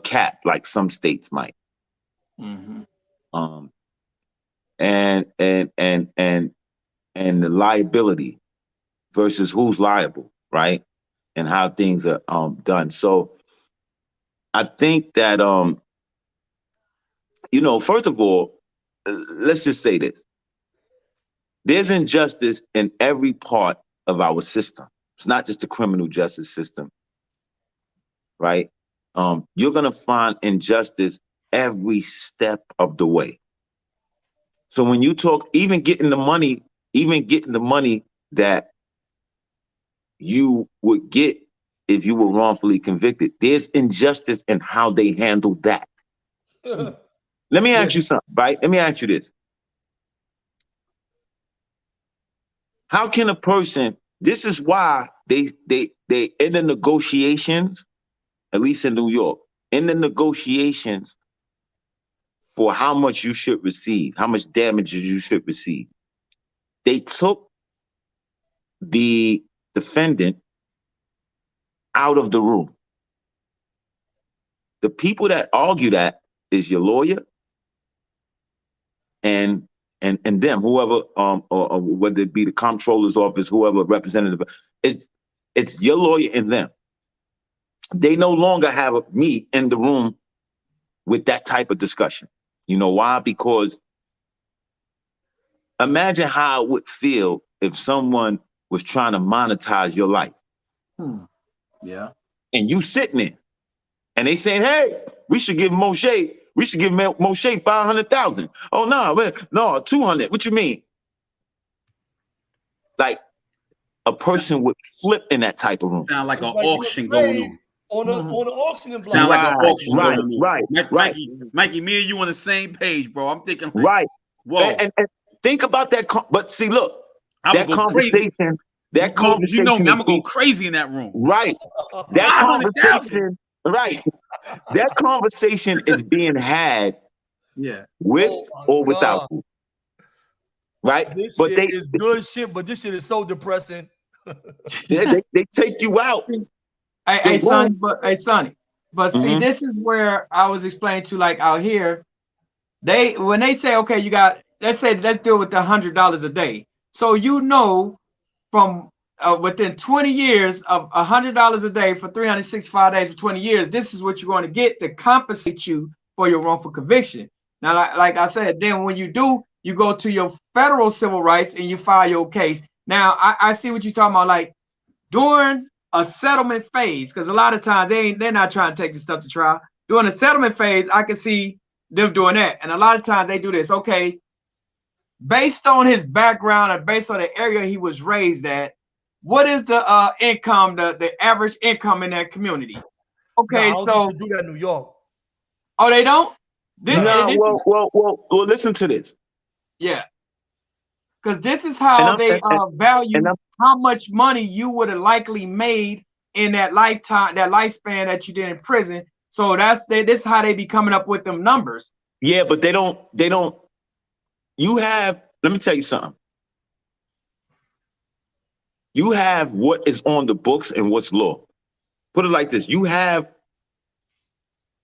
cap like some states might. Mm-hmm. And the liability versus who's liable, right? And how things are done. So I think that first of all, let's just say this. There's injustice in every part of our system. It's not just the criminal justice system, right? You're gonna find injustice every step of the way. So when you talk, even getting the money that you would get if you were wrongfully convicted, there's injustice in how they handle that. Let me ask you something, right? Let me ask you this. How can a person, this is why they in the negotiations, at least in New York, in the negotiations for how much you should receive, how much damages you should receive, they took the defendant out of the room. The people that argue that is your lawyer and them, whoever, or whether it be the comptroller's office, whoever representative, it's your lawyer and them. They no longer have me in the room with that type of discussion. You know why? Because imagine how it would feel if someone was trying to monetize your life. Yeah. And you sitting there and they saying, hey, we should give Moshe 500,000. Oh no, 200. What you mean? Like a person would flip in that type of room. Sound like an Like auction going on the auction block. Sound like an auction right, going on. right. Mikey, me and you on the same page, bro. I'm thinking, like, right. Whoa. And think about that. But see, look, that conversation. Crazy. That conversation. You know me, I'm gonna go crazy in that room. Right. That conversation. Right. That conversation is being had. Yeah. With or without you. Right. This but shit is good shit, but this shit is so depressing. they take you out. Hey, Sonny, but see, Mhm. this is where I was explaining to, like, out here, when they say, okay, you got, let's deal with the $100 a day. So from within 20 years of $100 a day for 365 days for 20 years, this is what you're going to get to compensate you for your wrongful conviction. Now, like I said, then when you do, you go to your federal civil rights and you file your case. Now, I see what you're talking about, like during a settlement phase, because a lot of times they're not trying to take this stuff to trial. During a settlement phase, I can see them doing that. And a lot of times they do this. Okay, based on his background and based on the area he was raised at, what is the income, the average income in that community? Okay, no, I don't think they do that in New York. Oh, they don't? Well, listen to this. Yeah. Because this is how they value how much money you would have likely made in that lifetime, that lifespan that you did in prison. So this is how they be coming up with them numbers. Yeah, but they don't, let me tell you something. You have what is on the books and what's law. Put it like this. You have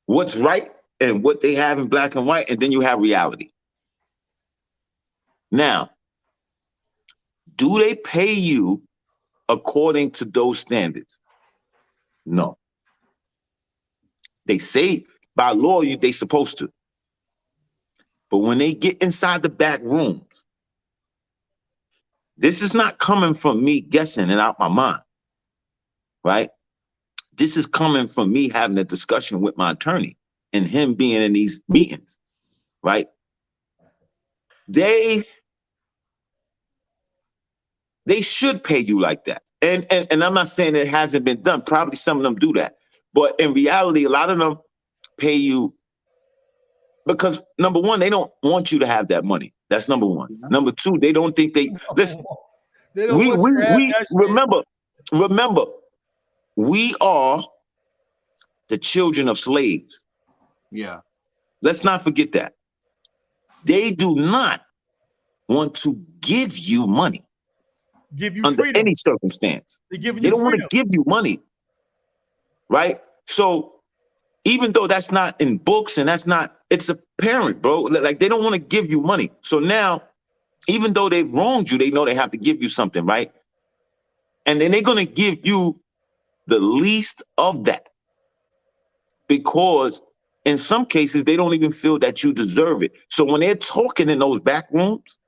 what's right and what they have in black and white, and then you have reality. Now, do they pay you according to those standards? No. They say by law they supposed to. But when they get inside the back rooms, this is not coming from me guessing and out my mind, right? This is coming from me having a discussion with my attorney and him being in these meetings, right? They they should pay you like that. And I'm not saying it hasn't been done. Probably some of them do that. But in reality, a lot of them pay you because, number one, they don't want you to have that money. That's number one. Number two, they don't think they listen. They don't want you to have that shit. Remember, we are the children of slaves. Yeah. Let's not forget that. They do not want to give you money. Give you under freedom. any circumstance. They giving They you don't want freedom. to give you money. Right? So even though that's not in books and that's not, it's apparent, bro. Like they don't want to give you money. So now, even though they've wronged you, they know they have to give you something, right? And then they're going to give you the least of that. Because in some cases, they don't even feel that you deserve it. So when they're talking in those back rooms,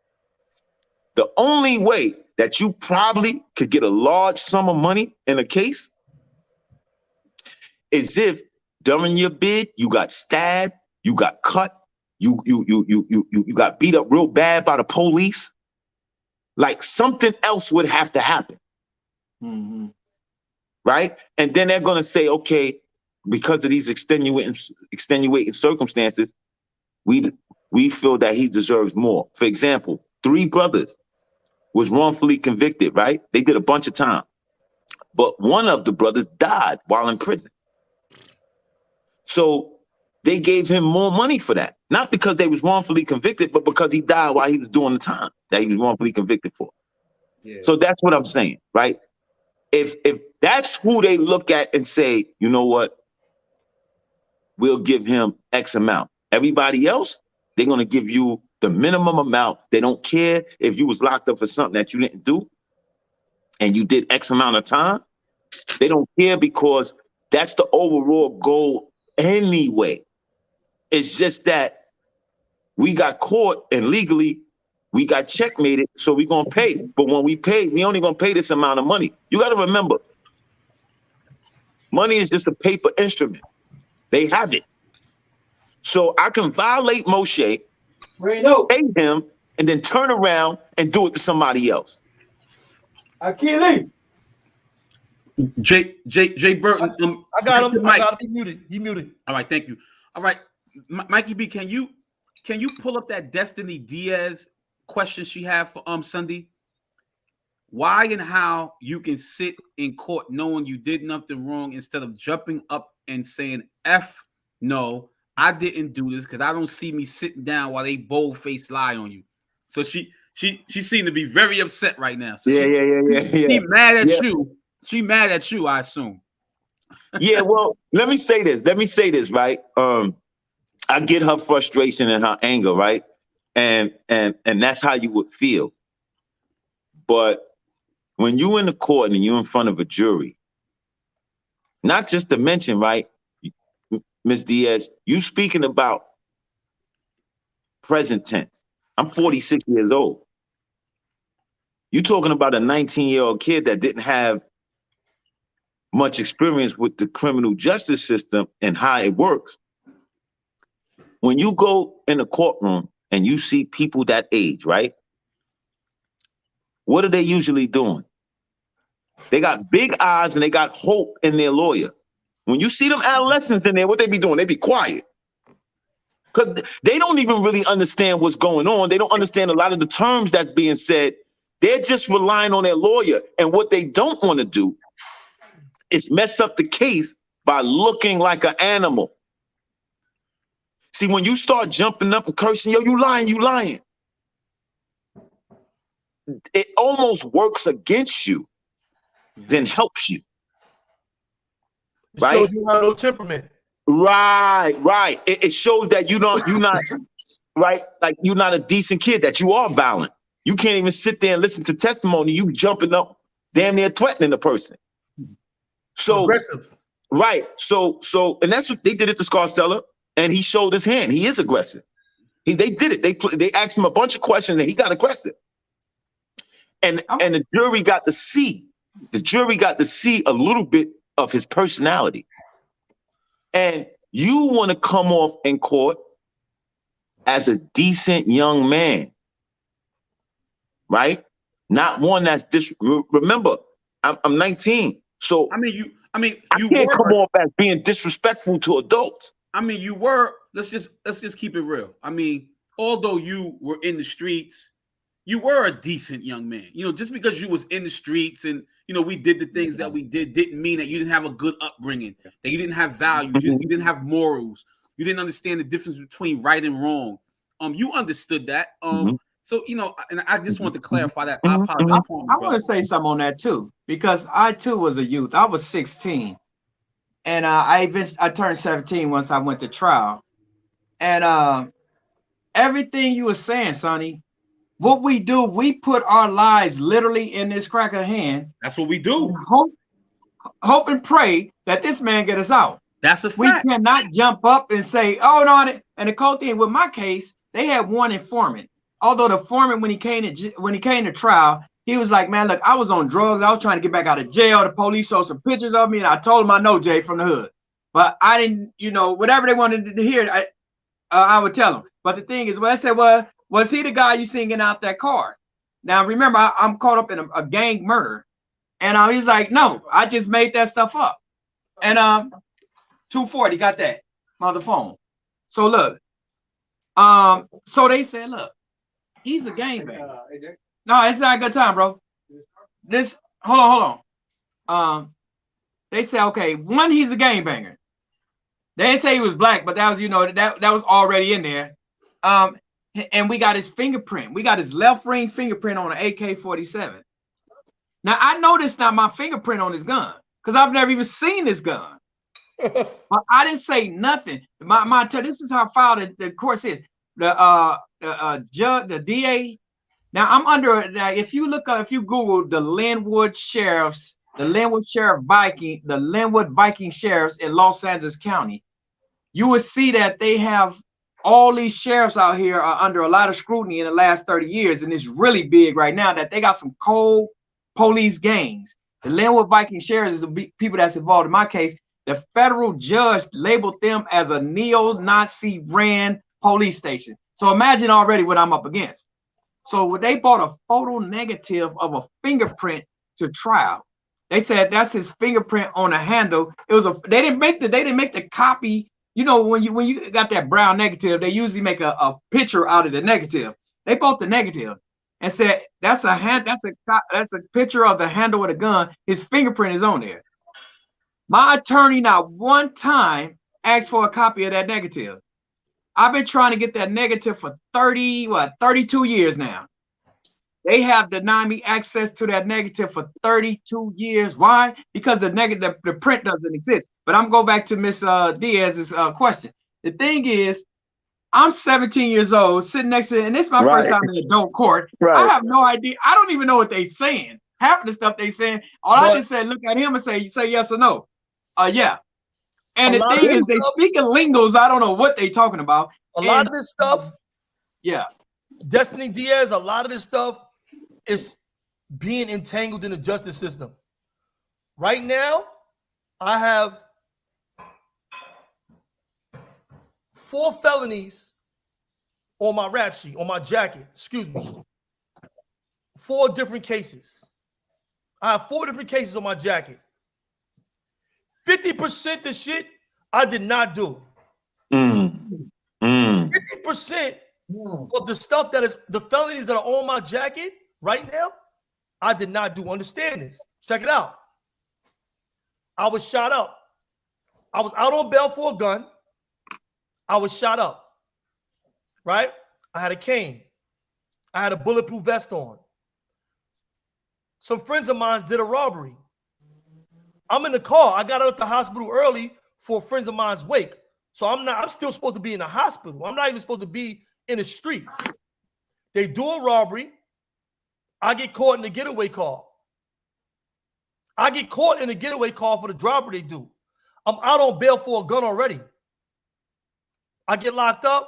the only way that you probably could get a large sum of money in a case is if during your bid, you got stabbed, you got cut, you got beat up real bad by the police. Like something else would have to happen. Mm-hmm. Right? And then they're going to say, okay, because of these extenuating circumstances, we feel that he deserves more. For example, 3 brothers was wrongfully convicted, right? They did a bunch of time. But one of the brothers died while in prison. So they gave him more money for that. Not because they was wrongfully convicted, but because he died while he was doing the time that he was wrongfully convicted for. Yeah. So that's what I'm saying, right? If that's who they look at and say, you know what, we'll give him X amount. Everybody else, they're going to give you the minimum amount. They don't care if you was locked up for something that you didn't do and you did X amount of time. They don't care because that's the overall goal anyway. It's just that we got caught and legally we got checkmated, so we're going to pay. But when we pay, we only going to pay this amount of money. You got to remember, money is just a paper instrument. They have it. So I can violate Moshe, pay him, and then turn around and do it to somebody else. Achille. Jay Burton. I got him. I got him. He muted. He muted. All right, thank you. All right, Mikey B, can you pull up that Destiny Diaz question she had for Sundhe? Why and how you can sit in court knowing you did nothing wrong instead of jumping up and saying F no, I didn't do this because I don't see me sitting down while they bold-faced lie on you. So she seemed to be very upset right now. So Yeah. She mad at you. She mad at you, I assume. Yeah, well, let me say this, right? I get her frustration and her anger, right? And that's how you would feel. But when you in the court and you're in front of a jury, not just to mention, right, Ms. Diaz, you speaking about present tense. I'm 46 years old. You talking about a 19-year-old kid that didn't have much experience with the criminal justice system and how it works. When you go in the courtroom and you see people that age, right? What are they usually doing? They got big eyes and they got hope in their lawyer. When you see them adolescents in there, what they be doing? They be quiet. Because they don't even really understand what's going on. They don't understand a lot of the terms that's being said. They're just relying on their lawyer. And what they don't want to do is mess up the case by looking like an animal. See, when you start jumping up and cursing, yo, you lying. It almost works against you than helps you. Right? Shows you have no temperament. Right. It shows that you're not right. Like you're not a decent kid. That you are violent. You can't even sit there and listen to testimony. You jumping up, damn near threatening the person. So aggressive. Right. So, and that's what they did it to Scarcella, and he showed his hand. He is aggressive. They did it. They asked him a bunch of questions, and he got aggressive. And the jury got to see. The jury got to see a little bit of his personality. And you want to come off in court as a decent young man, right? not one that's remember, I'm 19. So I mean, I can't come off as being disrespectful to adults. I mean, you were, let's just keep it real. I mean, although you were in the streets, you were a decent young man. You know, just because you was in the streets and, you know, we did the things that we did didn't mean that you didn't have a good upbringing, that you didn't have values, you didn't have morals, you didn't understand the difference between right and wrong. You understood that. So, you know, and I just want to clarify that. I apologize. I want to say something on that too, because I too was a youth. I was 16, and I turned 17 once I went to trial. And everything you were saying, Sonny, what we do, we put our lives literally in this crack of hand. That's what we do. Hope and pray that this man get us out. That's a fact. We cannot jump up and say, oh no. And the cold thing with my case, they had one informant. Although the foreman, when he came to trial, he was like, man, look, I was on drugs. I was trying to get back out of jail. The police showed some pictures of me, and I told him I know Jay from the hood. But I didn't, you know, whatever they wanted to hear, I would tell them. But the thing is, I said, well, was he the guy you seen getting out that car? Now, remember, I'm caught up in a gang murder. And he's like, no, I just made that stuff up. And 240 got that on the phone. So look, so they said, look, he's a gangbanger. No, it's not a good time, bro. Hold on. They say, okay, one, he's a gangbanger. They didn't say he was black, but that was, you know, that was already in there. And we got his fingerprint. We got his left ring fingerprint on an AK-47. Now I noticed not my fingerprint on his gun because I've never even seen this gun. But I didn't say nothing. This is how foul the court says. The judge, the DA. Now I'm under. If you look up, if you Google the Linwood Sheriffs, the Linwood Viking Sheriffs in Los Angeles County, you will see that they have all these sheriffs out here are under a lot of scrutiny in the last 30 years, and it's really big right now that they got some cold police gangs. The Linwood Viking Sheriffs is the people that's involved in my case. The federal judge labeled them as a neo-Nazi ran police station. So imagine already what I'm up against. So they bought a photo negative of a fingerprint to trial. They said that's his fingerprint on a handle. It was they didn't make the copy. You know, when you got that brown negative, they usually make a picture out of the negative. They bought the negative and said that's a picture of the handle of the gun. His fingerprint is on there. My attorney not one time asked for a copy of that negative. I've been trying to get that negative for 32 years now. They have denied me access to that negative for 32 years. Why? Because the print doesn't exist. But I'm going back to Miss Diaz's question. The thing is, I'm 17 years old, sitting next to, and this is my first time in adult court. Right. I have no idea. I don't even know what they're saying. Half of the stuff they saying, I just said, look at him and say yes or no. Yeah. And the thing is, they speak in lingos. I don't know what they're talking about. A lot of this stuff. Yeah. Destiny Diaz, a lot of this stuff is being entangled in the justice system. Right now, I have 4 felonies on my rap sheet, on my jacket, excuse me. 4 different cases. I have 4 different cases on my jacket. 50% the shit I did not do. 50% of the stuff that is the felonies that are on my jacket right now, I did not do. Understand this. Check it out. I was shot up. I was out on bail for a gun. I was shot up. Right? I had a cane. I had a bulletproof vest on. Some friends of mine did a robbery. I'm in the car. I got out of the hospital early for friends of mine's wake. So I'm still supposed to be in the hospital. I'm not even supposed to be in the street. They do a robbery. I get caught in the getaway car. I get caught in the getaway car for the robbery they do. I'm out on bail for a gun already. I get locked up.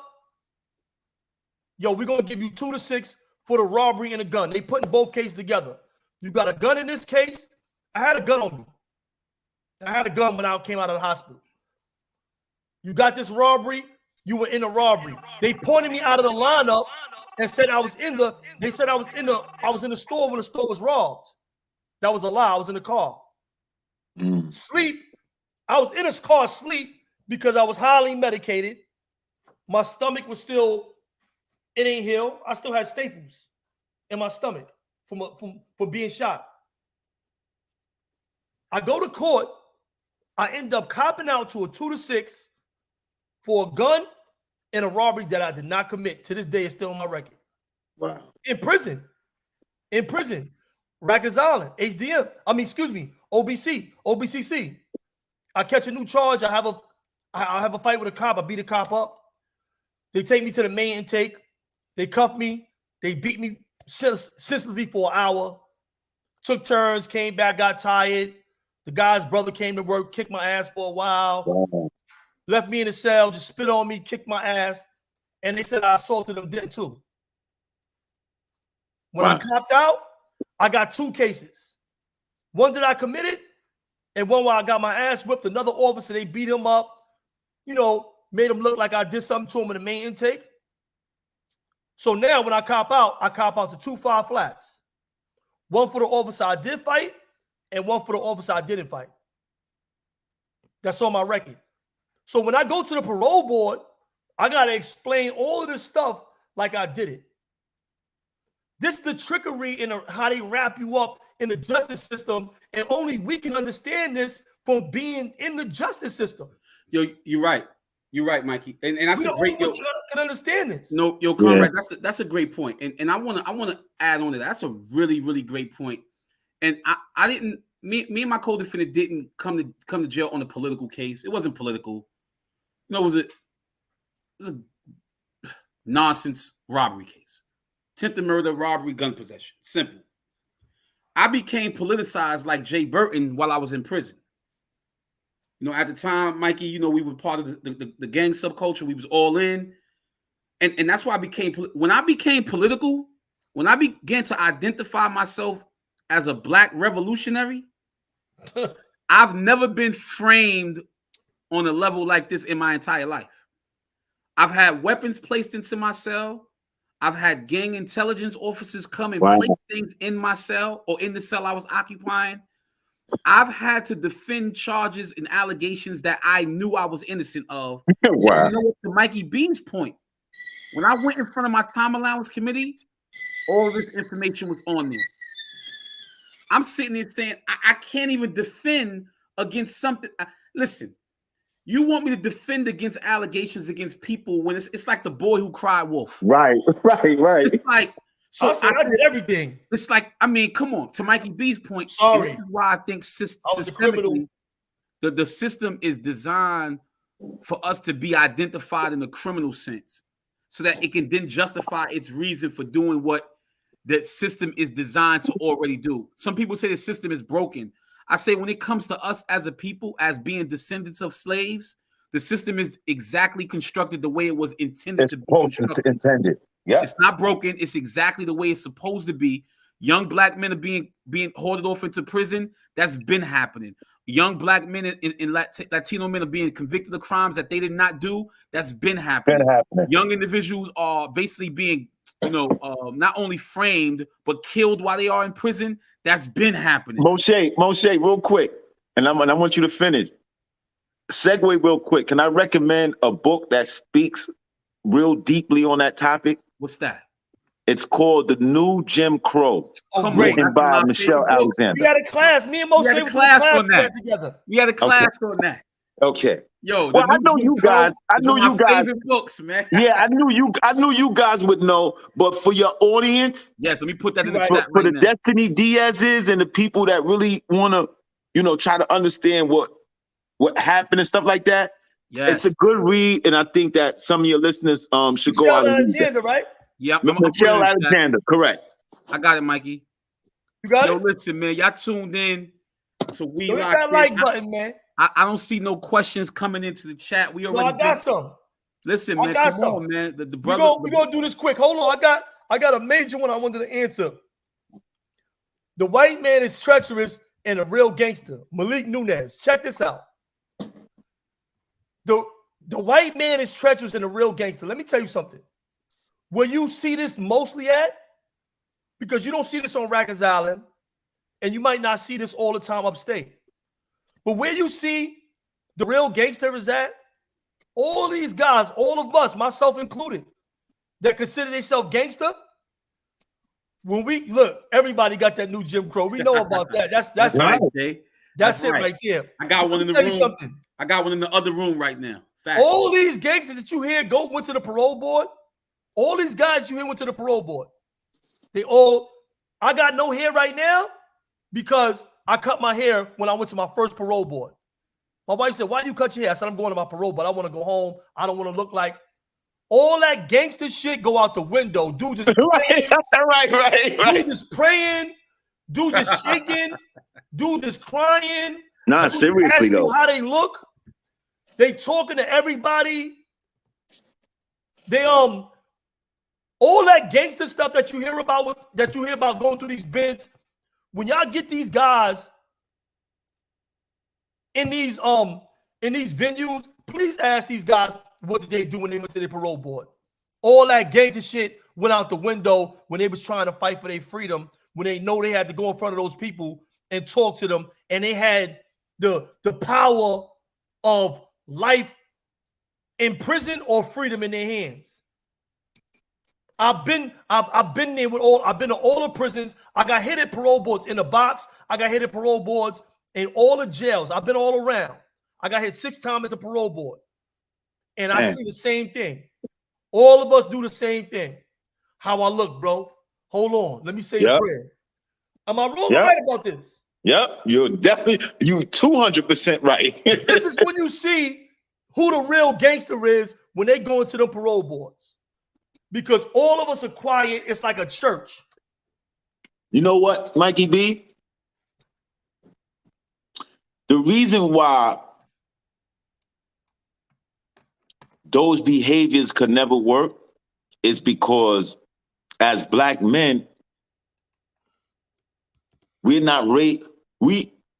Yo, we're going to give you 2 to 6 for the robbery and a gun. They putting both cases together. You got a gun in this case. I had a gun on me. I had a gun when I came out of the hospital. You got this robbery. You were in a robbery. They pointed me out of the lineup and said I was in the. They said I was in the store when the store was robbed. That was a lie. I was in the car. Sleep. I was in a car asleep because I was highly medicated. My stomach was still, it ain't healed. I still had staples in my stomach from being shot. I go to court. I end up copping out to a 2 to 6 for a gun and a robbery that I did not commit. To this day, it's still on my record. Wow. In prison. Rikers Island, HDM. OBCC. I catch a new charge. I have a fight with a cop. I beat a cop up. They take me to the main intake. They cuff me. They beat me senselessly for an hour. Took turns, came back, got tired. The guy's brother came to work, kicked my ass for a while. Wow. Left me in the cell, just spit on me, kicked my ass. And they said I assaulted them then too. When I copped out, I got 2 cases. One that I committed, and one where I got my ass whipped. Another officer, they beat him up, made him look like I did something to him in the main intake. So now when I cop out to 2 5 flats. One for the officer I did fight, and one for the officer I didn't fight. That's on my record. So when I go to the parole board, I got to explain all of this stuff like I did it. This is the trickery in how they wrap you up in the justice system, and only we can understand this from being in the justice system. Yo, you're right. You're right, Mikey. And that's a great. Can understand this. No, yo, comrade, that's a great point. And I wanna add on to that. That's a really, really great point. And I didn't. Me and my co-defendant didn't come to jail on a political case. It wasn't political. It was a nonsense robbery case. Attempted murder, robbery, gun possession. Simple. I became politicized like Jay Burton while I was in prison. At the time, Mikey, we were part of the gang subculture. We was all in. And that's why I became, when I became political, when I began to identify myself as a Black revolutionary, I've never been framed on a level like this in my entire life. I've had weapons placed into my cell. I've had gang intelligence officers come and place things in my cell or in the cell I was occupying. I've had to defend charges and allegations that I knew I was innocent of. Wow. To Mikey B's point, when I went in front of my time allowance committee, all this information was on there. I'm sitting there saying, I can't even defend against something. Listen, you want me to defend against allegations against people when it's like the boy who cried wolf. Right. It's like, so I did everything. It's like, come on, to Mikey B's point. Sorry. This is why I think systemically, the system is designed for us to be identified in the criminal sense so that it can then justify its reason for doing what the system is designed to already do. Some people say the system is broken. I say when it comes to us as a people, as being descendants of slaves, the system is exactly constructed the way it was intended to be constructed. Yeah, it's not broken. It's exactly the way it's supposed to be. Young Black men are being hauled off into prison. That's been happening. Young Black men and Latino men are being convicted of crimes that they did not do. That's been happening. Young individuals are basically being, not only framed but killed while they are in prison. That's been happening. Moshe, real quick, and I want you to finish. Segue real quick. Can I recommend a book that speaks real deeply on that topic? What's that? It's called The New Jim Crow. Written by Michelle Alexander. We had a class. Me and Moshe was in a class on that together. We had a class on that. Okay. Yo, I know you guys. Favorite books, man. Yeah, I knew you guys would know. But for your audience, yes, let me put that in the chat for the Destiny Diaz's and the people that really want to, try to understand what happened and stuff like that. Yes. It's a good read, and I think that some of your listeners should go out and read it. Right? Yep. Michelle Alexander, correct. I got it, Mikey. You got it? Listen, man, y'all tuned in to We Hit that like button, man. I don't see no questions coming into the chat. We already I got some. Listen, man, come on, man. The brother. We're gonna do this quick. Hold on. I got a major one I wanted to answer. The white man is treacherous and a real gangster. Malik Nunez. Check this out. The white man is treacherous and a real gangster. Let me tell you something. where you see this mostly at, because you don't see this on Rikers Island, and you might not see this all the time upstate. But where you see the real gangster is at, all these guys, all of us, myself included, that consider themselves gangster, when we look, everybody got that new Jim Crow. We know about that. That's right, right. Jay. That's it right there. I got one in the room. Something. I got one in the other room right now. Fact. All these gangsters that you hear went to the parole board. All these guys you hear went to the parole board. I got no hair right now because I cut my hair when I went to my first parole board. My wife said, "Why do you cut your hair?" I said, "I'm going to my parole, but I want to go home. I don't want to look like." All that gangster shit go out the window. Dude just praying. right. Dude just praying. Dude just shaking. Dude just crying. Nah, seriously though. How they look. They talking to everybody. They all that gangster stuff that you hear about going through these bids. When y'all get these guys in these venues, please ask these guys what did they do when they went to their parole board. All that gangster shit went out the window when they was trying to fight for their freedom, when they know they had to go in front of those people and talk to them, and they had the power of life in prison or freedom in their hands. I've been there with I've been to all the prisons. I got hit at parole boards in the box. I got hit at parole boards in all the jails. I've been all around. I got hit 6 times at the parole board. And I see the same thing. All of us do the same thing. How I look, bro. Hold on. Let me say a prayer. Am I wrong or right about this? Yep. You're 200% right. This is when you see who the real gangster is when they go into the parole boards. Because all of us are quiet. It's like a church. You know what, Mikey B? The reason why those behaviors could never work is because as Black men, we're not we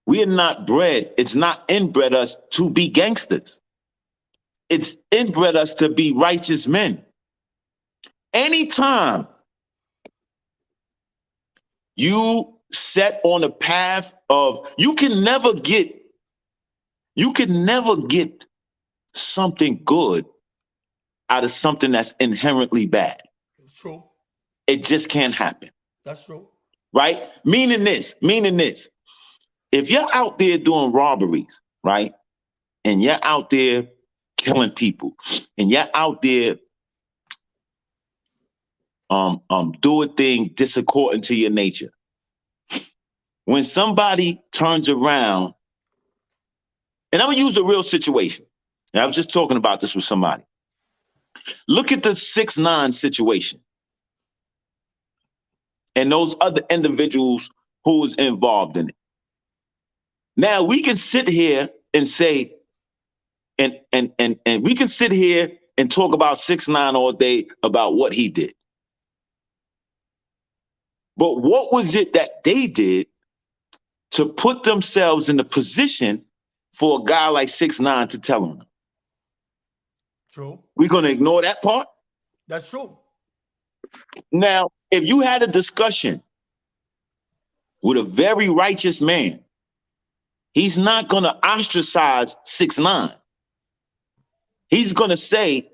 are not bred. It's not inbred us to be gangsters. It's inbred us to be righteous men. Anytime you set on a path of, you can never get something good out of something that's inherently bad. It's true. It just can't happen. That's true. Right? Meaning this. If you're out there doing robberies, right? And you're out there killing people, and you're out there doing things disaccording to your nature. When somebody turns around, and I'm gonna use a real situation. And I was just talking about this with somebody. Look at the 6ix9ine situation and those other individuals who was involved in it. Now we can sit here and say, and we can sit here and talk about 6ix9ine all day about what he did. But what was it that they did to put themselves in the position for a guy like 6ix9ine to tell them? True. We're going to ignore that part? That's true. Now, if you had a discussion with a very righteous man, he's not going to ostracize 6ix9ine. He's going to say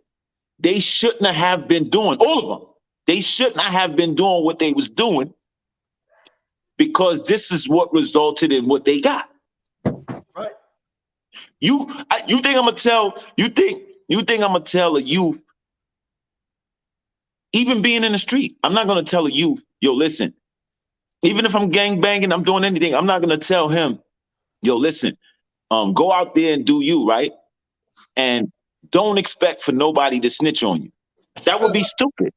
they shouldn't have been doing, all of them, they shouldn't have been doing what they was doing because this is what resulted in what they got. Right. You think I'm gonna tell a youth, even being in the street, I'm not gonna tell a youth, yo, listen, even if I'm gang banging, I'm doing anything, I'm not gonna tell him, yo, listen, go out there and do you, right? And don't expect for nobody to snitch on you. That would be stupid.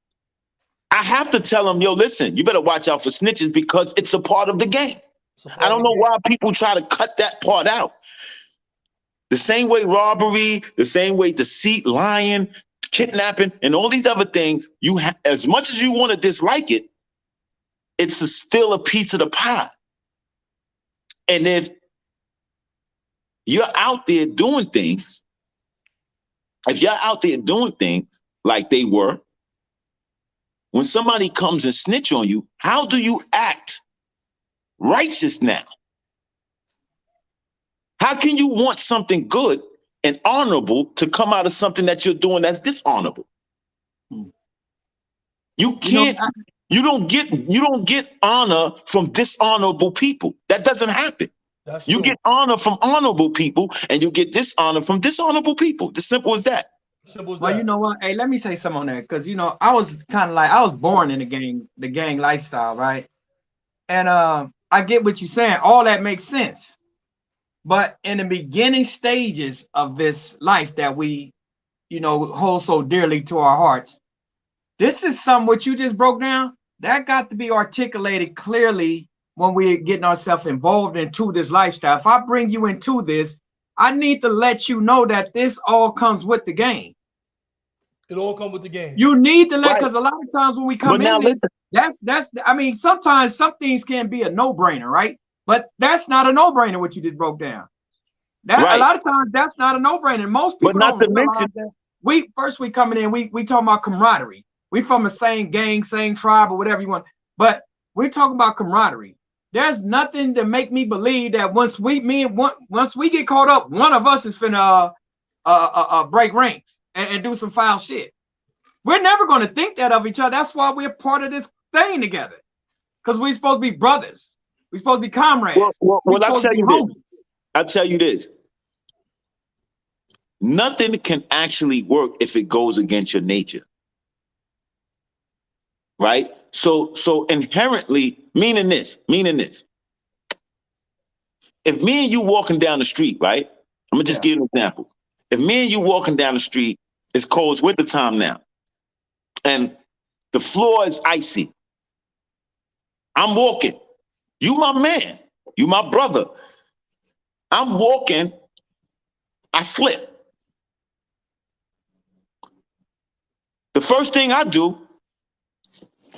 I have to tell him, yo, listen, you better watch out for snitches because it's a part of the game. I don't know why people try to cut that part out. The same way robbery, the same way deceit, lying, kidnapping, and all these other things, as much as you want to dislike it, it's still a piece of the pie. And if you're out there doing things, like they were, when somebody comes and snitch on you, how do you act righteous now? How can you want something good and honorable to come out of something that you're doing that's dishonorable? You can't, you don't get honor from dishonorable people. That doesn't happen. You get honor from honorable people, and you get dishonor from dishonorable people. As simple as that. Well, you know what? Hey, let me say something on that, because you know, I was kind of like, I was born in the gang lifestyle, right? And I get what you're saying. All that makes sense. But in the beginning stages of this life that we, you know, hold so dearly to our hearts, this is something what you just broke down. That got to be articulated clearly when we're getting ourselves involved into this lifestyle. If I bring you into this, I need to let you know that this all comes with the game. It all comes with the game. You need to let, because a lot of times when we come in this, that's I mean, sometimes some things can be a no-brainer, right? But that's not a no-brainer what you just broke down. That a lot of times that's not a no-brainer. Most people don't realize that. We coming in, we talking about camaraderie. We from the same gang, same tribe, or whatever you want. But we're talking about camaraderie. There's nothing to make me believe that once we get caught up, one of us is finna break ranks and do some foul shit. We're never going to think that of each other. That's why we're part of this thing together. Because we're supposed to be brothers. We're supposed to be comrades. Well, I'll tell you this. Nothing can actually work if it goes against your nature. Right? So inherently, meaning this. If me and you walking down the street, right? I'm gonna just give you an example. If me and you walking down the street, it's cold, it's winter time now, and the floor is icy. I'm walking. You my man. You my brother. I'm walking. I slip. The first thing I do,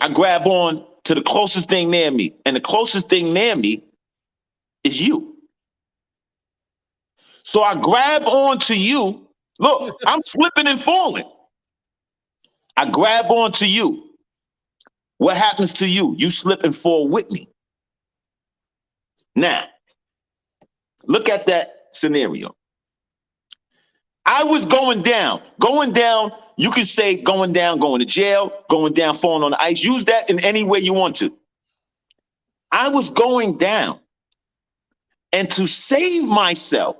I grab on to the closest thing near me. And the closest thing near me is you. So I grab on to you. Look, I'm slipping and falling. I grab on to you. What happens to you? You slip and fall with me. Now, look at that scenario. I was going down, you can say going down, going to jail, going down, falling on the ice. Use that in any way you want to. I was going down. And to save myself,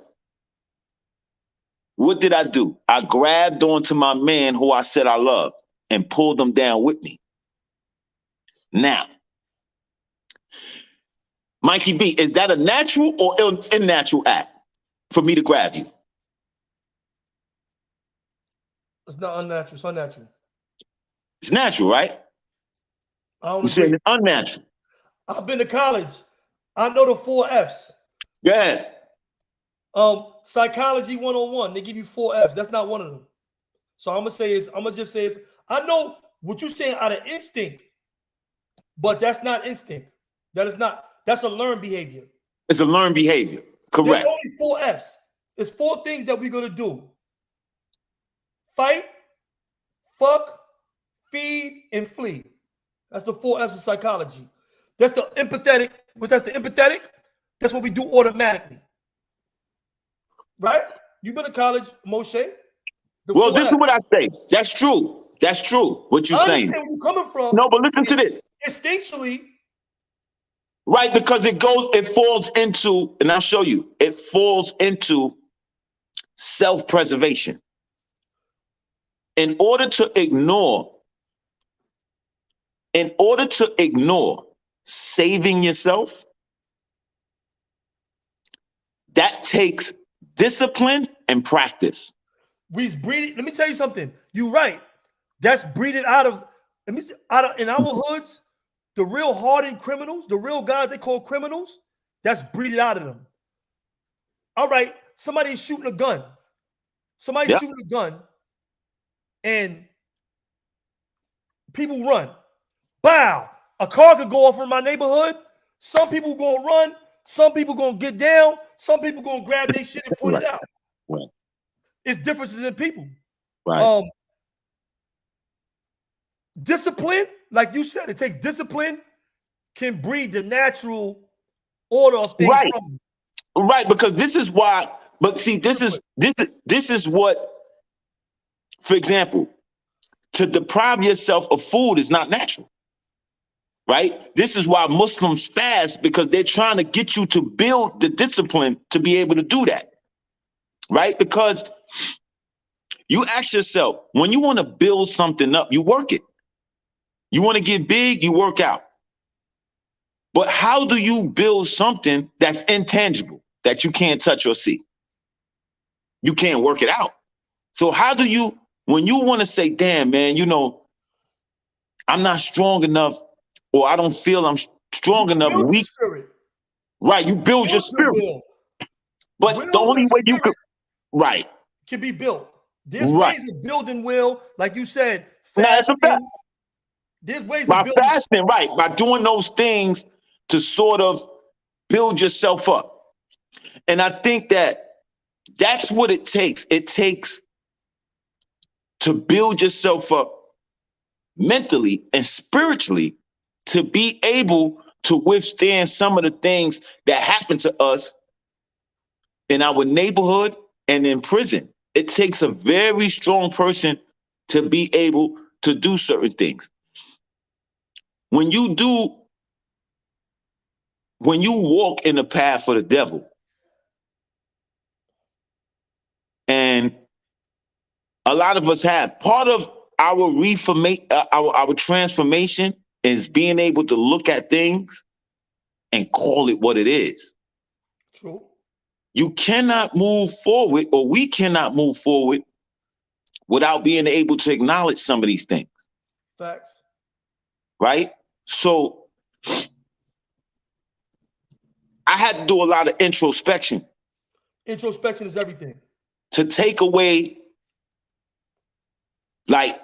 what did I do? I grabbed onto my man who I said I loved and pulled him down with me. Now, Mikey B, is that a natural or unnatural act for me to grab you? It's not unnatural. It's unnatural. It's natural, right? I don't agree. Saying it's unnatural. I've been to college. I know the 4 F's. Go ahead. Psychology 101. They give you 4 F's. That's not one of them. So I'm gonna just say I know what you're saying out of instinct, but that's not instinct. That's a learned behavior. It's a learned behavior. Correct. There's only 4 F's. It's 4 things that we're gonna do. Fight, fuck, feed, and flee. That's the 4 F's of psychology. That's the empathetic. That's what we do automatically. Right? You've been to college, Moshe. Well, this is what I say. That's true. That's true. What you're saying. Where you're coming from. No, but listen to this. Instinctually. Right, because it falls into, and I'll show you, it falls into self-preservation. In order to ignore saving yourself, that takes discipline and practice. Let me tell you something. You're right. That's breeded out of in our hoods, the real hardened criminals, the real guys they call criminals, that's breeded out of them. All right, somebody's shooting a gun. Shooting a gun, and people run. Bow. A car could go off in my neighborhood. Some people gonna run. Some people gonna get down. Some people gonna grab their shit and put it out. Right. It's differences in people. Right. Discipline like you said, it takes discipline, can breed the natural order of things Right. from you. Right, because this is why. But see, this is what. For example, to deprive yourself of food is not natural. Right. This is why Muslims fast, because they're trying to get you to build the discipline to be able to do that. Right. Because you ask yourself, when you want to build something up, you work it. You want to get big, you work out. But how do you build something that's intangible, that you can't touch or see? You can't work it out. So how do you, when you want to say, damn, man, you know, I'm not strong enough, or I don't feel I'm strong enough, Build your weak. spirit. Right, you build your Build your spirit. will. But Will the only with way you spirit could, right, can be built. There's right. ways of building will, like you said, Now that's a fact. fasting. There's ways By of building. fasting, right, by doing those things to sort of build yourself up. And I think that that's what it takes. It takes to build yourself up mentally and spiritually to be able to withstand some of the things that happen to us in our neighborhood and in prison. It takes a very strong person to be able to do certain things. When you walk in the path of the devil, and a lot of us have, part of our our transformation is being able to look at things and call it what it is. True. You cannot move forward, or we cannot move forward, without being able to acknowledge some of these things. Facts. Right? So I had to do a lot of introspection. Introspection is everything. To take away, like,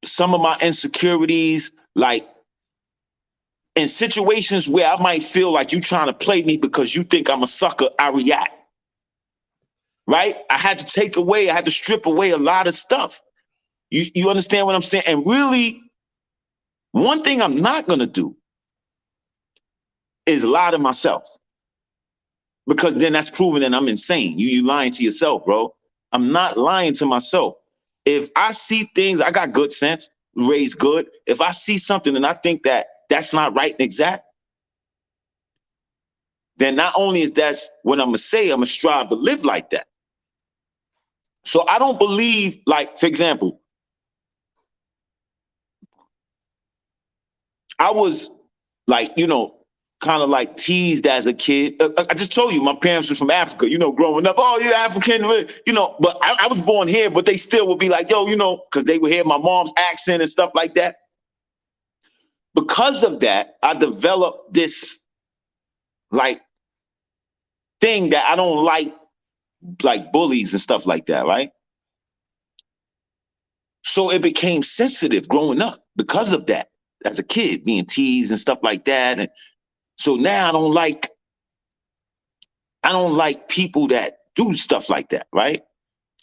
some of my insecurities, like in situations where I might feel like you trying to play me because you think I'm a sucker, I react. Right? I had to strip away a lot of stuff. You understand what I'm saying? And really, one thing I'm not gonna do is lie to myself. Because then that's proving that I'm insane. You lying to yourself, bro. I'm not lying to myself. If I see things, I got good sense, raised good. If I see something and I think that that's not right and exact, then not only is that what I'm gonna say, I'm gonna strive to live like that. So I don't believe, like, for example, I was like, you know, kind of like teased as a kid. I just told you, my parents were from Africa, you know, growing up. Oh, you're African, you know, but I was born here, but they still would be like, yo, you know, because they would hear my mom's accent and stuff like that. Because of that, I developed this, like, thing that I don't like bullies and stuff like that, right? So it became sensitive growing up because of that, as a kid, being teased and stuff like that. And so now I don't like people that do stuff like that, right?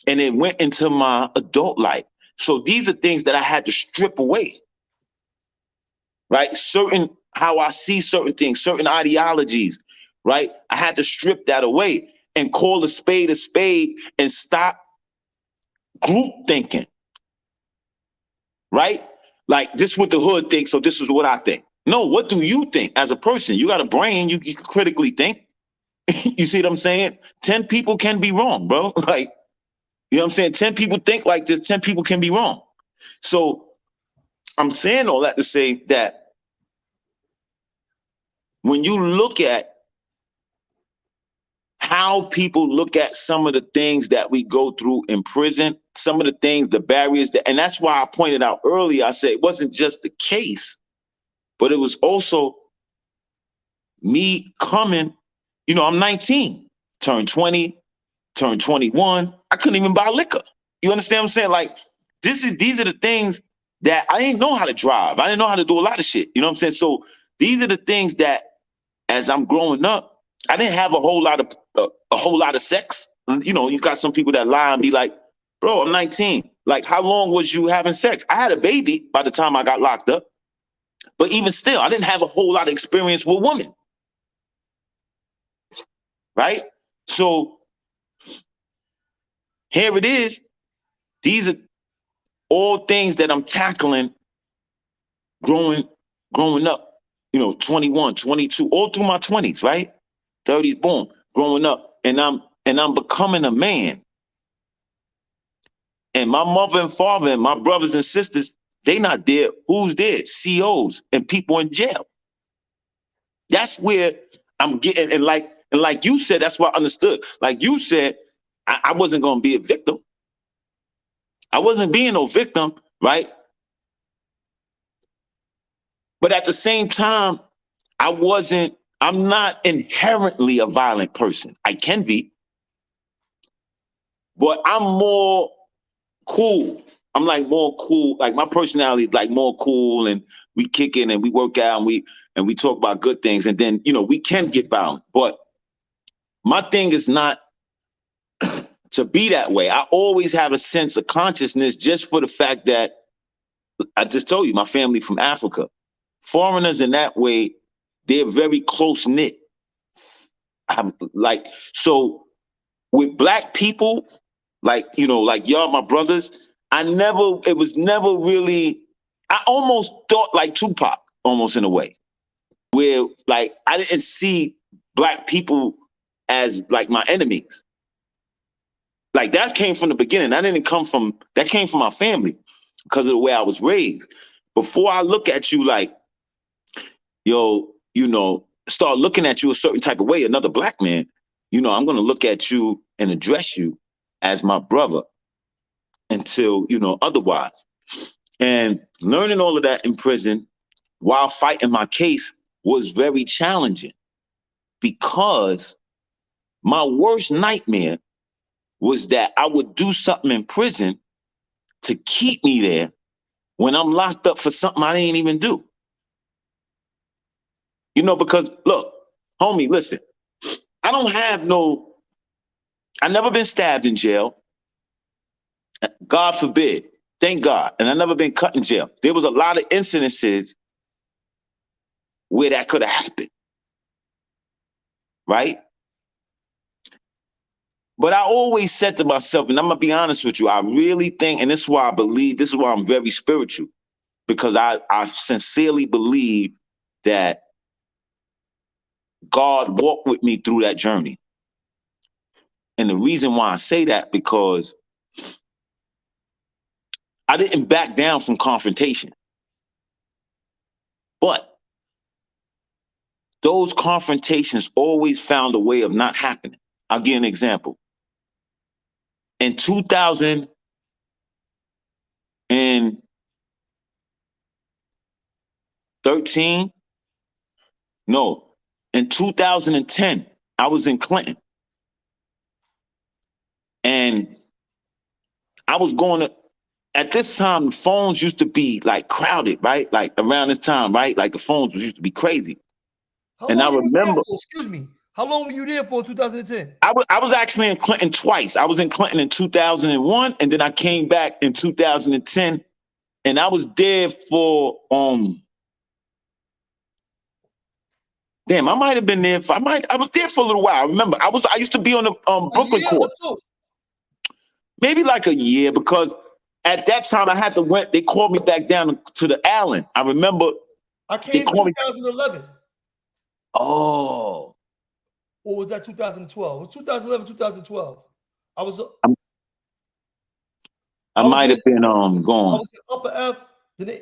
And it went into my adult life. So these are things that I had to strip away, right? How I see certain things, certain ideologies, right? I had to strip that away and call a spade and stop group thinking, right? Like, this is what the hood thinks, so this is what I think. No, what do you think as a person? You got a brain, you can critically think. You see what I'm saying? 10 people can be wrong, bro. Like, you know what I'm saying? 10 people think like this, 10 people can be wrong. So I'm saying all that to say that when you look at how people look at some of the things that we go through in prison, some of the things, the barriers, and that's why I pointed out earlier, I said it wasn't just the case, but it was also me coming, you know, I'm 19, turned 20, turned 21. I couldn't even buy liquor. You understand what I'm saying? Like, these are the things that I didn't know how to drive. I didn't know how to do a lot of shit. You know what I'm saying? So these are the things that, as I'm growing up, I didn't have a whole lot of sex. You know, you got some people that lie and be like, bro, I'm 19. Like, how long was you having sex? I had a baby by the time I got locked up. But even still, I didn't have a whole lot of experience with women. Right? So here it is. These are all things that I'm tackling growing up, 21, 22, all through my 20s, right? 30s, boom, growing up. And I'm becoming a man. And my mother and father and my brothers and sisters, they not there. Who's there? COs and people in jail. That's where I'm getting, and like you said, that's what I understood. Like you said, I wasn't gonna be a victim. I wasn't being no victim, right? But at the same time, I'm not inherently a violent person. I can be, but I'm more cool. I'm like more cool. Like my personality is like more cool, and we kick in and we work out and we talk about good things. And then, we can get violent. But my thing is not to be that way. I always have a sense of consciousness just for the fact that I just told you, my family from Africa. Foreigners in that way, they're very close knit. So with black people, like y'all, my brothers, it was never really, I almost thought like Tupac, almost in a way, where like I didn't see black people as like my enemies. Like that came from the beginning. That came from my family because of the way I was raised. Before I look at you like, start looking at you a certain type of way, another black man, I'm going to look at you and address you as my brother until, otherwise. And learning all of that in prison while fighting my case was very challenging because my worst nightmare was that I would do something in prison to keep me there when I'm locked up for something I didn't even do. Because look, homie, listen, I never been stabbed in jail. God forbid. Thank God. And I never been cut in jail. There was a lot of incidences where that could have happened. Right? But I always said to myself, and I'm going to be honest with you, I really think, and this is why I'm very spiritual, because I sincerely believe that God walked with me through that journey. And the reason why I say that, because I didn't back down from confrontation. But those confrontations always found a way of not happening. I'll give you an example. In 2013, in 2010, I was in Clinton. And I was at this time, the phones used to be like crowded, right? Like around this time, right? Like the phones used to be crazy. How long were you there for? Excuse me. How long were you there for in 2010? I was actually in Clinton twice. I was in Clinton in 2001, and then I came back in 2010, and I was there for I might have been there. I was there for a little while. I remember I used to be on the Brooklyn court. Maybe like a year, because at that time I had to they called me back down to the Allen. I remember. I came in 2011. Oh. Or was that 2012? It was 2011, 2012. I might have been gone. I was in upper F. Then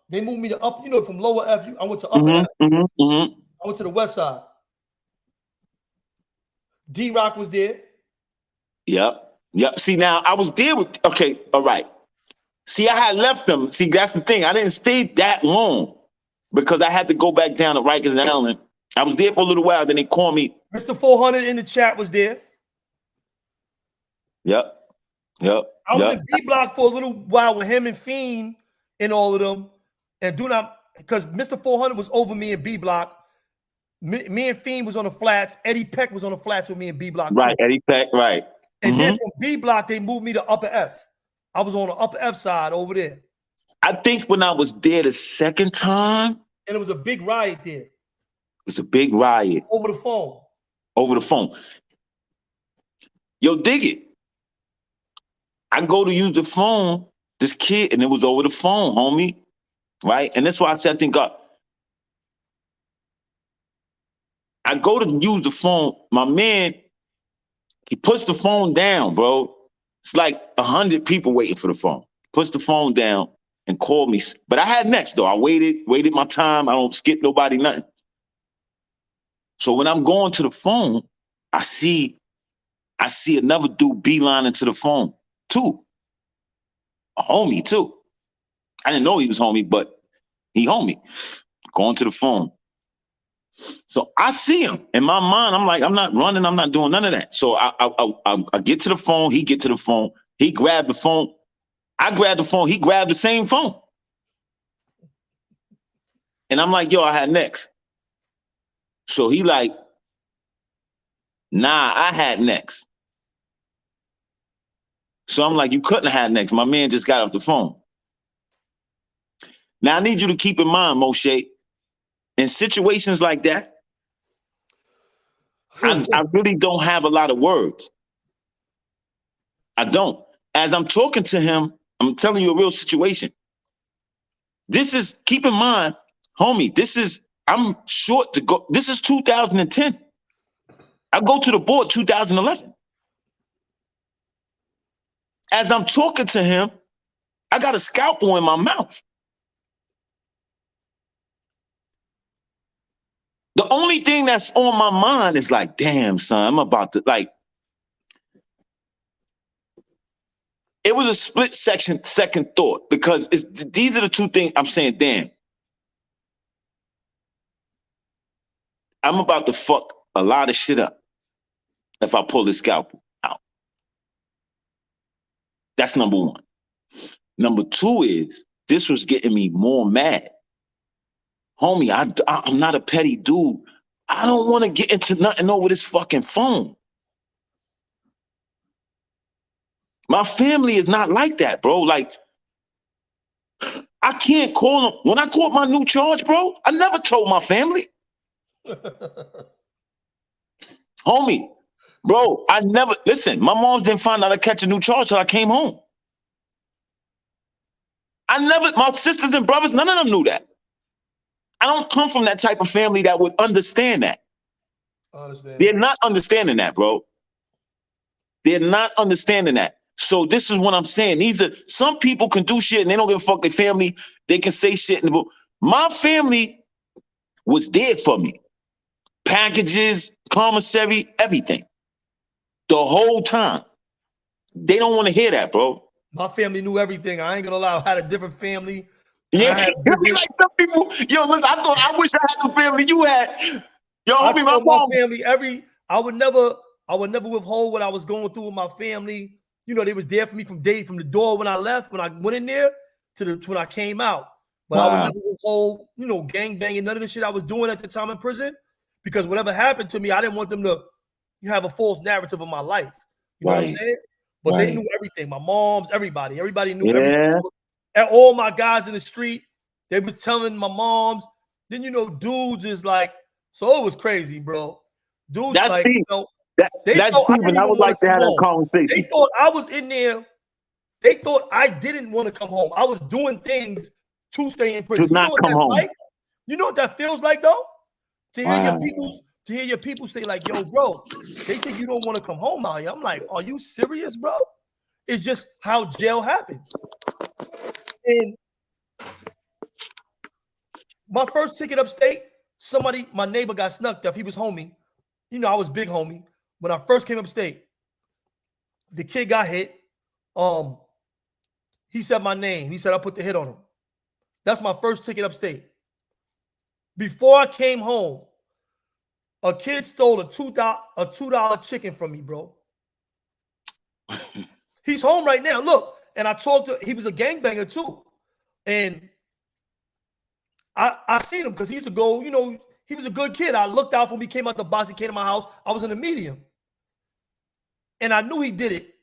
they moved me to up, from lower F. I went to upper F. I went to the west side. D-Rock was there. Yep. See, now I was there with, okay, all right. See, I had left them. See, that's the thing. I didn't stay that long because I had to go back down to Rikers Island. I was there for a little while. Then they called me. Mr. 400 in the chat was there. Yep. I was in B Block for a little while with him and Fiend and all of them. And because Mr. 400 was over me in B Block. Me and Fiend was on the flats. Eddie Peck was on the flats with me in B Block. Right, too. Eddie Peck, right. And then from B Block, they moved me to upper F. I was on the upper F side over there. I think when I was there the second time, and it was a big riot there. It was a big riot. Over the phone. Over the phone. Yo, dig it. I go to use the phone, this kid, and it was over the phone, homie. Right? And that's why I said, I think I go to use the phone. My man, he puts the phone down, bro. It's like 100 people waiting for the phone. Puts the phone down and called me. But I had next, though. I waited my time. I don't skip nobody, nothing. So when I'm going to the phone, I see another dude beeline into the phone, too. A homie, too. I didn't know he was homie, but he homie. Going to the phone. So I see him. In my mind, I'm like, I'm not running. I'm not doing none of that. So I get to the phone. He get to the phone. He grabbed the phone. I grabbed the phone. He grabbed the same phone. And I'm like, yo, I had next. So he like, nah, I had next. So I'm like, you couldn't have had next. My man just got off the phone. Now I need you to keep in mind, Moshe, in situations like that, I really don't have a lot of words. I don't. As I'm talking to him, I'm telling you a real situation. Keep in mind, homie, I'm short to go. This is 2010. I go to the board 2011. As I'm talking to him, I got a scalpel in my mouth. The only thing that's on my mind is like, damn, son, I'm about to, like, it was a split second thought because these are the two things I'm saying, damn. I'm about to fuck a lot of shit up if I pull this scalpel out. That's number one. Number two is, this was getting me more mad. Homie, I'm not a petty dude. I don't want to get into nothing over this fucking phone. My family is not like that, bro. Like, I can't call them. When I caught my new charge, bro, I never told my family. Homie, bro, listen, my mom didn't find out I catch a new charge till I came home. My sisters and brothers, none of them knew that. I don't come from that type of family that would understand that. They're not understanding that, bro. They're not understanding that. So this is what I'm saying. Some people can do shit and they don't give a fuck their family. They can say shit. My family was there for me. Packages, commissary, everything. The whole time. They don't want to hear that, bro. My family knew everything. I ain't gonna lie. I had a different family. Yeah, like some people. Yo, listen, I wish I had the family you had. Yo, homie, my mom. Family I would never withhold what I was going through with my family. You know, they was there for me from the door when I left, when I went in there to when I came out. But I would never withhold, gang banging, none of the shit I was doing at the time in prison, because whatever happened to me, I didn't want them to have a false narrative of my life. You know what I'm saying? But they knew everything. My moms, everybody knew everything. And all my guys in the street, they was telling my moms. Then dudes is like, so it was crazy, bro. Dudes that's like, deep. That's deep, and I would like to have that conversation. They thought I was in there. They thought I didn't want to come home. I was doing things to stay in prison. To not come home. Like? You know what that feels like, though? To hear your people say, like, yo, bro, they think you don't want to come home out here. I'm like, are you serious, bro? It's just how jail happens. And my first ticket upstate, my neighbor got snuck up. He was homie. I was big homie. When I first came upstate, the kid got hit. He said my name. He said I put the hit on him. That's my first ticket upstate. Before I came home, a kid stole a $2 chicken from me, bro. He's home right now. Look, and I talked to. He was a gangbanger too, and I seen him because he used to go. He was a good kid. I looked out for him. He came out the box. He came to my house. I was in the medium, and I knew he did it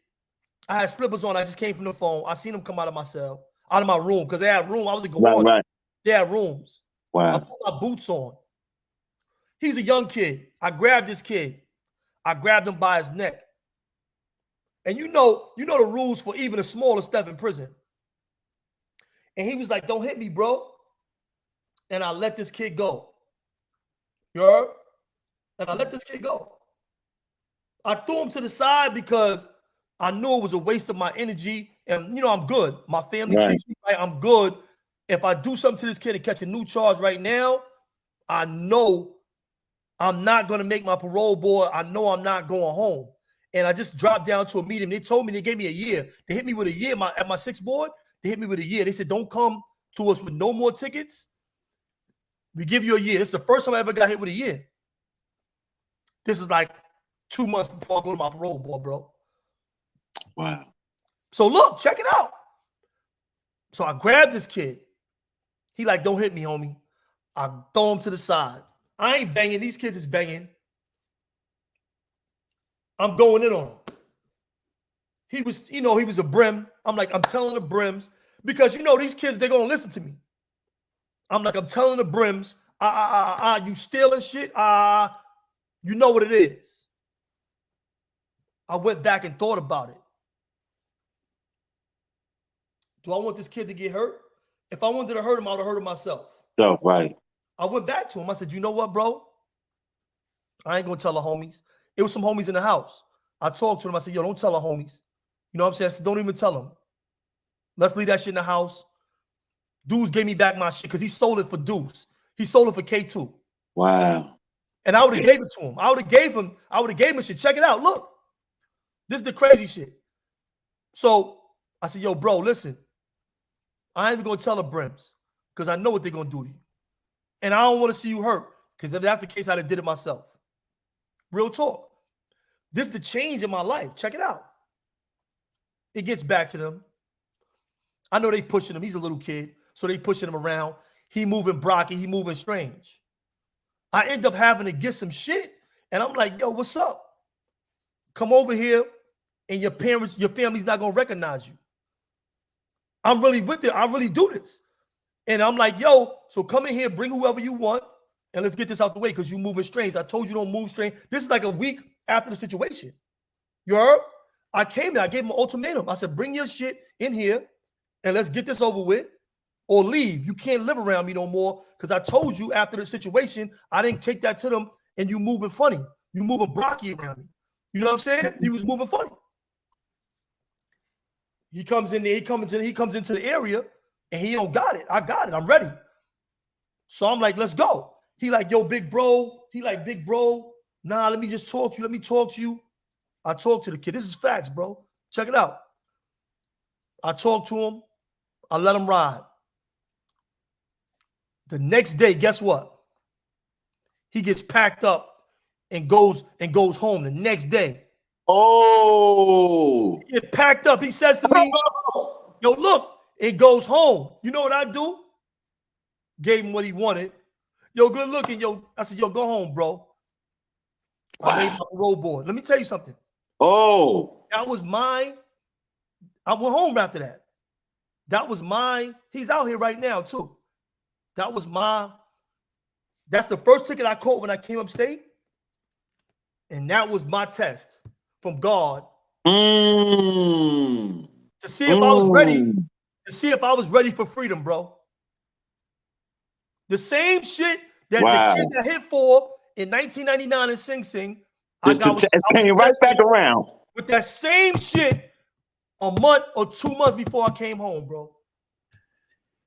I had slippers on. I just came from the phone. I seen them come out of my cell, out of my room, because they had room. I was like, go on. Right. They had rooms. Wow. I put my boots on. He's a young kid. I grabbed this kid. I grabbed him by his neck. And you know the rules for even the smallest stuff in prison. And he was like, don't hit me, bro. And I let this kid go. You heard? And I let this kid go. I threw him to the side because I knew it was a waste of my energy. And, I'm good. My family treats me right. I'm good. If I do something to this kid and catch a new charge right now, I know I'm not going to make my parole board. I know I'm not going home. And I just dropped down to a meeting. They told me they gave me a year. They hit me with a year at my sixth board. They hit me with a year. They said, don't come to us with no more tickets. We give you a year. It's the first time I ever got hit with a year. This is like 2 months before I go to my parole board, bro. Wow. So look, check it out. So I grabbed this kid. He like, don't hit me, homie. I throw him to the side. I ain't banging. These kids is banging. I'm going in on him. He was a brim. I'm like, I'm telling the brims, because these kids, they're gonna listen to me. I'm like, I'm telling the brims, you stealing shit, you know what it is. I went back and thought about it. Do I want this kid to get hurt? If I wanted to hurt him, I would have hurt him myself. So, right. I went back to him. I said, you know what, bro? I ain't gonna tell the homies. It was some homies in the house. I talked to them. I said, yo, don't tell the homies. You know what I'm saying? I said, don't even tell them. Let's leave that shit in the house. Deuce gave me back my shit because he sold it for Deuce. He sold it for K2. Wow. And I would have gave it to him. I would have gave him shit. Check it out. Look. This is the crazy shit. So I said, yo, bro, listen. I ain't even gonna tell the brims because I know what they're gonna do to you. And I don't want to see you hurt. Because if that's the case, I'd have did it myself. Real talk. This is the change in my life. Check it out. It gets back to them. I know they pushing him. He's a little kid. So they pushing him around. He moving Brocky. He moving strange. I end up having to get some shit. And I'm like, yo, what's up? Come over here and your family's not going to recognize you. I'm really with it. I really do this. And I'm like, yo, so come in here, bring whoever you want, and let's get this out the way because you moving strange. I told you don't move strange. This is like a week after the situation. You heard? I came there. I gave him an ultimatum. I said, bring your shit in here and let's get this over with or leave. You can't live around me no more because I told you after the situation, I didn't take that to them and you moving funny. You moving Brocky around me. You know what I'm saying? He was moving funny. He comes in there. He comes into the area and he don't got it. I got it. I'm ready. So I'm like, let's go. He like, yo, big bro. He like, big bro. Nah, let me just talk to you. Let me talk to you. I talked to the kid. This is facts, bro. Check it out. I talked to him. I let him ride. The next day, guess what? He gets packed up and goes home the next day. Oh. He get packed up. He says to me, yo, look, it goes home. You know what I do? Gave him what he wanted. Yo, good looking. Yo, I said, yo, go home, bro. I made my parole board. Let me tell you something. Oh. That was mine. I went home after that. That was mine. He's out here right now, too. That's the first ticket I caught when I came upstate. And that was my test from God to see if I was ready. To see if I was ready for freedom, bro. The same shit that the kid got hit for in 1999 in Sing Sing. It's paying right back around. With that same shit a month or 2 months before I came home, bro.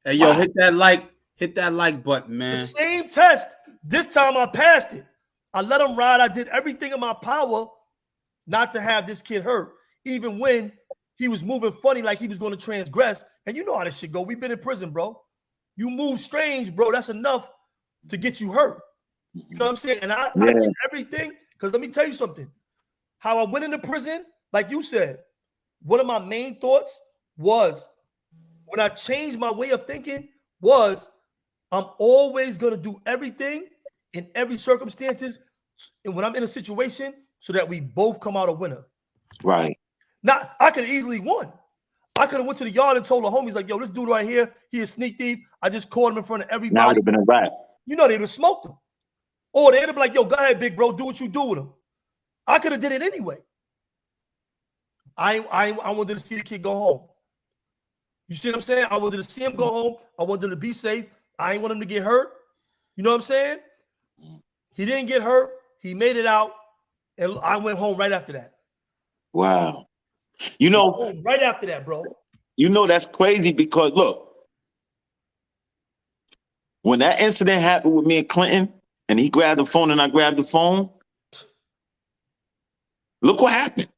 Hey, yo, hit that like button, man. The same test. This time I passed it. I let him ride. I did everything in my power not to have this kid hurt, even when he was moving funny like he was going to transgress. And you know how this shit go. We've been in prison, bro. You move strange, bro. That's enough to get you hurt. You know what I'm saying? And I did everything because let me tell you something. How I went into prison, like you said, one of my main thoughts was when I changed my way of thinking was I'm always going to do everything in every circumstances and when I'm in a situation so that we both come out a winner. Right. Not, I could have easily won. I could have went to the yard and told the homies, like, yo, this dude right here, he a sneak thief. I just caught him in front of everybody. Now would have been a wrap. You know, they'd have smoked him. Or they'd have been like, yo, go ahead, big bro, do what you do with him. I could have did it anyway. I wanted to see the kid go home. You see what I'm saying? I wanted to see him go home. I wanted him to be safe. I ain't want him to get hurt. You know what I'm saying? He didn't get hurt. He made it out. And I went home right after that. Wow. You know, right after that, bro. You know, that's crazy because look, when that incident happened with me and Clinton, and he grabbed the phone and I grabbed the phone, look what happened.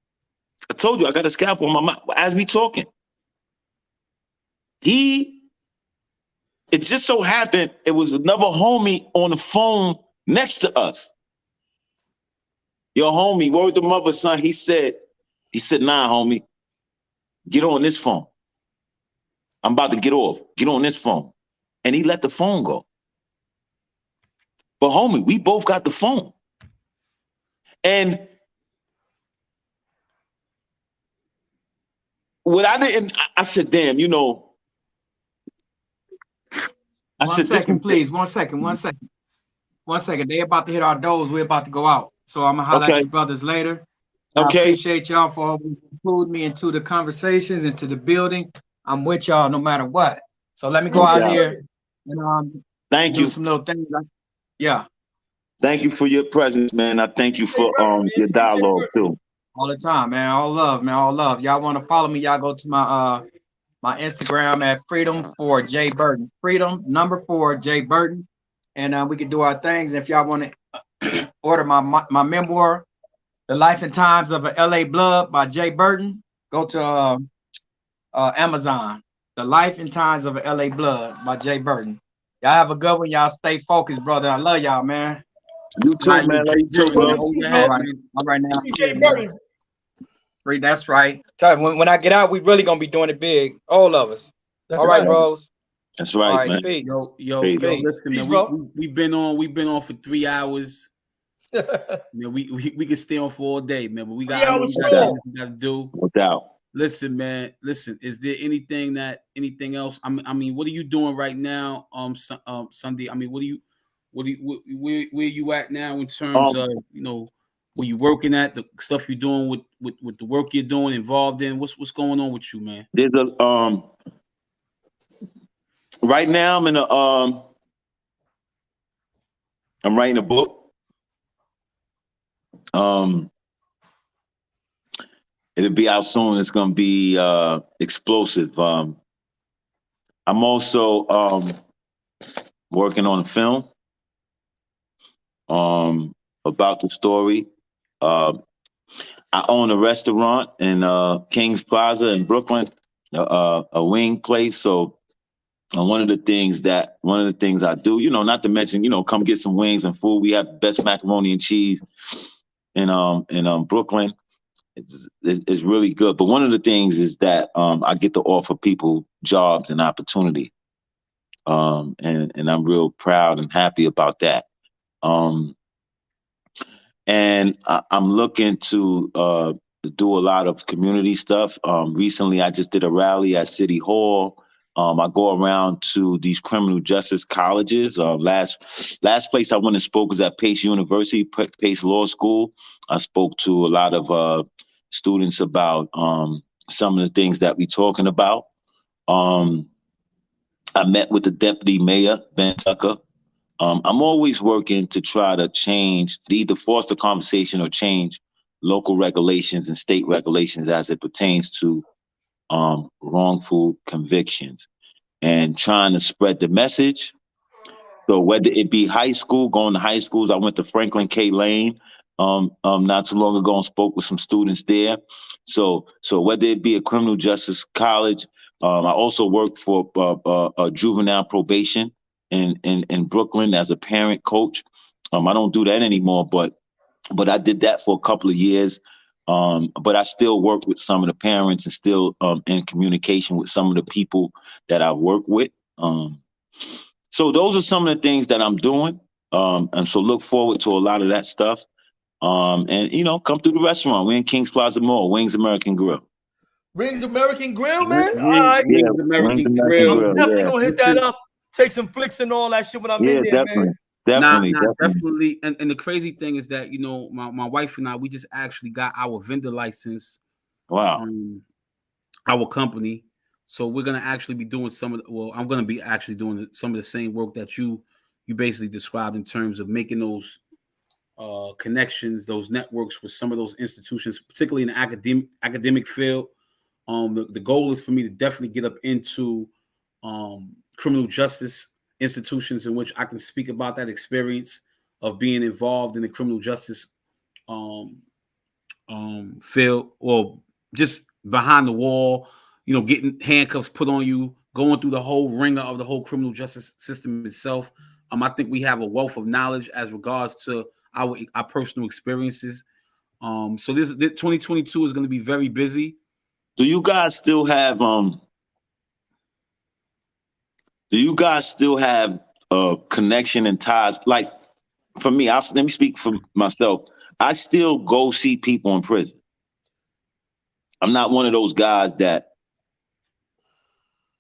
I told you I got a scalpel on my mouth as we talking. It just so happened it was another homie on the phone next to us. Your homie, word the mother, son, he said, nah, homie, get on this phone. I'm about to get off. Get on this phone. And he let the phone go. But homie, we both got the phone. And what I said, damn, you know. One second. They about to hit our doors. We're about to go out. So I'm going to holler at you brothers later. Okay. I appreciate y'all for including me into the conversations, into the building. I'm with y'all no matter what. So let me go out here and thank you. Some little things. Yeah. Thank you for your presence, man. I thank you for your dialogue too. All the time, man. All love, man. All love. Y'all want to follow me? Y'all go to my my Instagram at Freedom4J Burton. Freedom #4J Burton, and we can do our things. If y'all want to order my memoir, The Life and Times of a LA Blood by Jay Burton, go to Amazon. The Life and Times of a LA Blood by Jay Burton. Y'all have a good one. Y'all stay focused, brother. I love y'all, man. You too, man. Love you too, bro. All right now. That's right. Tell you, when I get out, we really gonna be doing it big, all of us. All right, bros. That's right, man. Peace. Yo, listen, man. We've been on for 3 hours. Man, we can stay on for all day, man. But we got to do. No doubt. Listen, man. Listen, is there anything else? I mean, what are you doing right now, Sundhe? I mean, where you at now in terms of, you know, where you working at, the stuff you're doing with the work you're doing, involved in? What's going on with you, man? There's a right now I'm in I'm writing a book. It'll be out soon. It's gonna be explosive. I'm also working on a film about the story. I own a restaurant in Kings Plaza in Brooklyn, a wing place. So one of the things I do, you know, not to mention, you know, come get some wings and food. We have the best macaroni and cheese in Brooklyn. It's really good. But one of the things is that I get to offer people jobs and opportunity. And I'm real proud and happy about that. And I'm looking to do a lot of community stuff. Recently, I just did a rally at City Hall. I go around to these criminal justice colleges. Last place I went and spoke was at Pace University, Pace Law School. I spoke to a lot of students about some of the things that we're talking about. I met with the deputy mayor, Ben Tucker. I'm always working to try to either force the conversation or change local regulations and state regulations as it pertains to wrongful convictions, and trying to spread the message. So whether it be high school, going to high schools, I went to Franklin K. Lane not too long ago and spoke with some students there. So whether it be a criminal justice college, I also worked for a juvenile probation in Brooklyn as a parent coach. I don't do that anymore, but I did that for a couple of years. But I still work with some of the parents and still in communication with some of the people that I work with. So those are some of the things that I'm doing. And so look forward to a lot of that stuff. And, you know, come through the restaurant. We're in Kings Plaza Mall, Wings American Grill. Rings American Grill, man. Rings, All right. Rings American Grill. I'm definitely gonna hit that up. Take some flicks and all that shit when I'm in there, man. Definitely. And the crazy thing is that, you know, my wife and I, we just actually got our vendor license. Wow. Our company. So we're gonna actually be doing I'm gonna be actually doing some of the same work that you basically described in terms of making those connections, those networks with some of those institutions, particularly in the academic field. The goal is for me to definitely get up into criminal justice institutions in which I can speak about that experience of being involved in the criminal justice field, or just behind the wall, you know, getting handcuffs put on you, going through the whole ringer of the whole criminal justice system itself. I think we have a wealth of knowledge as regards to our personal experiences. So this 2022 is going to be very busy. Do you guys still have connection and ties? Like, for me, let me speak for myself. I still go see people in prison. I'm not one of those guys that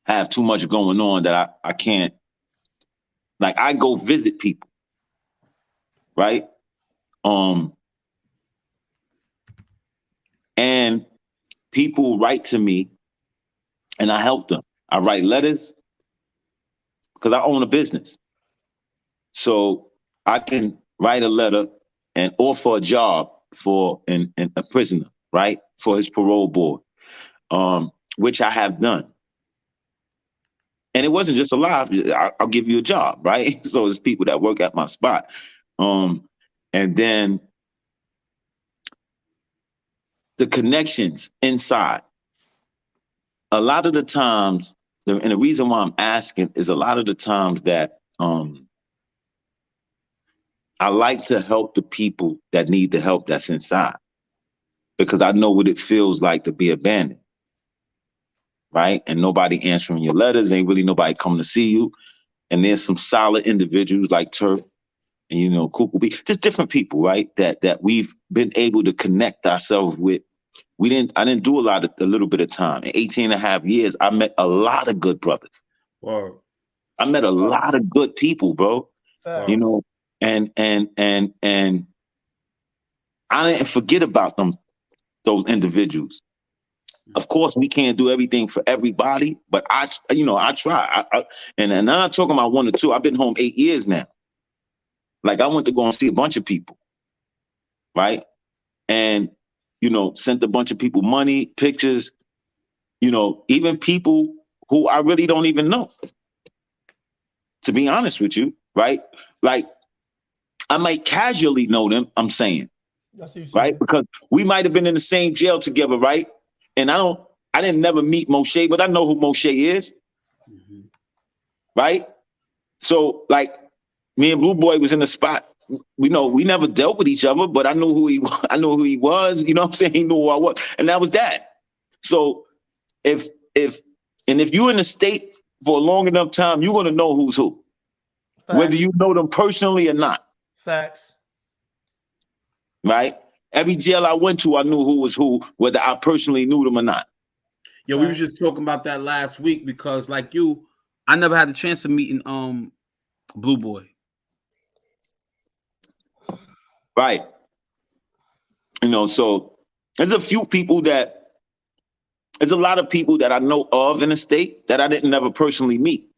have too much going on that I can't. Like, I go visit people, right? And people write to me and I help them. I write letters because I own a business. So I can write a letter and offer a job for a prisoner, right? For his parole board, which I have done. And it wasn't just a lie. I'll give you a job, right? So there's people that work at my spot. And then the connections inside. A lot of the times, and the reason why I'm asking is a lot of the times that I like to help the people that need the help that's inside, because I know what it feels like to be abandoned, right? And nobody answering your letters, ain't really nobody coming to see you. And there's some solid individuals like Turf and, you know, Kuku B, just different people, right? That we've been able to connect ourselves with. I didn't do a little bit of time. In 18 and a half years, I met a lot of good brothers. Wow. I met a lot of good people, bro. Facts. You know, and I didn't forget about those individuals. Of course, we can't do everything for everybody, but I try. And I'm not talking about one or two. I've been home 8 years now. Like, I went to go and see a bunch of people, right? And, you know, sent a bunch of people money, pictures, you know, even people who I really don't even know, to be honest with you, right? Like, I might casually know them, I'm saying, right? Because we might have been in the same jail together, right? And I didn't never meet Moshe, but I know who Moshe is, right? So, like, me and Blue Boy was in the spot. We never dealt with each other, but I knew who he was. I knew who he was. You know what I'm saying? He knew who I was, and that was that. So, if you're in the state for a long enough time, you're gonna know who's who, whether you know them personally or not. Facts. Right? Every jail I went to, I knew who was who, whether I personally knew them or not. Yeah, we were just talking about that last week because, like you, I never had the chance of meeting Blue Boy. Right. You know, so there's a lot of people that I know of in the state that I didn't never personally meet.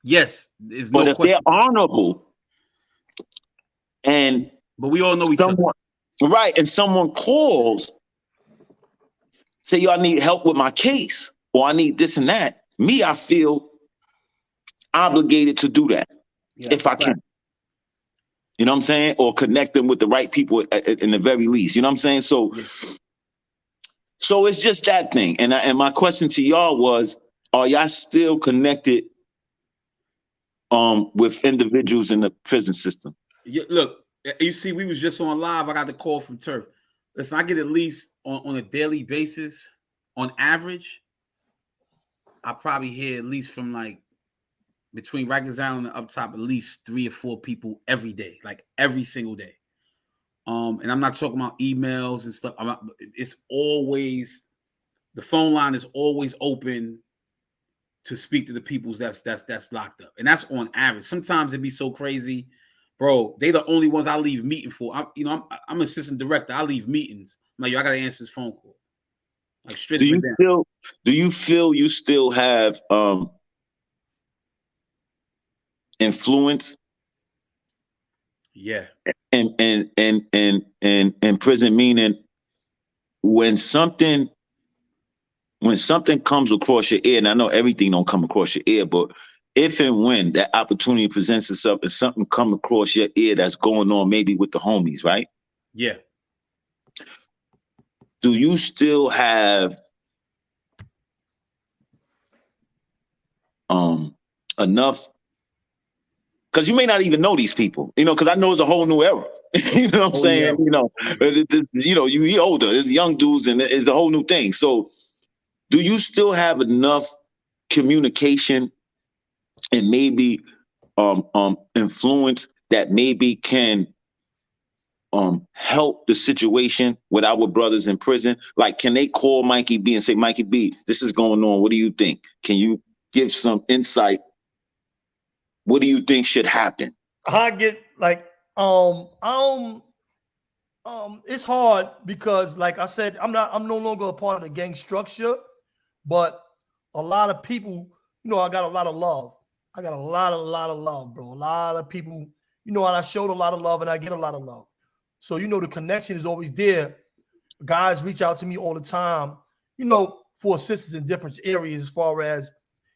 Yes, but if they're honorable, but we all know each other, right? And someone calls, say, "Yo, I need help with my case," or "I need this and that." Me, I feel obligated to do that if I can. You know what I'm saying? Or connect them with the right people in the very least. You know what I'm saying? So it's just that thing. And my question to y'all was, are y'all still connected with individuals in the prison system? Yeah, look, you see, we was just on live. I got the call from Turf. Listen, I get at least on a daily basis, on average, I probably hear at least from like between Rikers Island and up top, at least 3 or 4 people every day, like every single day. And I'm not talking about emails and stuff. It's always the phone line is always open to speak to the peoples that's locked up, and that's on average. Sometimes it'd be so crazy, bro. They the only ones I leave meeting for. I'm assistant director. I leave meetings. I'm like, yo, I gotta answer this phone call. Like straight. Do you feel you still have influence? Yeah. In prison, meaning when something comes across your ear, and I know everything don't come across your ear, but if and when that opportunity presents itself and something come across your ear that's going on maybe with the homies, right? Yeah. Do you still have enough? Because you may not even know these people, because I know it's a whole new era. You know what I'm saying? Yeah. You older, it's young dudes, and it's a whole new thing. So do you still have enough communication and maybe influence that maybe can help the situation with our brothers in prison? Like, can they call Mikey B and say, Mikey B, this is going on, what do you think? Can you give some insight? What do you think should happen? I get like it's hard because, like I said, I'm no longer a part of the gang structure, but a lot of people, I got a lot of love. I got a lot of love, bro. A lot of people, and I showed a lot of love and I get a lot of love. So, the connection is always there. Guys reach out to me all the time, for assistance in different areas, as far as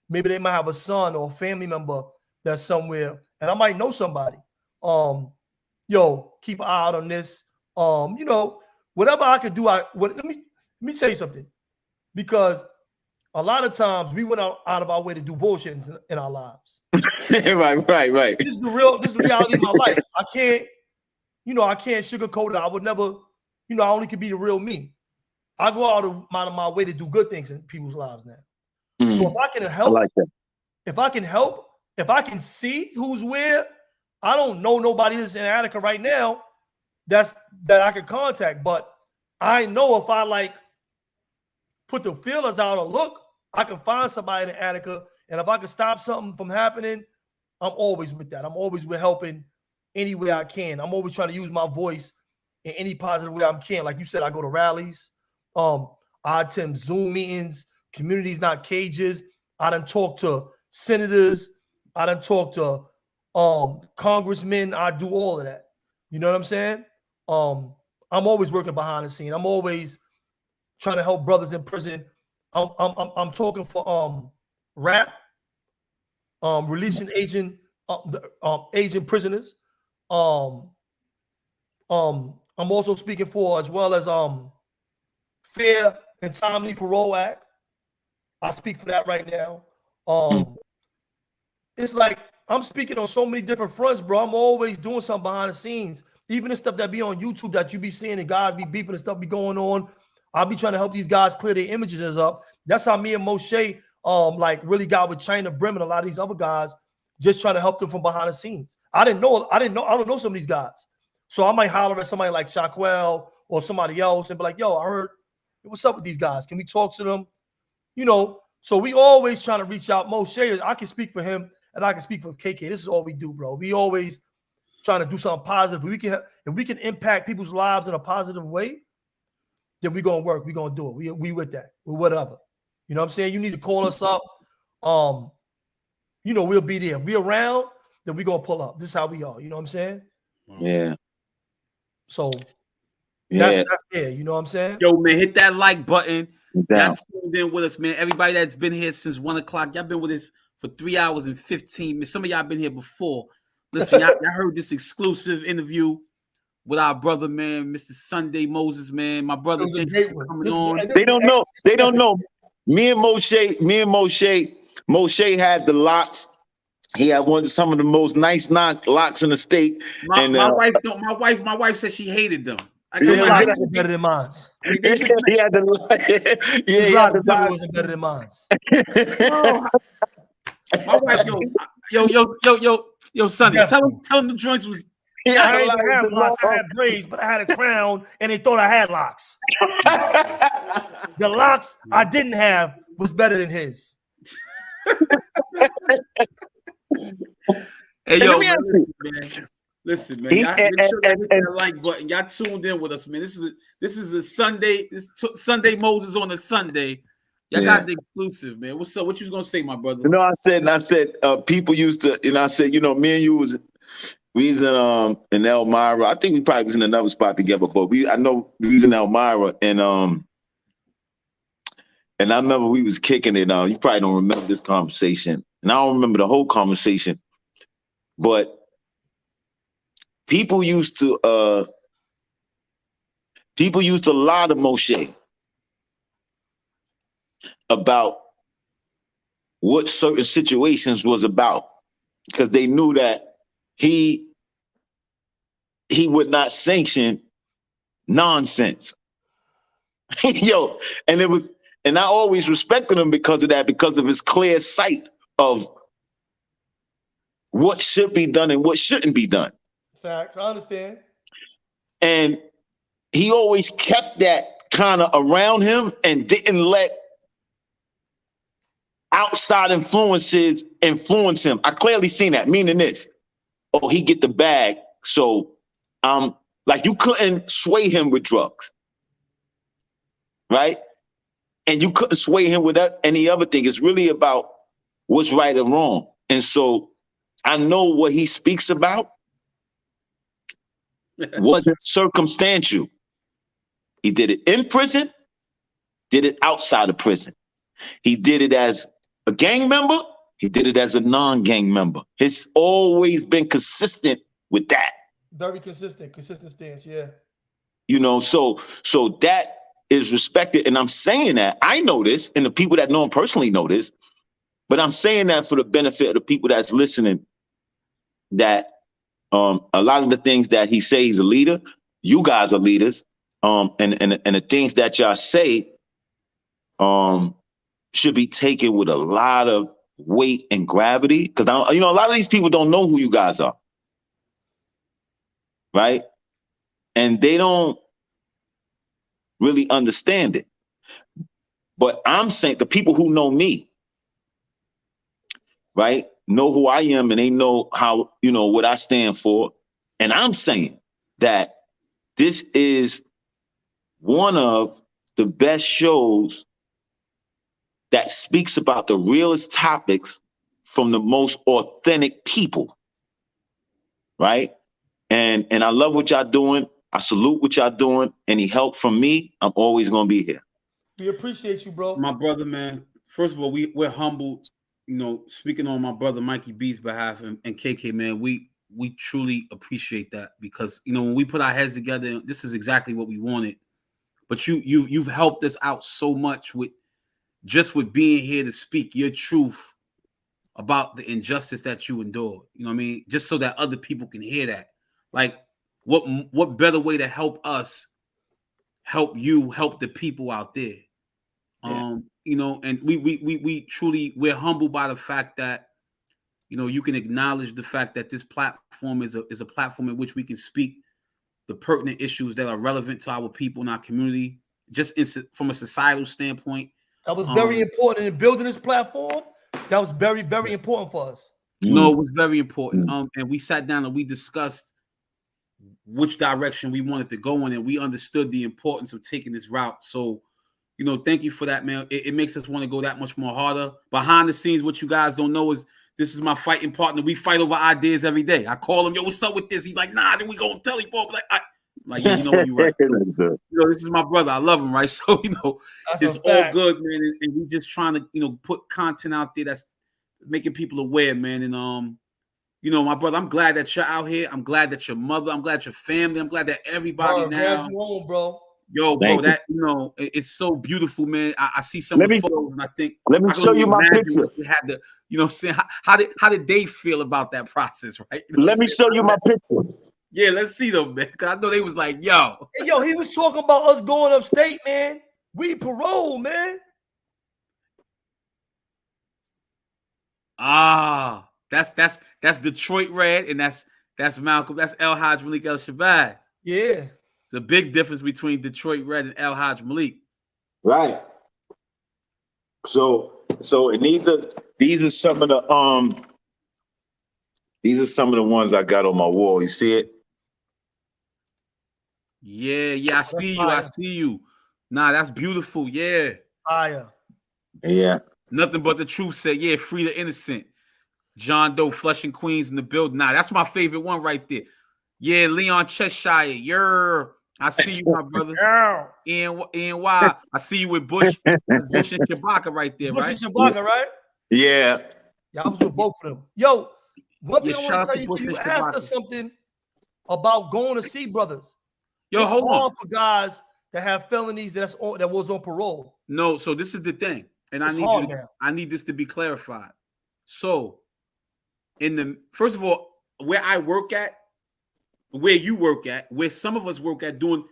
maybe they might have a son or a family member that's somewhere, and I might know somebody. Keep an eye out on this. Whatever I could do, let me tell you something, because a lot of times we went out of our way to do bullshit in our lives. Right. This is the reality of my life. I can't sugarcoat it. I would never, I only could be the real me. I go out of my way to do good things in people's lives now. So if I can help, I like that. If I can see who's where, I don't know nobody that's in Attica right now that I can contact, but I know if I put the feelers out or look, I can find somebody in Attica, and if I can stop something from happening, I'm always with that. I'm always with helping any way I can. I'm always trying to use my voice in any positive way I can. Like you said, I go to rallies. I attend Zoom meetings, communities not cages. I done talk to senators. I done talk to congressmen. I do all of that. You know what I'm saying? I'm always working behind the scene. I'm always trying to help brothers in prison. I'm talking for RAP, releasing Asian prisoners. I'm also speaking for, as well as Fair and Timely Parole Act. I speak for that right now. It's like I'm speaking on so many different fronts, bro. I'm always doing something behind the scenes. Even the stuff that be on YouTube that you be seeing and guys be beeping and stuff be going on. I'll be trying to help these guys clear their images up. That's how me and Moshe really got with China Brim and a lot of these other guys, just trying to help them from behind the scenes. I don't know some of these guys. So I might holler at somebody like Shaquell or somebody else and be like, yo, I heard, what's up with these guys? Can we talk to them? So we always trying to reach out. Moshe, I can speak for him and I can speak for KK. This is all we do, bro. We always trying to do something positive. If we can impact people's lives in a positive way, then we're going to work. We're going to do it. We with that. We're whatever. You know what I'm saying? You need to call us up. We'll be there. If we're around, then we're going to pull up. This is how we are. You know what I'm saying? Yeah. So yeah, that's there. You know what I'm saying? Yo, man, hit that like button. Y'all tuned in with us, man. Everybody that's been here since 1 o'clock, y'all been with us for 3 hours and 15 minutes. Some of y'all been here before. Listen, y'all heard this exclusive interview with our brother, man, Mr. Sundhe Moses, man. My brother, thank you for coming on. They don't know. They don't know. Me and Moshe had the locks. He had some of the most nice locks in the state. My wife said she hated them. His locks wasn't better than mine. He had the his locks wasn't better than mine. My wife, yo, Sonny, tell him the joints was I didn't even have locks. I had braids, but I had a crown, and they thought I had locks. The locks I didn't have was better than his. Hey, yo, man, listen, man. Y'all make sure y'all hit that like button. Y'all tuned in with us, man. This is a Sunday. Sunday Moses on a Sunday. Y'all got the exclusive, man. What's up? What you was gonna say, my brother? I said, people used to, I said, me and you we was in Elmira. I think we probably was in another spot together, but I know we was in Elmira, and I remember we was kicking it. You probably don't remember this conversation, and I don't remember the whole conversation, but people used to lie to Moshe about what certain situations was about, because they knew that he would not sanction nonsense. Yo, and I always respected him because of that, because of his clear sight of what should be done and what shouldn't be done. Facts, I understand. And he always kept that kind of around him and didn't let outside influences influence him. I clearly seen that, meaning this. Oh, he get the bag, so like you couldn't sway him with drugs, right? And you couldn't sway him with any other thing. It's really about what's right or wrong. And so I know what he speaks about wasn't circumstantial. He did it in prison, did it outside of prison. He did it as a gang member, he did it as a non-gang member. He's always been consistent with that. Very consistent stance, yeah. So that is respected. And I'm saying that, I know this, and the people that know him personally know this, but I'm saying that for the benefit of the people that's listening, that a lot of the things that he says he's a leader, you guys are leaders, and the things that y'all say should be taken with a lot of weight and gravity, because a lot of these people don't know who you guys are, right? And they don't really understand it. But I'm saying the people who know me, right, know who I am, and they know how, what I stand for. And I'm saying that this is one of the best shows that speaks about the realest topics from the most authentic people, right? And I love what y'all doing. I salute what y'all doing. Any help from me, I'm always gonna be here. We appreciate you, bro. My brother, man. First of all, we're humbled. Speaking on my brother Mikey B's behalf and KK, man, we truly appreciate that, because when we put our heads together, this is exactly what we wanted. But you've helped us out so much with being here to speak your truth about the injustice that you endured. You know what I mean? Just so that other people can hear that. Like, what better way to help us help you help the people out there? Yeah. And we truly, we're humbled by the fact that you can acknowledge the fact that this platform is a platform in which we can speak the pertinent issues that are relevant to our people in our community, just from a societal standpoint. That was very important in building this platform. That was very, very important for us. No, it was very important. And we sat down and we discussed which direction we wanted to go in, and we understood the importance of taking this route. So, thank you for that, man. It makes us want to go that much more harder. Behind the scenes, what you guys don't know is this is my fighting partner. We fight over ideas every day. I call him, yo, what's up with this? He's like, nah, then we go tell him, like, yeah, you're right. So, this is my brother. I love him, right? So, it's all good, man. And we're just trying to, put content out there that's making people aware, man. And my brother, I'm glad that you're out here. I'm glad that your mother, I'm glad your family, I'm glad that everybody now. Glad you home, bro. Yo, bro, that it's so beautiful, man. I see some of the photos, and I think let me show you my picture. You had to, what I'm saying? How did they feel about that process, right? Let me show you my picture. Yeah, let's see them, man. Cause I know they was like, yo. Hey, yo, he was talking about us going upstate, man. We parole, man. That's Detroit red, and that's That's Malcolm. That's El Haj Malik El Shabazz. Yeah. It's a big difference between Detroit Red and El Haj Malik. Right. So and these are some of the ones I got on my wall. You see it? Yeah, I see you. I see you. Nah, that's beautiful. Yeah. Fire. Yeah. Nothing but the truth said, yeah, free the innocent. John Doe, Flushing Queens in the building. Nah, that's my favorite one right there. Yeah, Leon Cheshire. I see you, my brother. NY. I see you with Bush. That's Bush and Shabaka right there, Bush right? and Shabaka, right? Yeah. Yeah, I was with both of them. Yo, one thing I shout want out to tell to you, Bush too, you and asked Shabaka. us something about going to see brothers. Yo, it's hold hard on. for guys that have felonies that was on parole. No, so this is the thing, and It's I need hard now. I need this to be clarified. So, first of all, where I work at, where you work at, where some of us work at, doing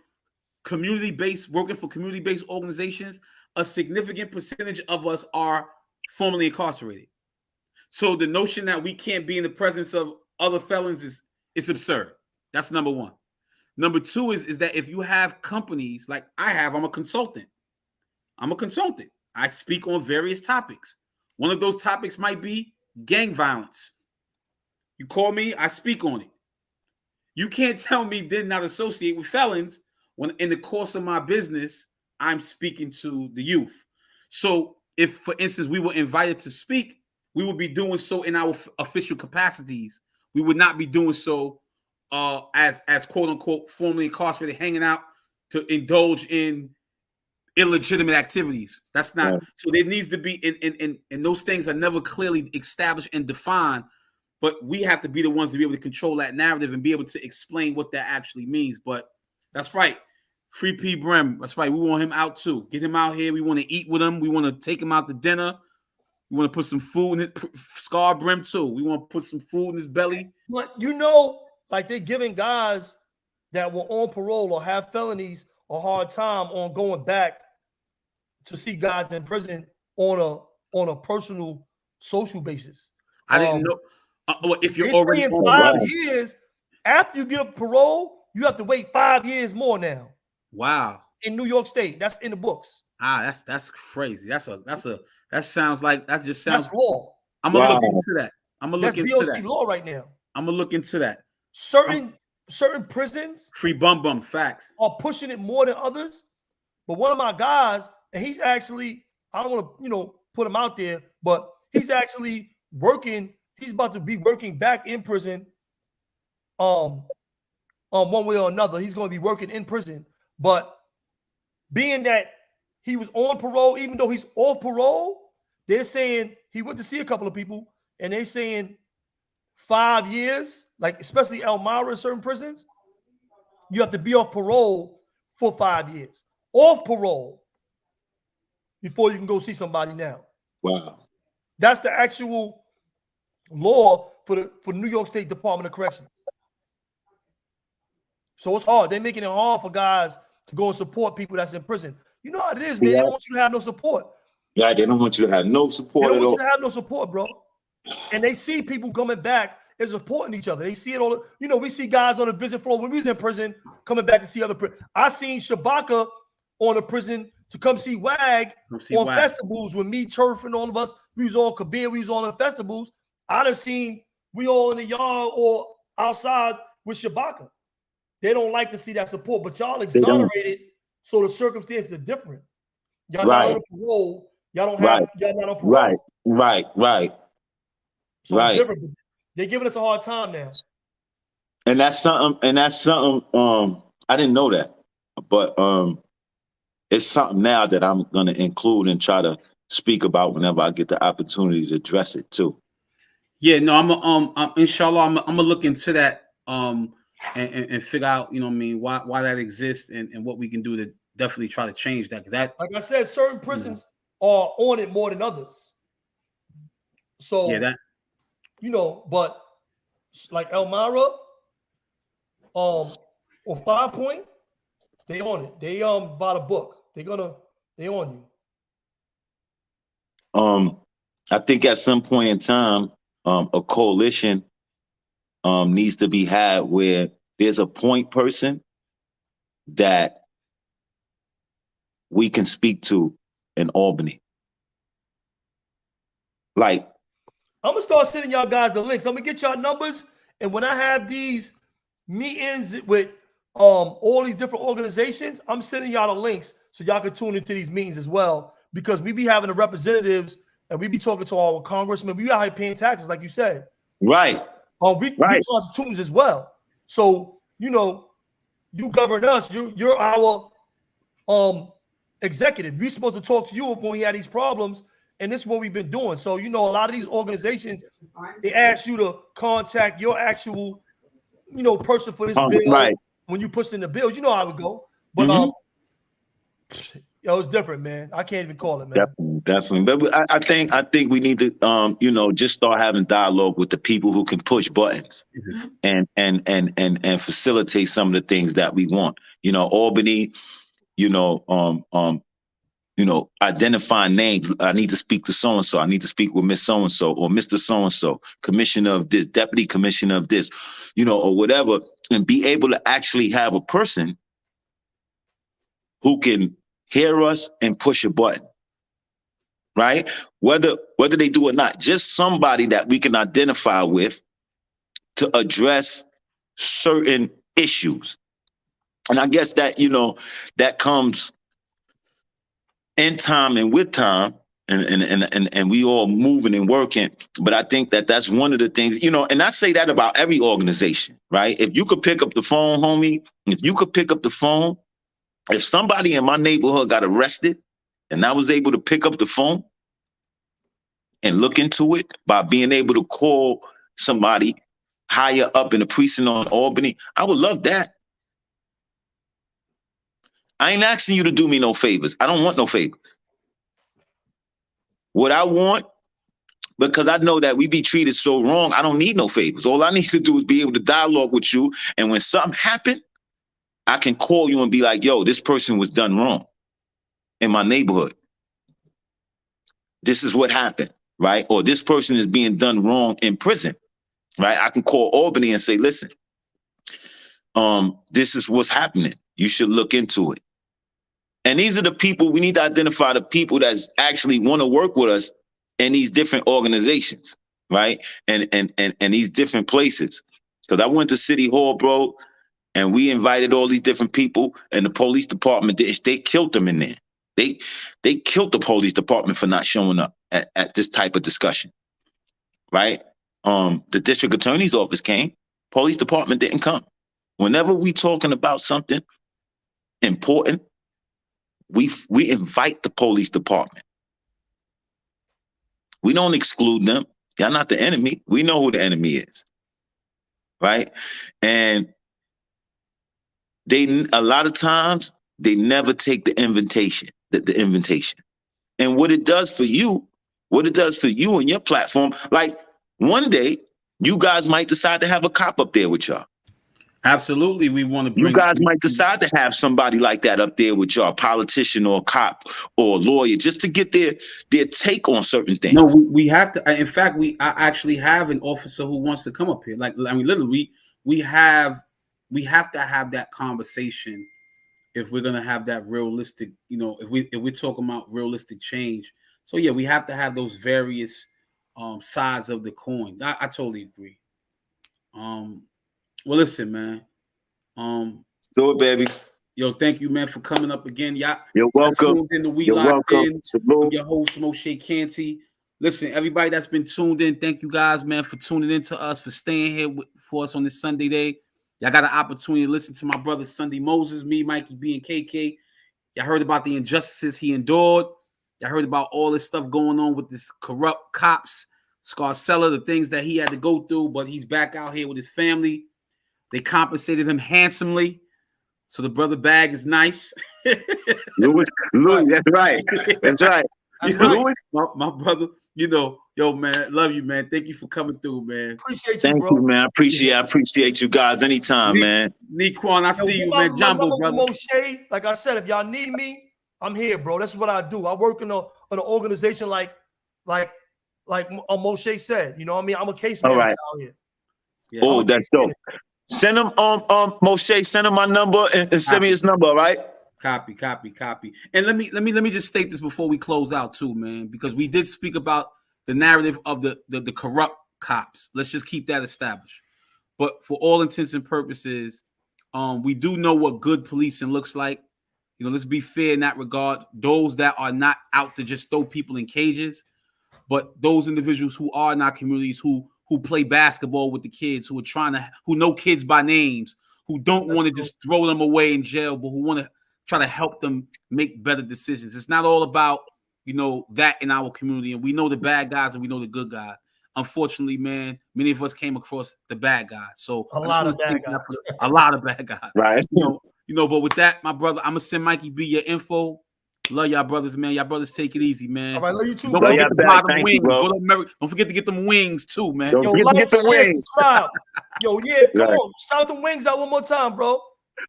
working for community-based organizations, a significant percentage of us are formerly incarcerated. So the notion that we can't be in the presence of other felons is absurd. That's number one. Number two is that if you have companies like I have, I'm a consultant. I speak on various topics. One of those topics might be gang violence. You call me, I speak on it. You can't tell me did not associate with felons when in the course of my business, I'm speaking to the youth. So if, for instance, we were invited to speak, we would be doing so in our official capacities. We would not be doing so as quote unquote formerly incarcerated, hanging out to indulge in illegitimate activities. That's not right. So there needs to be and those things are never clearly established and defined, but we have to be the ones to be able to control that narrative and be able to explain what that actually means. But that's right. Free P Brim. That's right. We want him out too. Get him out here. We want to eat with him. We want to take him out to dinner. We want to put some food in his Scar Brim too. We want to put some food in his belly. But like they're giving guys that were on parole or have felonies a hard time on going back to see guys in prison on a personal social basis. I didn't know. If you're already in 5 years after you get a parole, you have to wait 5 years more now. Wow. In New York State, that's in the books. That's crazy. That sounds like that just sounds that's law. I'm gonna look into that. That's DOC law right now. I'm gonna look into that. Certain prisons, free bum facts, are pushing it more than others. But one of my guys, and he's actually, I don't want to, put him out there, but he's actually working. He's about to be working back in prison. One way or another, he's going to be working in prison. But being that he was on parole, even though he's off parole, they're saying he went to see a couple of people, and they're saying 5 years, like especially Elmira in certain prisons, you have to be off parole for 5 years. Off parole before you can go see somebody now. Wow. That's the actual law for New York State Department of Corrections. So it's hard. They're making it hard for guys to go and support people that's in prison. You know how it is, man. They don't want you to have no support. Yeah, they don't want you to have no support. They don't want you to have no support, bro. And they see people coming back and supporting each other. They see it all. We see guys on the visit floor when we was in prison coming back to see other prisoners. I seen Shabaka on a prison to come see WAG on festivals with me, Turf, and all of us. We was all Kabir. We was all in festivals. I done seen we all in the yard or outside with Shabaka. They don't like to see that support, but y'all exonerated, so the circumstances are different. Y'all not on parole. Y'all don't have. Y'all not on parole. Right. So it's different. They're giving us a hard time now. And that's something. I didn't know that, but it's something now that I'm gonna include and try to speak about whenever I get the opportunity to address it too. Yeah, no, I'm inshallah, I'm gonna look into that and figure out, why that exists and what we can do to definitely try to change that. Because that, like I said, certain prisons are on it more than others. So yeah, but like Elmira, or 5 Point, they on it. They bought a book. They on you. I think at some point in time, a coalition needs to be had where there's a point person that we can speak to in Albany. Like, I'm gonna start sending y'all guys the links. I'm gonna get y'all numbers, and when I have these meetings with all these different organizations, I'm sending y'all the links so y'all can tune into these meetings as well, because we be having the representatives and we be talking to our congressmen. We out here paying taxes, like you said. right. We constitutions as well. So you know, you govern us. You're our executive. We're supposed to talk to you when we had these problems, and this is what we've been doing. So you know, a lot of these organizations, they ask you to contact your actual, you know, person for this bill. Right. When you push in the bills, you know how it would go. But yo, it's different, man. I can't even call it, man. Definitely. But I think we need to you know, just start having dialogue with the people who can push buttons and facilitate some of the things that we want. You know, Albany, you know, identifying names. I need to speak to so and so. I need to speak with Miss so and so or Mr. so and so, commissioner of this, deputy commissioner of this, you know, or whatever, and be able to actually have a person who can hear us and push a button, right? Whether they do or not, just somebody that we can identify with to address certain issues. And I guess that, you know, that comes in time and with time, and we all moving and working. But I think that that's one of the things, you know, and I say that about every organization, right? If you could pick up the phone, homie, if you could pick up the phone, if somebody in my neighborhood got arrested and I was able to pick up the phone and look into it by being able to call somebody higher up in the precinct on Albany, I would love that. I ain't asking you to do me no favors. I don't want no favors. What I want, because I know that we be treated so wrong, I don't need no favors. All I need to do is be able to dialogue with you. And when something happened, I can call you and be like, yo, this person was done wrong in my neighborhood. This is what happened, right? Or this person is being done wrong in prison, right? I can call Albany and say, listen, this is what's happening. You should look into it. And these are the people, we need to identify the people that actually want to work with us in these different organizations, right? And these different places. Because I went to City Hall, bro, and we invited all these different people, and the police department, they killed them in there. They killed the police department for not showing up at this type of discussion, right? The district attorney's office came, police department didn't come. Whenever we talking about something important, we invite the police department. We don't exclude them. Y'all not the enemy. We know who the enemy is, right? And a lot of times they never take the invitation. The invitation. And what it does for you and your platform, like one day you guys might decide to have a cop up there with y'all. Absolutely, we want to bring. You guys might decide to have somebody like that up there with y'all, politician or cop or lawyer, just to get their take on certain things. No, we have to. In fact, I actually have an officer who wants to come up here. Like, I mean, literally, we have to have that conversation if we're gonna have that realistic. You know, if we're talking about realistic change. So yeah, we have to have those various sides of the coin. I totally agree. Well, listen, man. Do it, baby. Yo, thank you, man, for coming up again. You're welcome. You're welcome. I'm your host, Moshe Canty. Listen, everybody that's been tuned in, thank you guys, man, for tuning in to us, for staying here for us on this Sunday day. Y'all got an opportunity to listen to my brother Sundhe Moses, me, Mikey B, and KK. Y'all heard about the injustices he endured. Y'all heard about all this stuff going on with this corrupt cops, Scarcella, the things that he had to go through, but he's back out here with his family. They compensated him handsomely. So the brother bag is nice. Louis, that's right. That's right. Louis, my brother, you know, yo, man, love you, man. Thank you for coming through, man. Appreciate you, Thank bro. you, man. I appreciate you guys anytime, man. Nequan, I see you, man. Jumbo, brother. Moshe, like I said, if y'all need me, I'm here, bro. That's what I do. I work in an organization like Moshe said. You know what I mean? I'm a case manager out here. Yeah. Oh, that's dope. Send him Moshe, send him my number and send me his number, all right? Copy. And let me just state this before we close out too, man, because we did speak about the narrative of the corrupt cops. Let's just keep that established. But for all intents and purposes, we do know what good policing looks like. You know, let's be fair in that regard. Those that are not out to just throw people in cages, but those individuals who are in our communities who play basketball with the kids, who know kids by names, who don't want to just throw them away in jail, but who want to try to help them make better decisions. It's not all about, you know, that in our community. And we know the bad guys and we know the good guys. Unfortunately, man, many of us came across the bad guys. So a lot of bad guys. Right. You know, but with that, my brother, I'm gonna send Mikey B your info. Love y'all brothers, man. Y'all brothers take it easy, man. All right, love you too, Don't bro. forget to buy them wings. Go to America. Don't forget to get them wings too, man. Don't forget to get the wings. Subscribe. Yo, yeah, come on. Shout them wings out one more time, bro.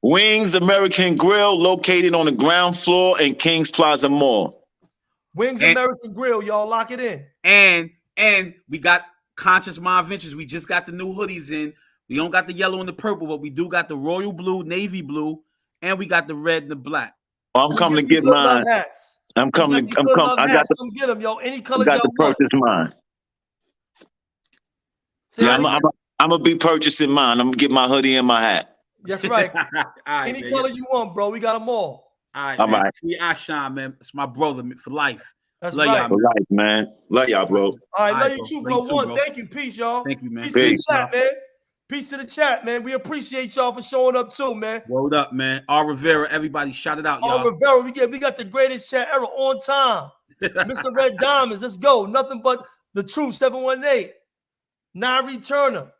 Wings American Grill, located on the ground floor in Kings Plaza Mall. Wings American Grill, y'all lock it in. And we got Conscious Mind Ventures. We just got the new hoodies in. We don't got the yellow and the purple, but we do got the royal blue, navy blue, and we got the red and the black. I'm coming to get mine. I'm coming. I got to come get them, yo. Any colors y'all want. Purchase mine. Yeah, I'm gonna be purchasing mine. I'm gonna get my hoodie and my hat. That's right. Any color you want, bro. We got them all. All right. I shine, man. It's my brother for life. That's love right. y'all, for life, man. Love y'all, bro. All right, love you too, bro. Bro. Thank you. Peace, y'all. Thank you, man. Peace to the chat, man. Peace to the chat, man. We appreciate y'all for showing up too, man. Word up, man. R. Rivera, everybody shout it out, y'all. R. Rivera, we got the greatest chat ever on time. Mr. Red Diamonds, let's go. Nothing but the truth, 718. Non-returner.